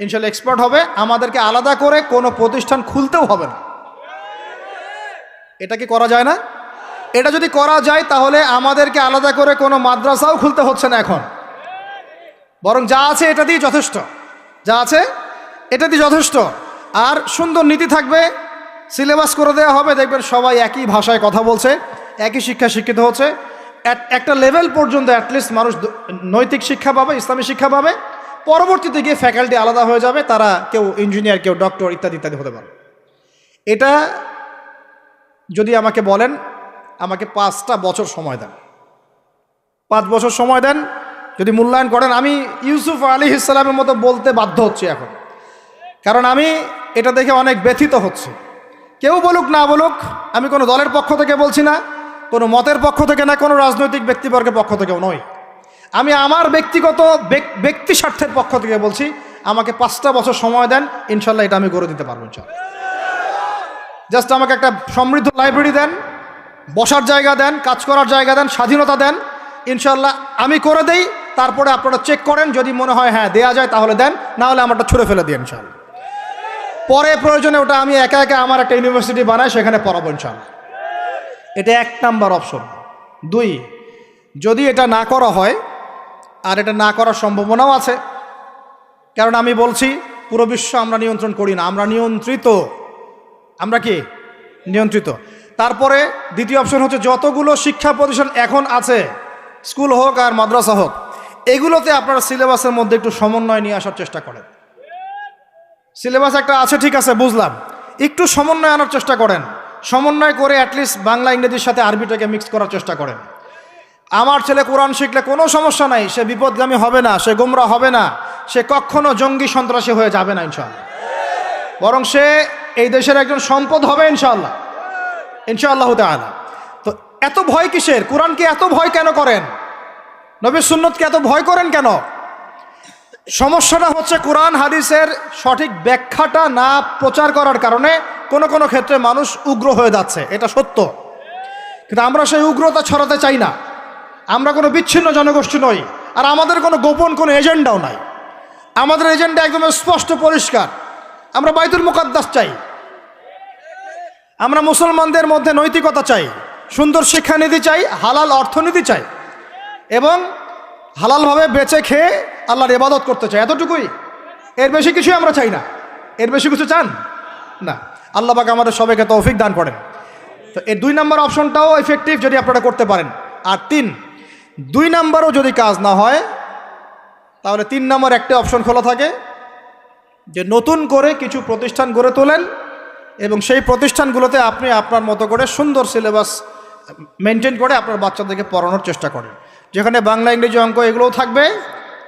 ইনশাআল্লাহ এক্সপার্ট হবে। আমাদেরকে আলাদা করে কোনো প্রতিষ্ঠান খুলতেও হবে না। এটা কি করা যায় না? এটা যদি করা যায় তাহলে আমাদেরকে আলাদা করে কোনো মাদ্রাসাও খুলতে হচ্ছে না এখন, বরং যা আছে এটা দিয়ে যথেষ্ট, যা আছে এটা দিয়ে যথেষ্ট। আর সুন্দর নীতি থাকবে, সিলেবাস করে দেওয়া হবে, দেখবেন সবাই একই ভাষায় কথা বলছে, একই শিক্ষা শিক্ষিত হচ্ছে। একটা লেভেল পর্যন্ত অ্যাটলিস্ট মানুষ নৈতিক শিক্ষা পাবে, ইসলামী শিক্ষা পাবে। পরবর্তীতে গিয়ে ফ্যাকাল্টি আলাদা হয়ে যাবে, তারা কেউ ইঞ্জিনিয়ার, কেউ ডক্টর ইত্যাদি ইত্যাদি হতে পারে। এটা যদি আমাকে বলেন, আমাকে 5টা বছর সময় দেন, 5 বছর সময় দেন, যদি মূল্যায়ন করেন, আমি ইউসুফ আলাইহিস সালামের মতো বলতে বাধ্য হচ্ছি এখন, কারণ আমি এটা দেখে অনেক ব্যথিত হচ্ছে। কেউ বলুক না বলুক, আমি কোনো দলের পক্ষ থেকে বলছি না, কোনো মতের পক্ষ থেকে না, কোনো রাজনৈতিক ব্যক্তিবর্গের পক্ষ থেকেও নয়। আমি আমার ব্যক্তিগত ব্যক্তি স্বার্থের পক্ষ থেকে বলছি, আমাকে 5টা বছর সময় দেন, ইনশাল্লাহ এটা আমি গড়ে দিতে পারবো ইনশাল্লাহ। জাস্ট আমাকে একটা সমৃদ্ধ লাইব্রেরি দেন, বসার জায়গা দেন, কাজ করার জায়গা দেন, স্বাধীনতা দেন, ইনশাল্লাহ আমি করে দেই। তারপরে আপনারা চেক করেন, যদি মনে হয় হ্যাঁ দেয়া যায় তাহলে দেন, না হলে আমারটা ছুঁড়ে ফেলে দিন ইনশাল্লাহ। পরে প্রয়োজনে ওটা আমি একা একা আমার একটা ইউনিভার্সিটি বানাই, সেখানে পড়াবো ইনশাল্লাহ। এটা 1 নাম্বার অপশন। 2, যদি এটা না করা হয়, আর এটা না করার সম্ভাবনাও আছে, কারণ আমি বলছি পুরো বিশ্ব আমরা নিয়ন্ত্রণ করি না, আমরা নিয়ন্ত্রিত। আমরা কি নিয়ন্ত্রিত? তারপরে 2য় অপশন হচ্ছে, যতগুলো শিক্ষা প্রতিষ্ঠান এখন আছে, স্কুল হোক আর মাদ্রাসা হোক, এগুলোতে আপনারা সিলেবাসের মধ্যে একটু সমন্বয় নিয়ে আসার চেষ্টা করেন। সিলেবাস একটা আছে, ঠিক আছে, বুঝলাম, একটু সমন্বয় আনার চেষ্টা করেন। সমন্বয় করে অ্যাটলিস্ট বাংলা ইংরেজির সাথে আরবিটাকে মিক্স করার চেষ্টা করেন। আমার ছেলে কোরআন শিখলে কোনো সমস্যা নাই, সে বিপদগামী হবে না, সে গোমরা হবে না, সে কখনো জঙ্গি সন্ত্রাসী হয়ে যাবে না ইনশাআল্লাহ, বরং সে এই দেশের একজন সম্পদ হবে ইনশাআল্লাহ, ইনশাআল্লাহ তাআলা। তো এত ভয় কিসের? কোরআনকে এত ভয় কেন করেন? নবীর সুন্নতকে এত ভয় করেন কেন? সমস্যাটা হচ্ছে কোরআন হাদিসের সঠিক ব্যাখ্যাটা না প্রচার করার কারণে কোনো কোনো ক্ষেত্রে মানুষ উগ্র হয়ে যাচ্ছে, এটা সত্য। কিন্তু আমরা সেই উগ্রতা ছড়াতে চাই না। আমরা কোনো বিচ্ছিন্ন জনগোষ্ঠী নই, আর আমাদের কোনো গোপন কোনো এজেন্ডাও নাই। আমাদের এজেন্ডা একদম স্পষ্ট পরিষ্কার। আমরা বাইতুল মুকাদ্দাস চাই, আমরা মুসলমানদের মধ্যে নৈতিকতা চাই, সুন্দর শিক্ষানীতি চাই, হালাল অর্থনীতি চাই, এবং হালালভাবে বেঁচে খেয়ে আল্লাহর ইবাদত করতে চাই, এতটুকুই। এর বেশি কিছুই আমরা চাই না। এর বেশি কিছু চান না। আল্লাহ পাক আমাদের সবাইকে তৌফিক দান করেন। তো এই 2 নাম্বার অপশনটাও এফেক্টিভ যদি আপনারা করতে পারেন। আর 3, 2 নাম্বারও যদি কাজ না হয়, তাহলে 3 নাম্বার একটা অপশন খোলা থাকে, যে নতুন করে কিছু প্রতিষ্ঠান গড়ে তোলেন এবং সেই প্রতিষ্ঠানগুলোতে আপনি আপনার মতো করে সুন্দর সিলেবাস মেনটেন করে আপনার বাচ্চাদেরকে পড়ানোর চেষ্টা করেন, যেখানে বাংলা ইংরেজি অঙ্ক এগুলোও থাকবে,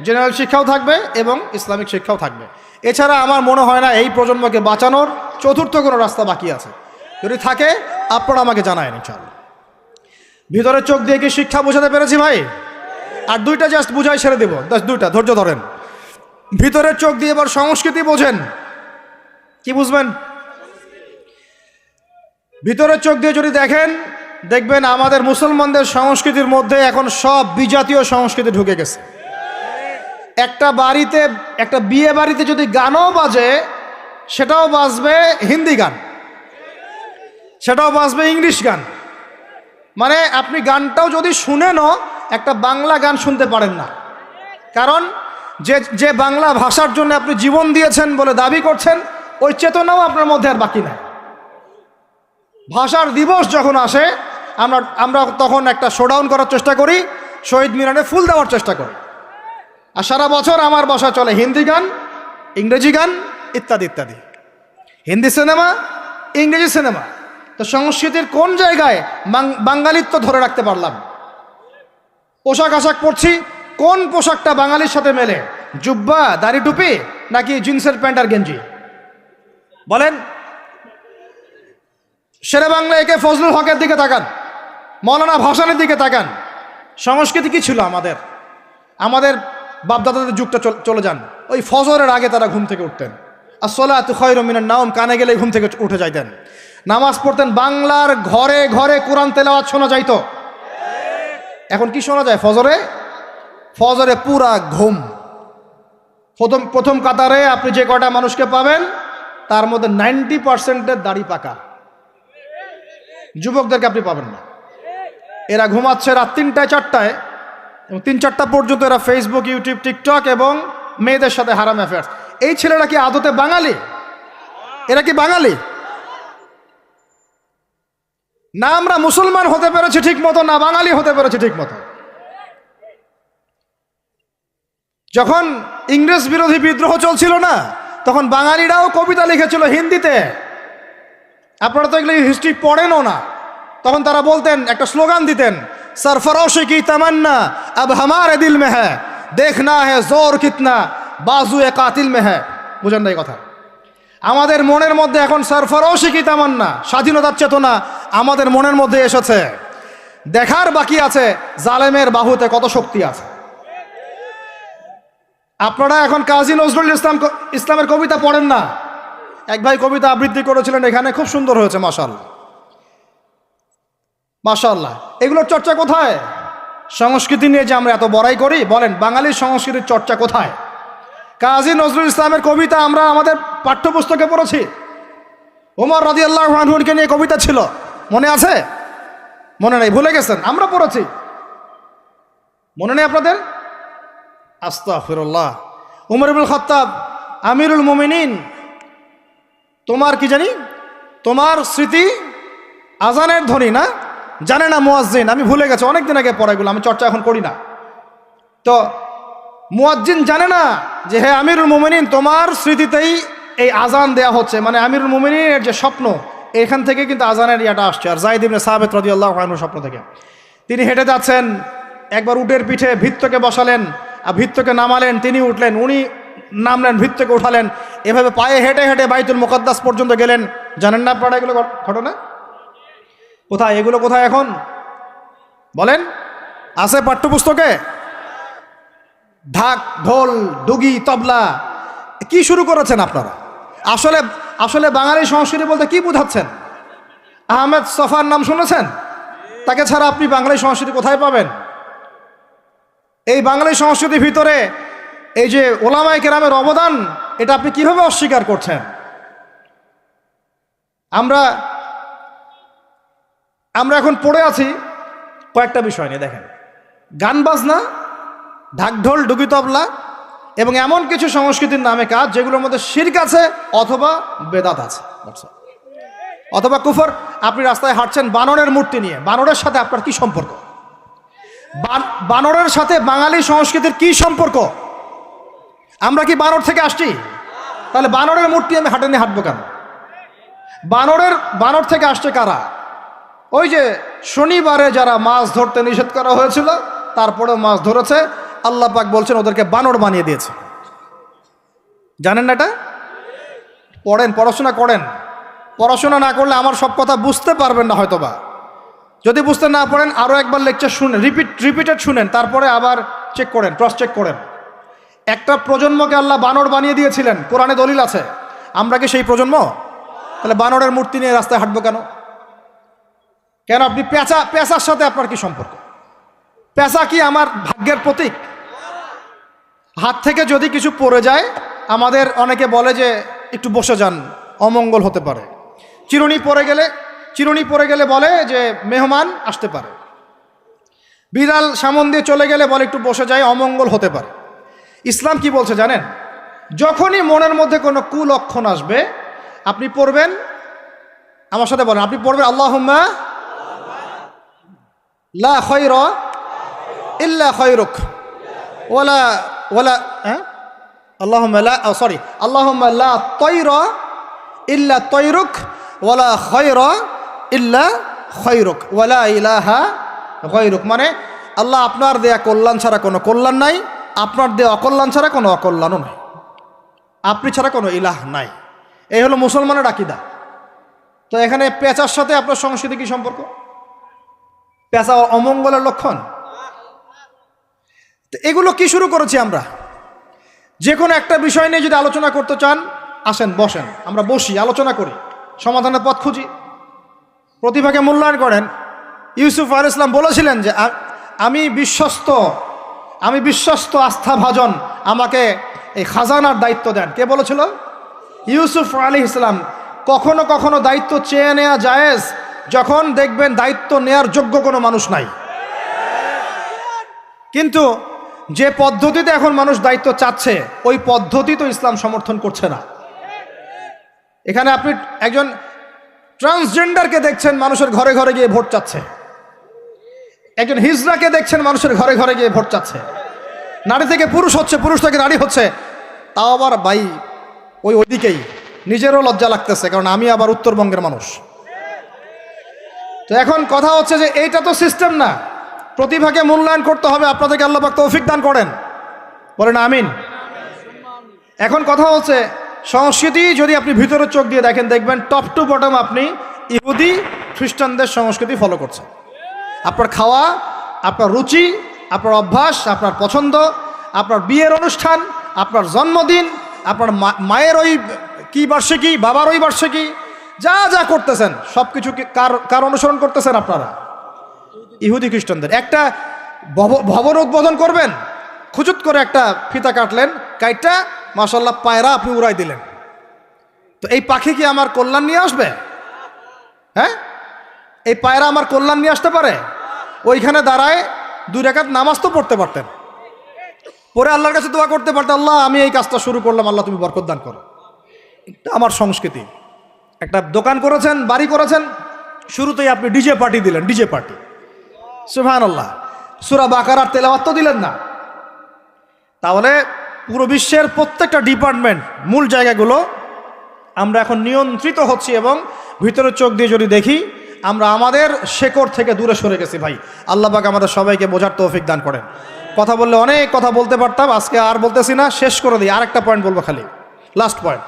জেনারেল শিক্ষাও থাকবে এবং ইসলামিক শিক্ষাও থাকবে। এছাড়া আমার মনে হয় না এই প্রজন্মকে বাঁচানোর চতুর্থ কোনো রাস্তা বাকি আছে। যদি থাকে আপনারা আমাকে জানায়েন ইনশাআল্লাহ। ভিতরে চোখ দিয়ে কি শিক্ষা বোঝাতে পেরেছি ভাই? আর 2টা জাস্ট বুঝাই ছেড়ে দেব, 2টা ধৈর্য ধরেন। ভিতরের চোখ দিয়ে এবার সংস্কৃতি বোঝেন। কি বুঝবেন? ভিতরের চোখ দিয়ে যদি দেখেন, দেখবেন আমাদের মুসলমানদের সংস্কৃতির মধ্যে এখন সব বিজাতীয় সংস্কৃতি ঢুকে গেছে। একটা বাড়িতে, একটা বিয়ে বাড়িতে যদি গানও বাজে, সেটাও বাজবে হিন্দি গান, সেটাও বাজবে ইংলিশ গান। মানে আপনি গানটাও যদি শুনেনও, একটা বাংলা গান শুনতে পারেন না। কারণ যে বাংলা ভাষার জন্য আপনি জীবন দিয়েছেন বলে দাবি করছেন, ওই চেতনাও আপনার মধ্যে আর বাকি নাই। ভাষার দিবস যখন আসে, আমরা তখন একটা শোডাউন করার চেষ্টা করি, শহীদ মিনারে ফুল দেওয়ার চেষ্টা করি। আর সারা বছর আমার বাসায় চলে হিন্দি গান, ইংরেজি গান, ইত্যাদি ইত্যাদি। হিন্দি সিনেমা, ইংরেজি সিনেমা। তো সংস্কৃতির কোন জায়গায় বাঙালিত্ব ধরে রাখতে পারলাম? পোশাক আশাক পরছি, কোন পোশাকটা বাঙালির সাথে মেলে? জুব্বা, দাড়ি টুপি, নাকি জিন্সের প্যান্ট আর গেঞ্জি? বলেন। শেরে বাংলা একে ফজলুল হকের দিকে তাকান, মৌলানা ভাসানের দিকে তাকান। সংস্কৃতি কি ছিল আমাদের? আমাদের বাপদাদাদের যুগটা চলে যান, ওই ফজরের আগে তারা ঘুম থেকে উঠতেন। আসসালাতু খায়রুম মিনান নাওম, কানে গেলে ঘুম থেকে উঠে যাইতেন, নামাজ পড়তেন। বাংলার ঘরে ঘরে কোরআন তেলাওয়াত শোনা যাইতো। এখন কি শোনা যায়? ফজরে পুরা ঘুম। প্রথম কাতারে আপনি যে কয়টা মানুষকে পাবেন, তার মধ্যে 90% দাড়ি পাকা। যুবকদেরকে আপনি পাবেন না। এরা ঘুমাচ্ছে রাত 3টায় 4টায়, এবং 3-4টা পর্যন্ত এরা ফেসবুক, ইউটিউব, টিকটক এবং মেয়েদের সাথে হারাম অ্যাফেয়ার্স। এই ছেলেরা কি আদতে বাঙালি? এরা কি বাঙালি? না আমরা মুসলমান হতে পেরেছি ঠিক মতো, না বাঙালি হতে পেরেছি ঠিক মতো। যখন ইংরেজ বিরোধী বিদ্রোহ চলছিল না, তখন বাঙালিরাও কবিতা লিখেছিল হিন্দিতে। আপনারা তো এগুলো হিস্ট্রি পড়েনও না। তখন তারা বলতেন, একটা স্লোগান দিতেন, সরফরোশে কি তামান্না আব হামারে দিল মে হ্যায়, দেখনা হ্যাঁ জোর কিতনা বাজু এ কাতিল মে হ্যাঁ। বুঝেন না এই কথা? আমাদের মনের মধ্যে এখন সরফরোশি কি তামান্না, স্বাধীনতার চেতনা আমাদের মনের মধ্যে এসেছে। দেখার বাকি আছে জালেমের বাহুতে কত শক্তি আছে। আপনারা এখন কাজী নজরুল ইসলামের কবিতা পড়েন না? এক ভাই কবিতা আবৃত্তি করেছিলেন এখানে, খুব সুন্দর হয়েছে, মাশাআল্লাহ মাশাআল্লাহ। এগুলোর চর্চা কোথায়? সংস্কৃতি নিয়ে যে আমরা এত বড়াই করি, বলেন বাঙালির সংস্কৃতির চর্চা কোথায়? কাজী নজরুল ইসলামের কবিতা আমরা আমাদের পাঠ্যপুস্তকে পড়েছি। ওমর রাদিয়াল্লাহু আনহুকে নিয়ে কবিতা ছিল, মনে আছে? মনে নেই, ভুলে গেছেন? আমরা পড়েছি, মনে নেই আপনাদের? আস্তাগফিরুল্লাহ। উমর ইবনুল খাত্তাব আমিরুল মুমিনিন, তোমার কি জানি, তোমার স্মৃতি আজানের ধ্বনি না, জানে না মুয়াজ্জিন। আমি ভুলে গেছি, অনেকদিন আগে পড়াগুলো, আমি চর্চা এখন করি না। তো মুয়াজ্জিন জানে না যে হে আমিরুল মুমিনিন, তোমার স্মৃতিতেই এই আজান দেয়া হচ্ছে, মানে আমিরুল মুমিনিনের যে স্বপ্ন, এখান থেকে কিন্তু আজানের ইয়াটা আসছে। আর যায়েদ ইবনে সাবিত রাদিয়াল্লাহু আনহুর স্বপ্ন থেকে তিনি হেঁটে যাচ্ছেন, একবার উটের পিঠে ভৃত্যকে বসালেন, আর ভৃত্যকে নামালেন, তিনি উঠলেন, উনি নামলেন, ভৃত্যকে উঠালেন, এভাবে পায়ে হেঁটে হেঁটে বাইতুল মুকাদ্দাস পর্যন্ত গেলেন। জানেন না আপনারা এগুলো ঘটনা? কোথায় এগুলো, কোথায় এখন বলেন? আছে পাঠ্যপুস্তকে? ঢাক, ঢোল, ডুগি, তবলা কি শুরু করেছেন আপনারা? আসলে আসলে বাঙালি সংস্কৃতি বলতে কি বুঝাচ্ছেন? আহমেদ সফার নাম শুনেছেন? তাকে ছাড়া আপনি বাঙালি সংস্কৃতি কোথায় পাবেন? এই বাঙালি সংস্কৃতির ভিতরে এই যে ওলামায়ে কেরামের অবদান, এটা আপনি কিভাবে অস্বীকার করছেন? আমরা এখন পড়ে আছি কয়েকটা বিষয় নিয়ে। দেখেন, গান বাজনা, ঢাকঢোল, ডুগি, তবলা এবং এমন কিছু সংস্কৃতির নামে কাজ যেগুলোর মধ্যে শিরক আছে অথবা বেদাত আছে অথবা কুফর। আপনি রাস্তায় হাঁটছেন বানরের মূর্তি নিয়ে, বানরের সাথে আপনার কি সম্পর্ক? বানরের সাথে বাঙালি সংস্কৃতির কি সম্পর্ক? আমরা কি বানর থেকে আসছি? তাহলে বানরের মূর্তি আমি হাটে নিয়ে হাঁটবো কেন? বানর থেকে আসছে কারা? ওই যে শনিবারে যারা মাছ ধরতে নিষেধ করা হয়েছিল, তারপরেও মাছ ধরেছে, আল্লাহ পাক বলছেন ওদেরকে বানর বানিয়ে দিয়েছে। জানেন না এটা? পড়েন, পড়াশোনা করেন। পড়াশোনা না করলে আমার সব কথা বুঝতে পারবেন না হয়তোবা। যদি বুঝতে না পারেন আরও একবার লেকচার শুনেন, রিপিটেড শুনেন, তারপরে আবার চেক করেন, ক্রস চেক করেন। একটা প্রজন্মকে আল্লাহ বানর বানিয়ে দিয়েছিলেন, কোরআনে দলিল আছে। আমরা কি সেই প্রজন্ম? তাহলে বানরের মূর্তি নিয়ে রাস্তায় হাঁটবো কেন? কেন আপনি পেঁচার সাথে আপনার কি সম্পর্ক? পেঁচা কি আমার ভাগ্যের প্রতীক? হাত থেকে যদি কিছু পড়ে যায়, আমাদের অনেকে বলে যে একটু বসে যান, অমঙ্গল হতে পারে। চিরুনি পড়ে গেলে বলে যে মেহমান আসতে পারে। বিড়াল সামন দিয়ে চলে গেলে বলে একটু বসে যায়, অমঙ্গল হতে পারে। ইসলাম কি বলছে জানেন? যখনই মনের মধ্যে কোনো কুলক্ষণ আসবে, আপনি পড়বেন, আমার সাথে বলেন, আপনি পড়বেন আল্লাহুম্মা লা খায়রা ইল্লা খায়রুক ওয়ালা আল্লাহুম্মা লা তায়রা ইল্লা তায়রুক ওয়ালা খায়রা ইল্লা খায়রুক ওয়ালা ইলাহা গায়রুক। মানে আল্লাহ, আপনার দেয়া কল্যাণ ছাড়া কোনো কল্যাণ নাই, আপনার দেয়া অকল্যাণ ছাড়া কোনো অকল্যাণও নাই, আপনি ছাড়া কোনো ইলাহ নাই। এই হলো মুসলমানের আকীদা। তো এখানে পেঁচার সাথে আপনার সংস্কৃতি কি সম্পর্ক? পেঁচা অমঙ্গলের লক্ষণ। তো এগুলো কি শুরু করেছি আমরা? যে কোনো একটা বিষয় নিয়ে যদি আলোচনা করতে চান, আসেন, বসেন, আমরা বসি, আলোচনা করি, সমাধানের পথ খুঁজি, প্রতিভাকে মূল্যায়ন করেন। ইউসুফ আলাইহিস সালাম বলেছিলেন যে আমি বিশ্বস্ত আস্থাভাজন, আমাকে এই খাজানার দায়িত্ব দেন। কে বলেছিল? ইউসুফ আলাইহিস সালাম। কখনো কখনো দায়িত্ব চেয়ে নেওয়া জায়েজ, যখন দেখবেন দায়িত্ব নেয়ার যোগ্য কোনো মানুষ নাই। কিন্তু যে পদ্ধতিতে এখন মানুষ দায়িত্ব চাচ্ছে, ওই পদ্ধতি তো ইসলাম সমর্থন করছে না। এখানে আপনি একজন ট্রান্সজেন্ডারকে দেখছেন মানুষের ঘরে ঘরে গিয়ে ভোট চাচ্ছে, একজন হিজড়াকে দেখছেন মানুষের ঘরে ঘরে গিয়ে ভোট চাচ্ছে, নারী থেকে পুরুষ হচ্ছে, পুরুষ থেকে নারী হচ্ছে, তাও আবার ভাই ওইদিকেই। নিজেরও লজ্জা লাগতেছে, কারণ আমি আবার উত্তরবঙ্গের মানুষ। তো এখন কথা হচ্ছে যে এইটা তো সিস্টেম না, প্রতিভাকে মূল্যায়ন করতে হবে। আপনাদেরকে আল্লাহ পাক তৌফিক দান করেন। বলেন আমিন। এখন কথা হচ্ছে সংস্কৃতি যদি আপনি ভিতরে চোখ দিয়ে দেখেন, দেখবেন টপ টু বটম আপনি ইহুদি খ্রিস্টানদের সংস্কৃতি ফলো করছেন। আপনার খাওয়া, আপনার রুচি, আপনার অভ্যাস, আপনার পছন্দ, আপনার বিয়ের অনুষ্ঠান, আপনার জন্মদিন, আপনার মায়ের ওই কি বার্ষিকী, বাবার ওই বার্ষিকী, যা যা করতেছেন সব কিছু কার অনুসরণ করতেছেন আপনারা? ইহুদি খ্রিস্টানদের। একটা ভবন উদ্বোধন করবেন, খুচুত করে একটা ফিতা কাটলেন, কাইটটা মাশাআল্লাহ পায়রা আপনি উড়াই দিলেন, তো এই পাখি কি আমার কল্যাণ নিয়ে আসবে? হ্যাঁ, এই পায়রা আমার কল্যাণ নিয়ে আসতে পারে? ওইখানে দাঁড়ায় 2 রাকাত নামাজ তো পড়তে পারতেন, পরে আল্লাহর কাছে দোয়া করতে পারতেন, আল্লাহ আমি এই কাজটা শুরু করলাম, আল্লাহ তুমি বরকত দান করো। এটা আমার সংস্কৃতি। একটা দোকান করেছেন, বাড়ি করেছেন, শুরুতেই আপনি ডিজে পার্টি দিলেন, ডিজে পার্টি, সুবহানাল্লাহ। সূরা বাকারার তেলাওয়াত তো দিলেন না। তাহলে পুরো বিশ্বের প্রত্যেকটা ডিপার্টমেন্ট, মূল জায়গাগুলো আমরা এখন নিয়ন্ত্রিত হচ্ছি, এবং ভিতরের চোখ দিয়ে যদি দেখি আমরা আমাদের শেকড় থেকে দূরে সরে গেছি। ভাই আল্লাহ পাক আমাদের সবাইকে বোঝার তৌফিক দান করেন। কথা বললে অনেক কথা বলতে পারতাম, আজকে আর বলতেছি না, শেষ করে দিই। আরেকটা পয়েন্ট বলবো, খালি লাস্ট পয়েন্ট,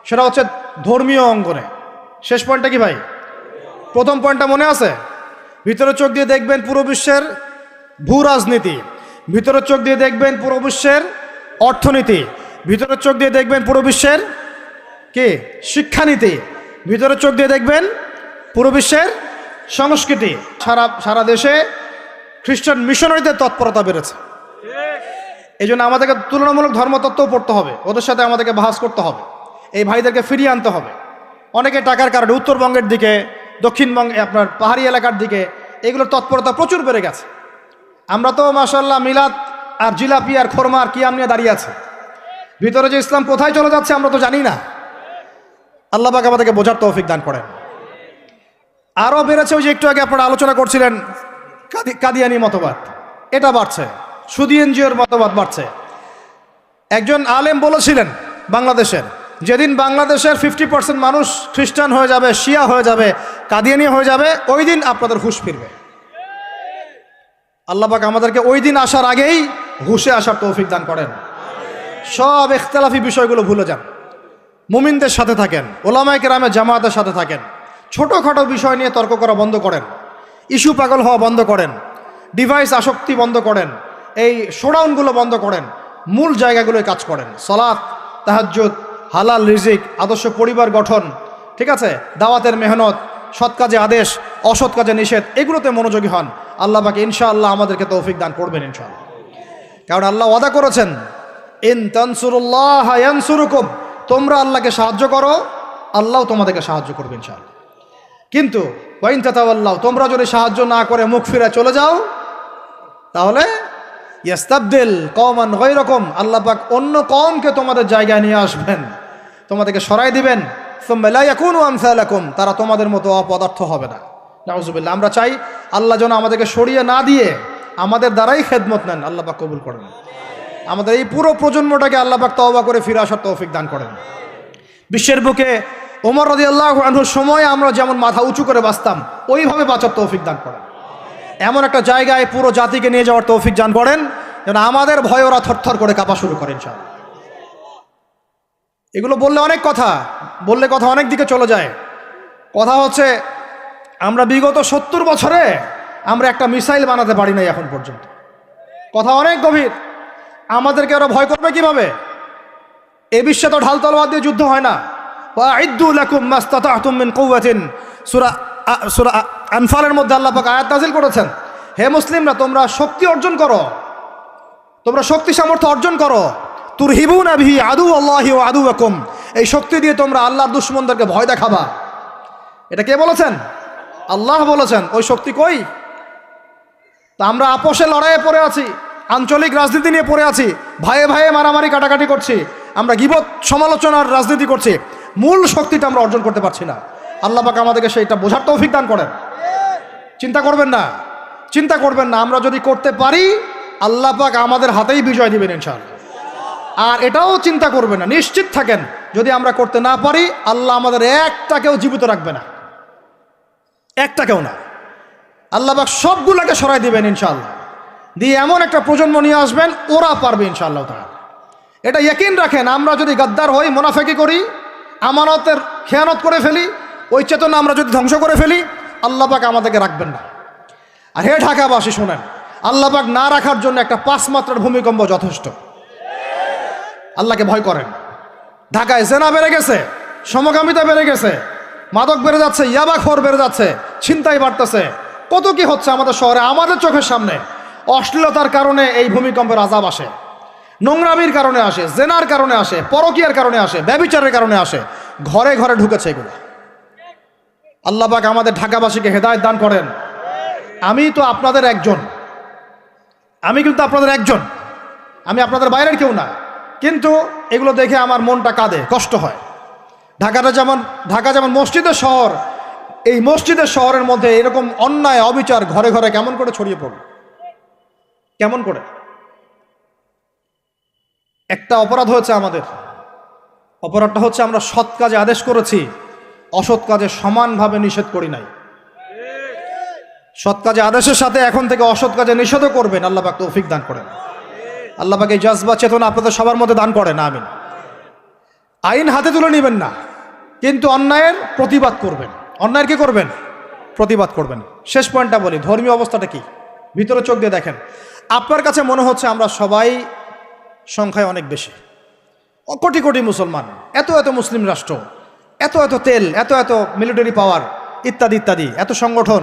সেটা হচ্ছে ধর্মীয় অঙ্গনে। শেষ পয়েন্টটা কি ভাই? প্রথম পয়েন্টটা মনে আছে? ভিতরে চোখ দিয়ে দেখবেন পুরো বিশ্বের ভূ রাজনীতি, ভিতরে চোখ দিয়ে দেখবেন পুরো বিশ্বের অর্থনীতি, ভিতরে চোখ দিয়ে দেখবেন পুরো বিশ্বের কি শিক্ষানীতি, ভিতরে চোখ দিয়ে দেখবেন পুরো বিশ্বের সংস্কৃতি। সারা দেশে খ্রিস্টান মিশনারিদের তৎপরতা বেড়েছে। এই জন্য আমাদেরকে তুলনামূলক ধর্মতত্ত্ব পড়তে হবে, ওদের সাথে আমাদেরকে বাহাস করতে হবে, এই ভাইদেরকে ফিরিয়ে আনতে হবে। অনেকে টাকার কারণে উত্তরবঙ্গের দিকে, দক্ষিণবঙ্গে আপনার পাহাড়ি এলাকার দিকে এগুলোর তৎপরতা প্রচুর বেড়ে গেছে। আমরা তো মাশাআল্লাহ মিলাদ আর জিলাপি আর খোরমা আর কিয়াম নিয়ে দাঁড়িয়ে আছে। ভিতরে যে ইসলাম কোথায় চলে যাচ্ছে আমরা তো জানি না। আল্লাহ পাক আমাদেরকে বোঝার তৌফিক দান করেন। আরও বেড়েছে, ওই যে একটু আগে আপনারা আলোচনা করছিলেন কাদিয়ানি মতবাদ, এটা বাড়ছে, সুদী এনজিওর মতবাদ বাড়ছে। একজন আলেম বলেছিলেন বাংলাদেশের, যেদিন বাংলাদেশের 50% মানুষ খ্রিস্টান হয়ে যাবে, শিয়া হয়ে যাবে, কাদিয়ানি হয়ে যাবে, ওই দিন আপনাদের হুঁশ ফিরবে। আল্লাহ পাক আমাদেরকে ওই দিন আসার আগেই হুঁশে আসার তৌফিক দান করেন। সব ইখতিলাফি বিষয়গুলো ভুলে যান, মুমিনদের সাথে থাকেন, ওলামায়ে কেরামের জামায়াতের সাথে থাকেন, ছোটোখাটো বিষয় নিয়ে তর্ক করা বন্ধ করেন, ইস্যু পাগল হওয়া বন্ধ করেন, ডিভাইস আসক্তি বন্ধ করেন, এই শোডাউনগুলো বন্ধ করেন, মূল জায়গাগুলোয় কাজ করেন। সালাত, তাহাজ্জুদ, হালাল রিজিক, আদর্শ পরিবার গঠন, ঠিক আছে, দাওয়াতের মেহনত, সৎ কাজে আদেশ, অসৎ কাজে নিষেধ, এগুলোতে মনোযোগী হন। আল্লাহ পাক ইনশাআল্লাহ আমাদেরকে তৌফিক দান করবেন ইনশাআল্লাহ। কারণ আল্লাহ ওয়াদা করেছেন, ইন তানসুরুল্লাহ ইয়ানসুরুকুম, তোমরা আল্লাহকে সাহায্য করো, আল্লাহ তোমাদেরকে সাহায্য করবে ইনশাআল্লাহ। কিন্তু ওয়াইন তাতাওয়াল্লাহ, তোমরা যদি সাহায্য না করে মুখ ফিরে চলে যাও, তাহলে ইয়াস্তাবদিল কওমান গায়রাকুম, আল্লাহ পাক অন্য কওমকে তোমাদের জায়গায় নিয়ে আসবেন, তোমাদেরকে সরাই দিবেন। সুম্মা লা ইয়াকুনু আমসালাকুম, তারা তোমাদের মতো অপদার্থ হবে না। নাউযুবিল্লাহ। আমরা চাই আল্লাহ যেন আমাদেরকে সরিয়ে না দিয়ে আমাদের দ্বারাই খেদমত নেন। আল্লাহ পাক কবুল করেন। আমাদের এই পুরো প্রজন্মটাকে আল্লাহ পাক তওবা করে ফিরে আসার তৌফিক দান করেন। বিশ্বের বুকে ওমর রাদিয়াল্লাহু আনহুর সময় আমরা যেমন মাথা উঁচু করে বাঁচতাম, ওইভাবে বাঁচার তৌফিক দান করেন। এমন একটা জায়গায় পুরো জাতিকে নিয়ে যাওয়ার তৌফিক দান করেন যেন আমাদের ভয়ে ওরা থরথর করে কাঁপা শুরু করেন ইনশাআল্লাহ। এগুলো বললে অনেক কথা, বললে কথা অনেক দিকে চলে যায়। কথা হচ্ছে আমরা বিগত 70 বছরে আমরা একটা মিসাইল বানাতে পারি নাই এখন পর্যন্ত। কথা অনেক গভীর। আমাদেরকে ওরা ভয় করবে কিভাবে? এ বিশ্বে তো ঢাল তলোয়ার দিয়ে যুদ্ধ হয় না। ওয়াইদ্দু লাকুম মাস্তাতাতুম মিন কুওয়াতিন, সূরা আনফালের মধ্যে আল্লাহ পাক আয়াত নাযিল করেছেন, হে মুসলিমরা তোমরা শক্তি অর্জন করো, তোমরা শক্তি সামর্থ্য অর্জন করো। তুরহিবুনা বিহি আদুওয়াল্লাহি ওয়া আদুওয়াকুম, এই শক্তি দিয়ে তোমরা আল্লাহর দুশমনদেরকে ভয় দেখাবা। এটা কে বলেছেন? আল্লাহ বলেছেন। ওই শক্তি কই? তা আমরা আপোষে লড়াইয়ে পড়ে আছি, আঞ্চলিক রাজনীতি নিয়ে পড়ে আছি, ভাইয়ে ভাইয়ে মারামারি কাটাকাটি করছি, আমরা গীবত সমালোচনার রাজনীতি করছি, মূল শক্তিটা আমরা অর্জন করতে পারছি না। আল্লাহ পাক আমাদেরকে সেইটা বোঝার তৌফিক দান করেন। চিন্তা করবেন না, চিন্তা করবেন না, আমরা যদি করতে পারি আল্লাহ পাক আমাদের হাতেই বিজয় দিবেন ইনশাআল্লাহ। আর এটাও চিন্তা করবেন না, নিশ্চিত থাকেন যদি আমরা করতে না পারি আল্লাহ আমাদের একটাকেও জীবিত রাখবে না, একটাকেও না। আল্লাহ পাক সবগুলোকে সরাই দিবেন ইনশাআল্লাহ, দিয়ে এমন একটা প্রজন্ম নিয়ে আসবেন ওরা পারবে ইনশাআল্লাহ তাআলা। এটা ইয়াকিন রাখেন, আমরা যদি গাদ্দার হই, মুনাফিকি করি, আমানতের খেয়ানত করে ফেলি, ওই চেতনা আমরা যদি ধ্বংস করে ফেলি, আল্লাহ পাক আমাদেরকে রাখবেন না। আর হে ঢাকাবাসী শোনেন, আল্লাহ পাক না রাখার জন্য একটা 5 মাত্রার ভূমিকম্প যথেষ্ট। আল্লাহকে ভয় করেন। ঢাকায় জেনা বেড়ে গেছে, সমকামিতা বেড়ে গেছে, মাদক বেড়ে যাচ্ছে, ইয়াবাখোর বেড়ে যাচ্ছে, ছিনতাই বাড়তেছে, কত কি হচ্ছে আমাদের শহরে, আমাদের চোখের সামনে। অশ্লীলতার কারণে এই ভূমিকম্পের আযাব আসে, নোংরামির কারণে আসে, জেনার কারণে আসে, পরকীয়ার কারণে আসে, ব্যভিচারের কারণে আসে, ঘরে ঘরে ঢুকেছে এগুলো। আল্লাহ পাক আমাদের ঢাকাবাসীকে হেদায়েত দান করেন। আমি তো আপনাদের একজন, আমি কিন্তু আপনাদের একজন, আমি আপনাদের বাইরের কেউ না, কিন্তু এগুলো দেখে আমার মনটা কাঁদে, কষ্ট হয়। ঢাকা যেমন মসজিদের শহর, এই মসজিদের শহরের মধ্যে এরকম অন্যায় অবিচার ঘরে ঘরে কেমন করে ছড়িয়ে পড়ল, কেমন করে? একটা অপরাধ হয়েছে আমাদের, অপরাধটা হচ্ছে আমরা সৎ কাজে আদেশ করেছি, অসৎ কাজে সমানভাবে নিষেধ করি নাই। সৎ কাজে আদেশের সাথে এখন থেকে অসৎ কাজে নিষেধও করবেন। আল্লাহ পাক তৌফিক দান করেন। আল্লাহ পাক এই জজবা চেতনা আপনাদের সবার মধ্যে দান করেন, আমিন। আইন হাতে তুলে নেবেন না, কিন্তু অন্যায়ের প্রতিবাদ করবেন। অন্যায়ের কি করবেন? প্রতিবাদ করবেন। শেষ পয়েন্টটা বলি, ধর্মীয় অবস্থাটা কি? ভিতরে চোখ দিয়ে দেখেন। আপনার কাছে মনে হচ্ছে আমরা সবাই সংখ্যায় অনেক বেশি, কোটি কোটি মুসলমান, এত এত মুসলিম রাষ্ট্র, এত এত তেল, এত এত মিলিটারি পাওয়ার, ইত্যাদি ইত্যাদি, এত সংগঠন,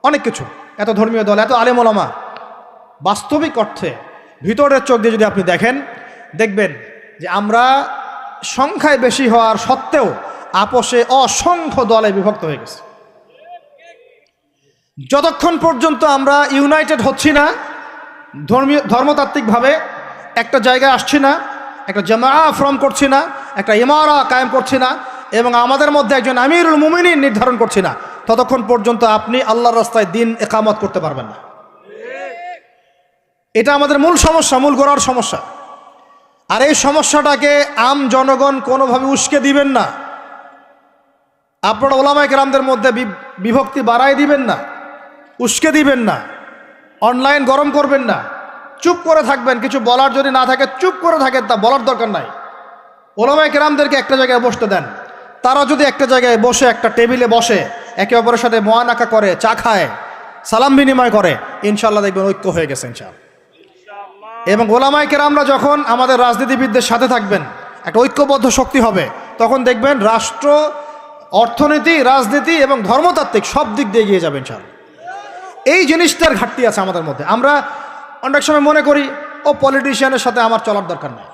অনেক কিছু, এত ধর্মীয় দল, এত আলেম ওলামা। বাস্তবিক অর্থে ভিতরের চোখ দিয়ে যদি আপনি দেখেন, দেখবেন যে আমরা সংখ্যায় বেশি হওয়ার সত্ত্বেও আপোষে অসংখ্য দলে বিভক্ত হয়ে গেছে। যতক্ষণ পর্যন্ত আমরা ইউনাইটেড হচ্ছি না, ধর্মতাত্ত্বিকভাবে একটা জায়গায় আসছি না, একটা জামাআ ফর্ম করছি না, একটা ইমারা কায়েম করছি না, এবং আমাদের মধ্যে একজন আমিরুল মুমিনিন নির্ধারণ করছি না, ততক্ষণ পর্যন্ত আপনি আল্লাহর রাস্তায় দিন ইকামত করতে পারবেন না। এটা আমাদের মূল সমস্যা, মূল গোড়ার সমস্যা। আর এই সমস্যাটাকে আম জনগণ কোনোভাবে উস্কে দিবেন না। আপনারা ওলামায়ে কেরামদের মধ্যে বিভক্তি বাড়াই দিবেন না, উস্কে দিবেন না, অনলাইন গরম করবেন না, চুপ করে থাকবেন। কিছু বলার যদি না থাকে চুপ করে থাকেন, তা বলার দরকার নাই। ওলামায়ে কেরামদেরকে একটা জায়গায় বসতে দেন। তারা যদি একটা জায়গায় বসে, একটা টেবিলে বসে, একে অপরের সাথে মোয়ানাকা করে, চা খায়, সালাম বিনিময় করে, ইনশাআল্লাহ দেখবেন ঐক্য হয়ে গেছে ইনশাআল্লাহ। এবং ওলামায়ে কেরামরা যখন আমাদের রাজনীতিবিদদের সাথে থাকবেন, একটা ঐক্যবদ্ধ শক্তি হবে, তখন দেখবেন রাষ্ট্র, অর্থনীতি, রাজনীতি এবং ধর্মতাত্ত্বিক সব দিক দিয়ে এগিয়ে যাবে ইনশাআল্লাহ। এই জিনিসটার ঘাটতি আছে আমাদের মধ্যে। আমরা অনেক সময় মনে করি ও পলিটিশিয়ানের সাথে আমার চলার দরকার নেই,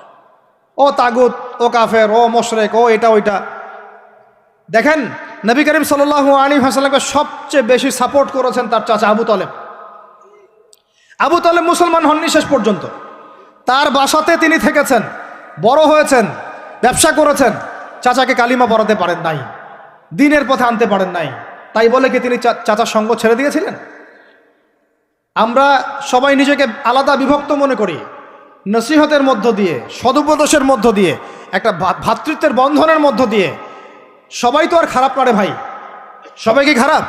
ও তাগুত, ও কাফের, ও মোশরেক, ও এটা ওইটা। দেখেন, নবী করিম সাল্লাল্লাহু আলাইহি ওয়াসাল্লামকে সবচেয়ে বেশি সাপোর্ট করেছেন তার চাচা আবু তালেব। আবু তালেব মুসলমান হননি শেষ পর্যন্ত। তার বাসাতে তিনি থেকেছেন, বড় হয়েছেন, ব্যবসা করেছেন, চাচাকে কালিমা পড়াতে পারেন নাই, দ্বীনের পথে আনতে পারেন নাই। তাই বলে কি তিনি চাচার সঙ্গ ছেড়ে দিয়েছিলেন? আমরা সবাই নিজেকে আলাদা বিভক্ত মনে করি। নসিহতের মধ্য দিয়ে, সদুপদেশের মধ্য দিয়ে, একটা ভ্রাতৃত্বের বন্ধনের মধ্য দিয়ে। সবাই তো আর খারাপ না রে ভাই, সবাই কি খারাপ?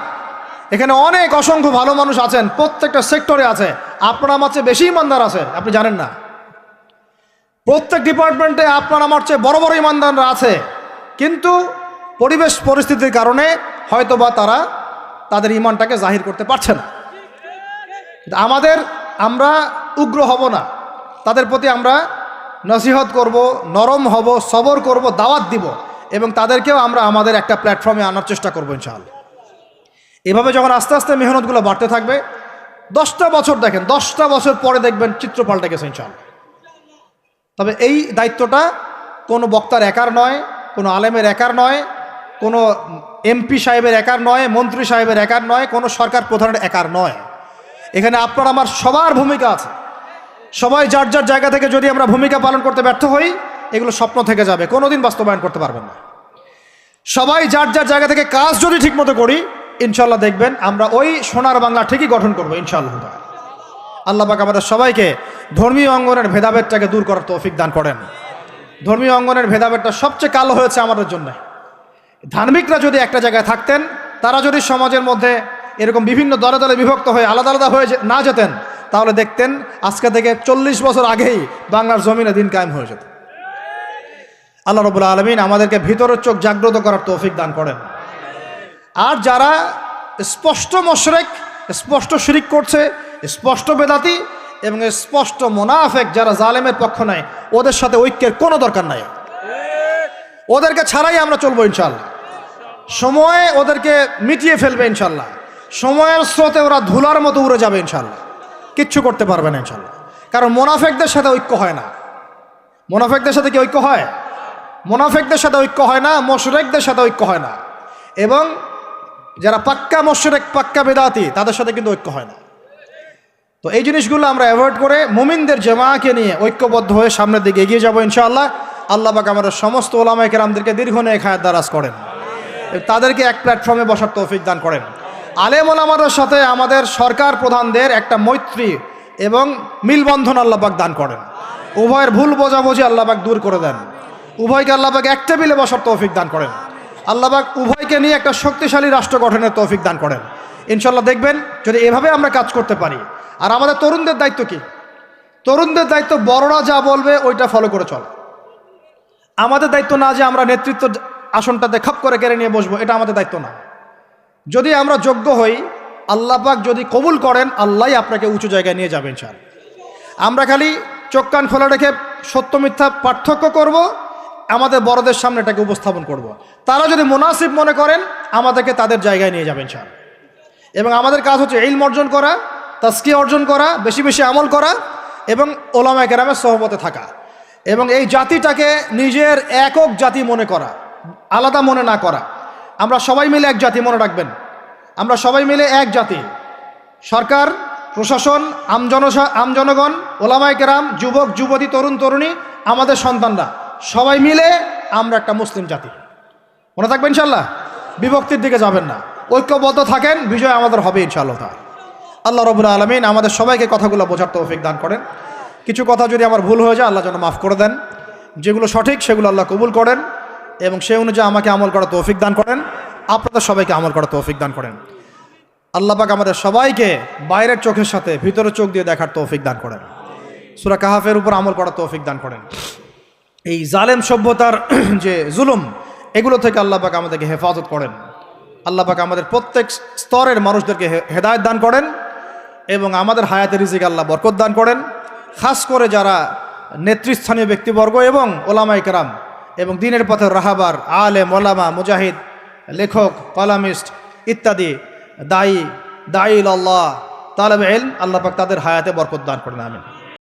এখানে অনেক অসংখ্য ভালো মানুষ আছেন, প্রত্যেকটা সেক্টরে আছে। আপনার আমার চেয়ে বেশি ইমানদার আছে, আপনি জানেন না। প্রত্যেক ডিপার্টমেন্টে আপনার আমার চেয়ে বড় বড় ইমানদাররা আছে, কিন্তু পরিবেশ পরিস্থিতির কারণে হয়তোবা তারা তাদের ইমানটাকে জাহির করতে পারছে না। আমরা উগ্র হব না, তাদের প্রতি আমরা নসিহত করব, নরম হব, সবর করব, দাওয়াত দিব, এবং তাদেরকেও আমরা আমাদের একটা প্ল্যাটফর্মে আনার চেষ্টা করবো ইনশাআল্লাহ। এভাবে যখন আস্তে আস্তে মেহনতগুলো বাড়তে থাকবে, 10টা বছর দেখেন, 10টা বছর পরে দেখবেন চিত্র পাল্টে গেছে ইনশাআল্লাহ। তবে এই দায়িত্বটা কোনো বক্তার একার নয়, কোনো আলেমের একার নয়, কোনো এমপি সাহেবের একার নয়, মন্ত্রী সাহেবের একার নয়, কোনো সরকার প্রধানের একার নয়। এখানে আপনার আমার সবার ভূমিকা আছে। সবাই যার যার জায়গা থেকে যদি আমরা ভূমিকা পালন করতে ব্যর্থ হই, এগুলো স্বপ্ন থেকে যাবে, কোনোদিন বাস্তবায়ন করতে পারবেন না। সবাই যার যার জায়গা থেকে কাজ যদি ঠিকমতো করি, ইনশাআল্লাহ দেখবেন আমরা ওই সোনার বাংলা ঠিকই গঠন করবো ইনশাআল্লাহ। আল্লাহ পাক আমাদের সবাইকে ধর্মীয় অঙ্গনের ভেদাভেদটাকে দূর করার তৌফিক দান করেন। ধর্মীয় অঙ্গনের ভেদাভেদটা সবচেয়ে কালো হয়েছে আমাদের জন্য। ধার্মিকরা যদি একটা জায়গায় থাকতেন, তারা যদি সমাজের মধ্যে এরকম বিভিন্ন দলে দলে বিভক্ত হয়ে আলাদা আলাদা হয়ে না যেতেন, তাহলে দেখতেন আজকে থেকে 40 বছর আগেই বাংলার জমিনে দিন কায়েম হয়ে যেত। আল্লাহ রাব্বুল আলামিন আমাদেরকে ভিতরের চোখ জাগ্রত করার তৌফিক দান করেন। আর যারা স্পষ্ট মুশরিক, স্পষ্ট শিরিক করছে, স্পষ্ট বেদাতি এবং স্পষ্ট মুনাফিক, যারা জালেমের পক্ষ নেয়, ওদের সাথে ঐক্যের কোনো দরকার নাই। ওদেরকে ছাড়াই আমরা চলবো ইনশাল্লাহ। সময়ে ওদেরকে মিটিয়ে ফেলবে ইনশাল্লাহ। সময়ের স্রোতে ওরা ধুলার মতো উড়ে যাবে ইনশাল্লাহ, কিচ্ছু করতে পারবে না ইনশাল্লাহ। কারণ মুনাফিকদের সাথে ঐক্য হয় না। মুনাফিকদের সাথে কি ঐক্য হয়? মুনাফিকদের সাথে ঐক্য হয় না, মুশরিকদের সাথে ঐক্য হয় না। এবং যারা পাক্কা মুশরিক, পাক্কা বেদাতি, তাদের সাথে কিন্তু ঐক্য হয় না। তো এই জিনিসগুলো আমরা অ্যাভয়েড করে মুমিনদের জামাকে নিয়ে ঐক্যবদ্ধ হয়ে সামনের দিকে এগিয়ে যাবো ইনশাআল্লাহ। আল্লাহ পাক আমাদের সমস্ত ওলামায়ে কেরামদেরকে দীর্ঘ নেক হায়াত দারাজ করেন, তাদেরকে এক প্ল্যাটফর্মে বসার তৌফিক দান করেন। আলেম ওলামাদের সাথে আমাদের সরকার প্রধানদের একটা মৈত্রী এবং মিলবন্ধন আল্লাহ পাক দান করেন। উভয়ের ভুল বোঝাবুঝি আল্লাহ পাক দূর করে দেন। উভয়কে আল্লাহ পাক এক টেবিলে বসার তৌফিক দান করেন। আল্লাহ পাক উভয়কে নিয়ে একটা শক্তিশালী রাষ্ট্র গঠনের তৌফিক দান করেন ইনশাল্লাহ। দেখবেন যদি এভাবে আমরা কাজ করতে পারি। আর আমাদের তরুণদের দায়িত্ব কি? তরুণদের দায়িত্ব বড়রা যা বলবে ওইটা ফলো করে চল। আমাদের দায়িত্ব না যে আমরা নেতৃত্ব আসনটাতে খাপ করে কেড়ে নিয়ে বসবো, এটা আমাদের দায়িত্ব না। যদি আমরা যোগ্য হই, আল্লাহ পাক যদি কবুল করেন, আল্লাহই আপনাকে উঁচু জায়গায় নিয়ে যাবেন ইনশাআল্লাহ। আমরা খালি চোখ কান খোলা রেখে সত্য মিথ্যা পার্থক্য করব, আমাদের বড়দের সামনে এটাকে উপস্থাপন করব। তারা যদি মুনাসিব মনে করেন, আমাদেরকে তাদের জায়গায় নিয়ে যাবেন ইনশাআল্লাহ। এবং আমাদের কাজ হচ্ছে ইলম অর্জন করা, তাজকিয়া অর্জন করা, বেশি বেশি আমল করা এবং ওলামায়ে কেরামের সোহবতে থাকা। এবং এই জাতিটাকে নিজের একক জাতি মনে করা, আলাদা মনে না করা। আমরা সবাই মিলে এক জাতি, মনে রাখবেন, আমরা সবাই মিলে এক জাতি। সরকার, প্রশাসন, আমজনগণ, ওলামায়ে কেরাম, যুবক যুবতী, তরুণ তরুণী, আমাদের সন্তানরা, সবাই মিলে আমরা একটা মুসলিম জাতি। মনে থাকবেন ইনশাল্লাহ। বিভক্তির দিকে যাবেন না, ঐক্যবদ্ধ থাকেন, বিজয় আমাদের হবে ইনশাআল্লাহ। আল্লাহ রাব্বুল আলামিন আমাদের সবাইকে কথাগুলো বোঝার তৌফিক দান করেন। কিছু কথা যদি আমার ভুল হয়ে যায়, আল্লাহ যেন মাফ করে দেন। যেগুলো সঠিক সেগুলো আল্লাহ কবুল করেন এবং সেই অনুযায়ী আমাকে আমল করার তৌফিক দান করেন। আপনাদের সবাইকে আমল করার তৌফিক দান করেন। আল্লাহ পাক আমাদের সবাইকে বাইরের চোখের সাথে ভিতরের চোখ দিয়ে দেখার তৌফিক দান করেন। সূরা কাহাফের উপর আমল করার তৌফিক দান করেন। এই জালেম সভ্যতার যে জুলুম, এগুলো থেকে আল্লাহ পাক আমাদেরকে হেফাজত করেন। আল্লাহ পাক আমাদের প্রত্যেক স্তরের মানুষদেরকে হেদায়েত দান করেন এবং আমাদের হায়াতের রিজিক আল্লাহ বরকত দান করেন। খাস করে যারা নেতৃস্থানীয় ব্যক্তিবর্গ এবং ওলামায়ে কেরাম এবং দ্বীনের পথের রাহাবার, আলেম, ওলামা, মুজাহিদ, লেখক, কলামিস্ট ইত্যাদি, দায়ী আল্লাহ, তালেবে ইলম, আল্লাহ পাক তাদের হায়াতে বরকত দান করেন। আমিন।